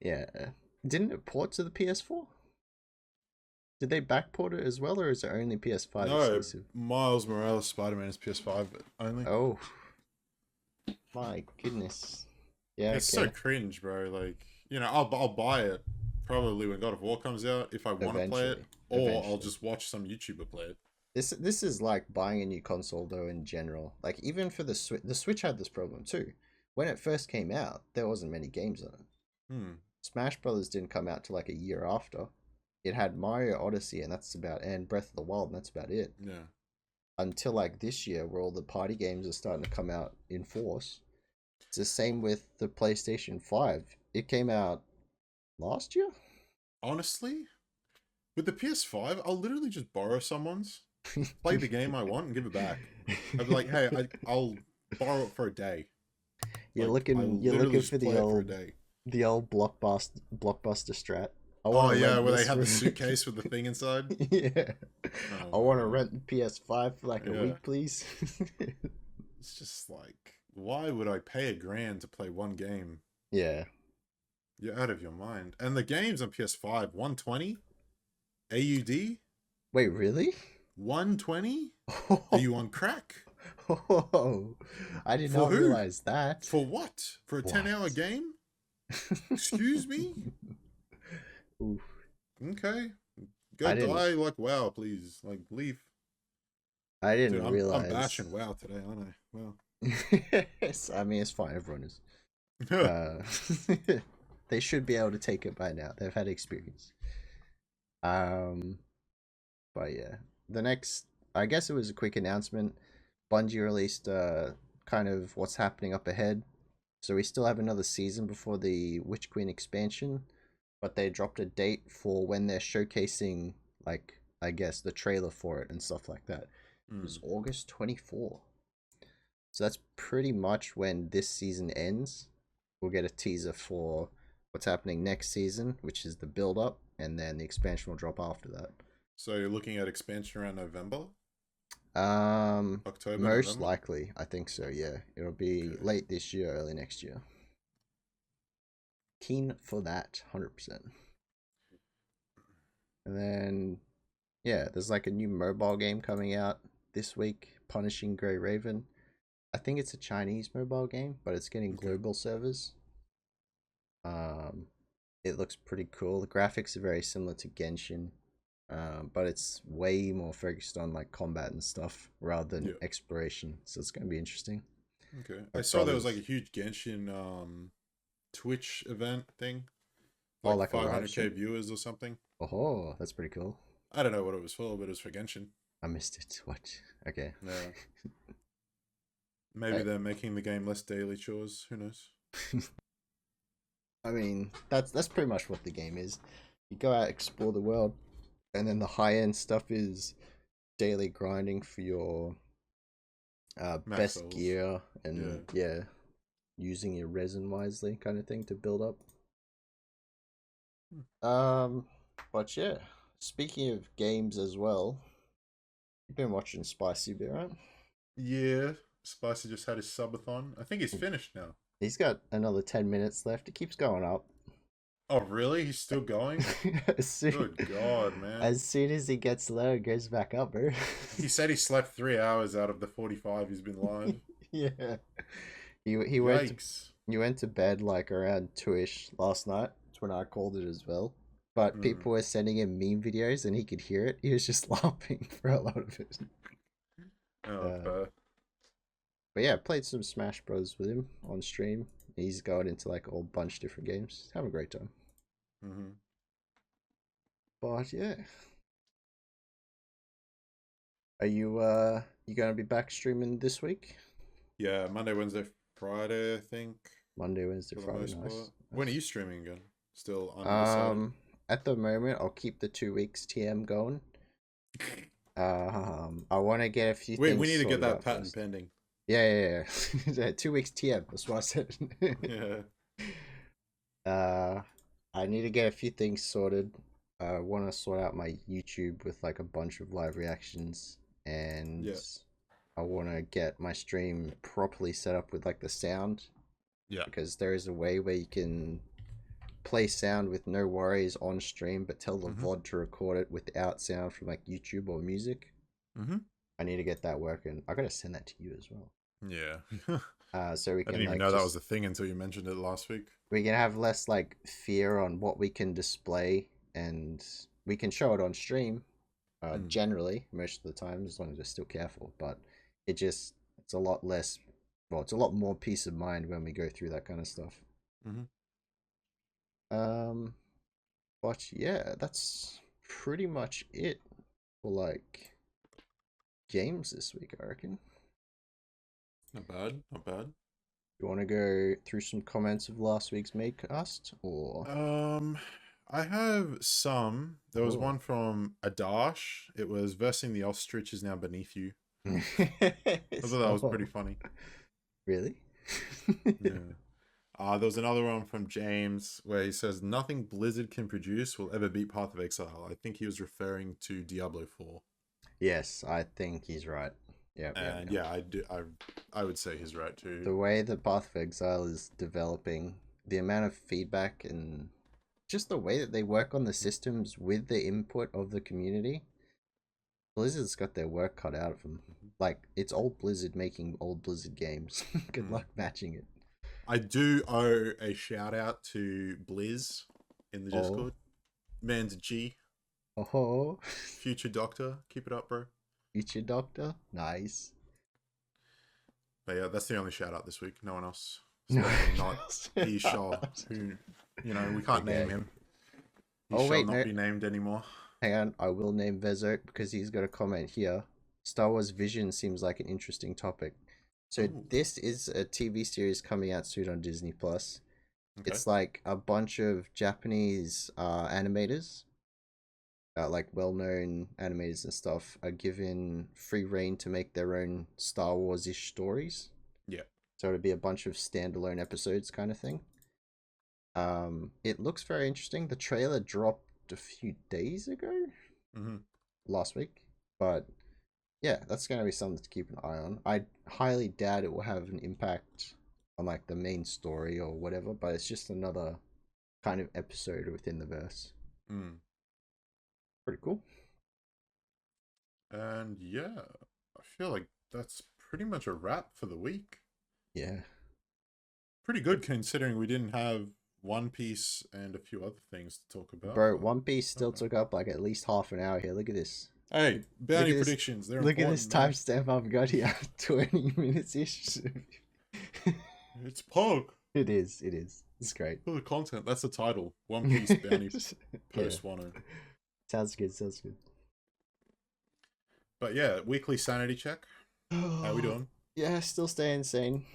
S2: Yeah. Didn't it port to the PS4? Did they backport it as well, or is it only PS5 exclusive?
S1: Miles Morales Spider-Man is PS5 only.
S2: Oh. My goodness. Yeah,
S1: it's so cringe, bro. Like, you know, I'll buy it probably when God of War comes out if I want to play it, or I'll just watch some YouTuber play it.
S2: This is like buying a new console though in general. Like even for the Switch had this problem too. When it first came out, there wasn't many games on it.
S1: Hmm.
S2: Smash Brothers didn't come out till like a year after. It had Mario Odyssey and Breath of the Wild, and that's about it.
S1: Yeah.
S2: Until like this year, where all the party games are starting to come out in force. It's the same with the PlayStation 5. It came out last year.
S1: Honestly, with the PS5, I'll literally just borrow someone's, play the game I want, and give it back. I'd be like, hey, I'll borrow it for a day.
S2: You're
S1: Like,
S2: you're looking for
S1: play it for a day.
S2: the old blockbuster strat.
S1: Oh yeah, where they have the suitcase with the thing inside.
S2: Yeah.
S1: Oh,
S2: I want to rent the PS5 for like a
S1: Yeah.
S2: week, please.
S1: It's just like, why would I pay $1,000 to play one game?
S2: Yeah.
S1: You're out of your mind. And the games on PS5, 120 AUD,
S2: Wait, really?
S1: 120. Are you on crack?
S2: Oh, I did
S1: For
S2: not
S1: who?
S2: realize that.
S1: For what? For a
S2: What?
S1: 10-hour game? Excuse me?
S2: Oof.
S1: Okay.
S2: I
S1: Go
S2: didn't-
S1: die like WoW, please. Like, leave.
S2: I didn't
S1: Dude,
S2: realize.
S1: I'm bashing WoW today, aren't I? Well.
S2: I mean, it's fine. Everyone is. They should be able to take it by now. They've had experience. But yeah, the next, I guess it was a quick announcement. Bungie released kind of what's happening up ahead. So we still have another season before the Witch Queen expansion, but they dropped a date for when they're showcasing, like, I guess, the trailer for it and stuff like that. It was August 24. So that's pretty much when this season ends. We'll get a teaser for what's happening next season, which is the build up, and then the expansion will drop after that.
S1: So you're looking at expansion around November? October,
S2: Most
S1: November?
S2: likely, I think so. Yeah, it'll be
S1: Okay.
S2: late this year, early next year. Keen for that, 100%. And then, yeah, there's like a new mobile game coming out this week, Punishing Grey Raven. I think it's a Chinese mobile game, but it's getting
S1: Okay.
S2: global servers. It looks pretty cool. The graphics are very similar to Genshin, but it's way more focused on like combat and stuff rather than exploration. So it's going to be interesting.
S1: Okay. I saw there was like a huge Genshin Twitch event thing. Like
S2: a live
S1: 500K
S2: stream?
S1: viewers or something.
S2: Oh, that's pretty cool.
S1: I don't know what it was for, but it was for Genshin.
S2: I missed it. What? Okay.
S1: Yeah. Maybe they're making the game less daily chores. Who knows?
S2: I mean, that's pretty much what the game is. You go out, explore the world, and then the high end stuff is daily grinding for your best
S1: souls.
S2: gear and using your resin wisely, kind of thing to build up. But yeah, speaking of games as well, you've been watching Spicy Bear, right?
S1: Yeah. Spicy just had his subathon. I think he's finished now.
S2: He's got another 10 minutes left. It keeps going up.
S1: Oh, really? He's still going? Good God, man.
S2: As soon as he gets low, it goes back up, bro.
S1: He said he slept 3 hours out of the 45 he's been live.
S2: Yeah. He went to bed like around 2ish last night. That's when I called it as well. But people were sending him meme videos and he could hear it. He was just laughing for a lot of it. But yeah, I played some Smash Bros with him on stream. He's going into like a whole bunch of different games. He's having a great time. But yeah. Are you gonna be back streaming this week?
S1: Yeah, Monday, Wednesday, Friday, I think.
S2: Monday, Wednesday, Friday, nice.
S1: When are you streaming again? Still undecided?
S2: At the moment I'll keep the 2 weeks TM going. I wanna get a few things.
S1: We need to get that patent
S2: first.
S1: pending.
S2: Yeah. 2 weeks TM, that's what I said.
S1: Yeah.
S2: I need to get a few things sorted. I want to sort out my YouTube with like a bunch of live reactions, and I want to get my stream properly set up with like the sound.
S1: Yeah.
S2: Because there is a way where you can play sound with no worries on stream, but tell the VOD to record it without sound from like YouTube or music. I need to get that working. I gotta send that to you as well.
S1: Yeah.
S2: So we can.
S1: I didn't even know that was a thing until you mentioned it last week.
S2: We can have less like fear on what we can display, and we can show it on stream, Generally, most of the time, as long as they're still careful. But it's a lot less. Well, it's a lot more peace of mind when we go through that kind of stuff.
S1: Mm-hmm.
S2: But yeah, that's pretty much it for like games this week, I reckon.
S1: Not bad, not bad.
S2: You want to go through some comments of last week's MAGECAST, or?
S1: I have some. There was
S2: Oh.
S1: one from Adash. It was versing the ostrich is now beneath you. I thought that was pretty funny.
S2: Really?
S1: Yeah. There was another one from James where he says nothing Blizzard can produce will ever beat Path of Exile. I think he was referring to Diablo 4.
S2: Yes, I think he's right. Yeah,
S1: And yeah, I do. I would say he's right too.
S2: The way that Path of Exile is developing, the amount of feedback and just the way that they work on the systems with the input of the community, Blizzard's got their work cut out of them. Like, it's old Blizzard making old Blizzard games. Good luck matching it.
S1: I do owe a shout out to Blizz in the Discord. Man's G.
S2: Oh.
S1: Future Doctor. Keep it up, bro.
S2: Future Doctor? Nice.
S1: But yeah, that's the only shout out this week. No one else.
S2: No.
S1: Not he shall, who, you know, we can't name him. He shall not be named anymore.
S2: Hang on, I will name Vezo because he's got a comment here. Star Wars Vision seems like an interesting topic. So this is a TV series coming out soon on Disney Plus. Okay. It's like a bunch of Japanese animators, like well-known animators and stuff, are given free reign to make their own Star Wars-ish stories.
S1: Yeah.
S2: So it'll be a bunch of standalone episodes kind of thing. It looks very interesting. The trailer dropped a few days ago, last week, but yeah, that's going to be something to keep an eye on. I highly doubt it will have an impact on like the main story or whatever, but it's just another kind of episode within the verse. Pretty cool.
S1: And yeah, I feel like that's pretty much a wrap for the week.
S2: Yeah,
S1: pretty good considering we didn't have One Piece and a few other things to talk about.
S2: Bro, One Piece still took up like at least half an hour here. Look at this.
S1: Hey, bounty predictions. They're
S2: look at this timestamp I've got here. 20 minutes ish.
S1: It's Pog.
S2: It is. It's great.
S1: For the content, that's the title. One Piece bounty post Wano.
S2: Sounds good.
S1: But yeah, weekly sanity check. How we doing?
S2: Yeah, still staying sane.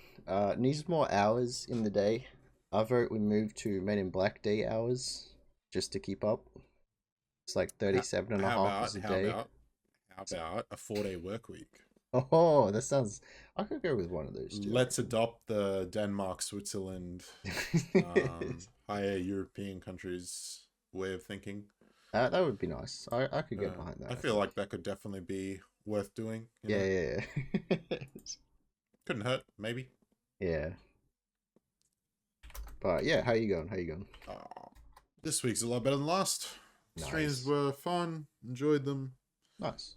S2: Needs more hours in the day. I vote we move to Men in Black Day hours just to keep up. It's like 37 and a half hours a day.
S1: How about a 4-day work week?
S2: Oh, that sounds... I could go with one of those too.
S1: Let's adopt the Denmark, Switzerland, higher European countries' way of thinking.
S2: That would be nice. I could get behind that.
S1: I feel like that could definitely be worth doing.
S2: Yeah.
S1: Couldn't hurt, maybe.
S2: Yeah. But yeah, how you going?
S1: This week's a lot better than last. Nice. Streams were fun. Enjoyed them.
S2: Nice.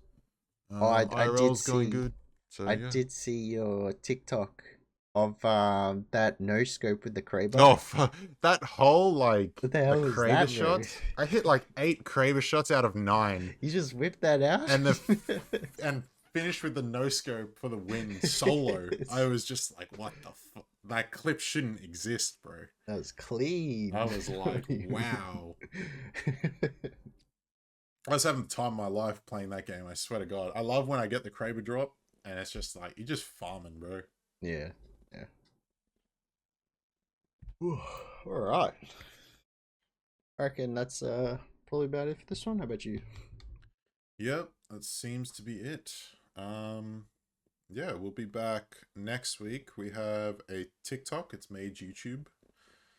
S1: I did see, going good. So,
S2: I did see your TikTok of that no scope with the Kraber.
S1: Oh, that whole like
S2: what the hell
S1: the Kraber shots. I hit like 8 Kraber shots out of 9.
S2: You just whipped that out
S1: and and finished with the no scope for the win solo. I was just like, what the fuck? That clip shouldn't exist, bro.
S2: That was clean.
S1: I was like, wow. I was having the time of my life playing that game. I swear to God. I love when I get the Kraber drop and it's just like, you're just farming, bro.
S2: Yeah. All right. I reckon that's probably about it for this one. How about you?
S1: Yep, that seems to be it. Yeah, we'll be back next week. We have a TikTok. It's MAGE YouTube.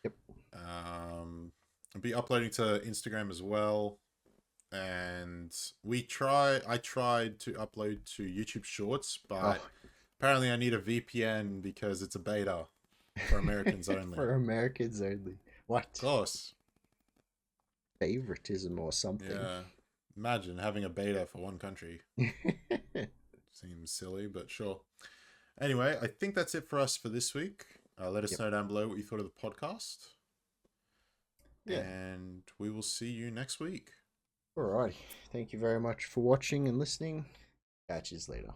S2: Yep.
S1: I'll be uploading to Instagram as well. And I tried to upload to YouTube Shorts, but apparently I need a VPN because it's a beta for Americans only.
S2: For Americans only. What?
S1: Of course.
S2: Favoritism or something.
S1: Yeah. Imagine having a beta for one country. Seems silly, but sure. Anyway, I think that's it for us for this week. Let us know down below what you thought of the podcast. Yeah. And we will see you next week.
S2: Alrighty. Thank you very much for watching and listening. Catch you later.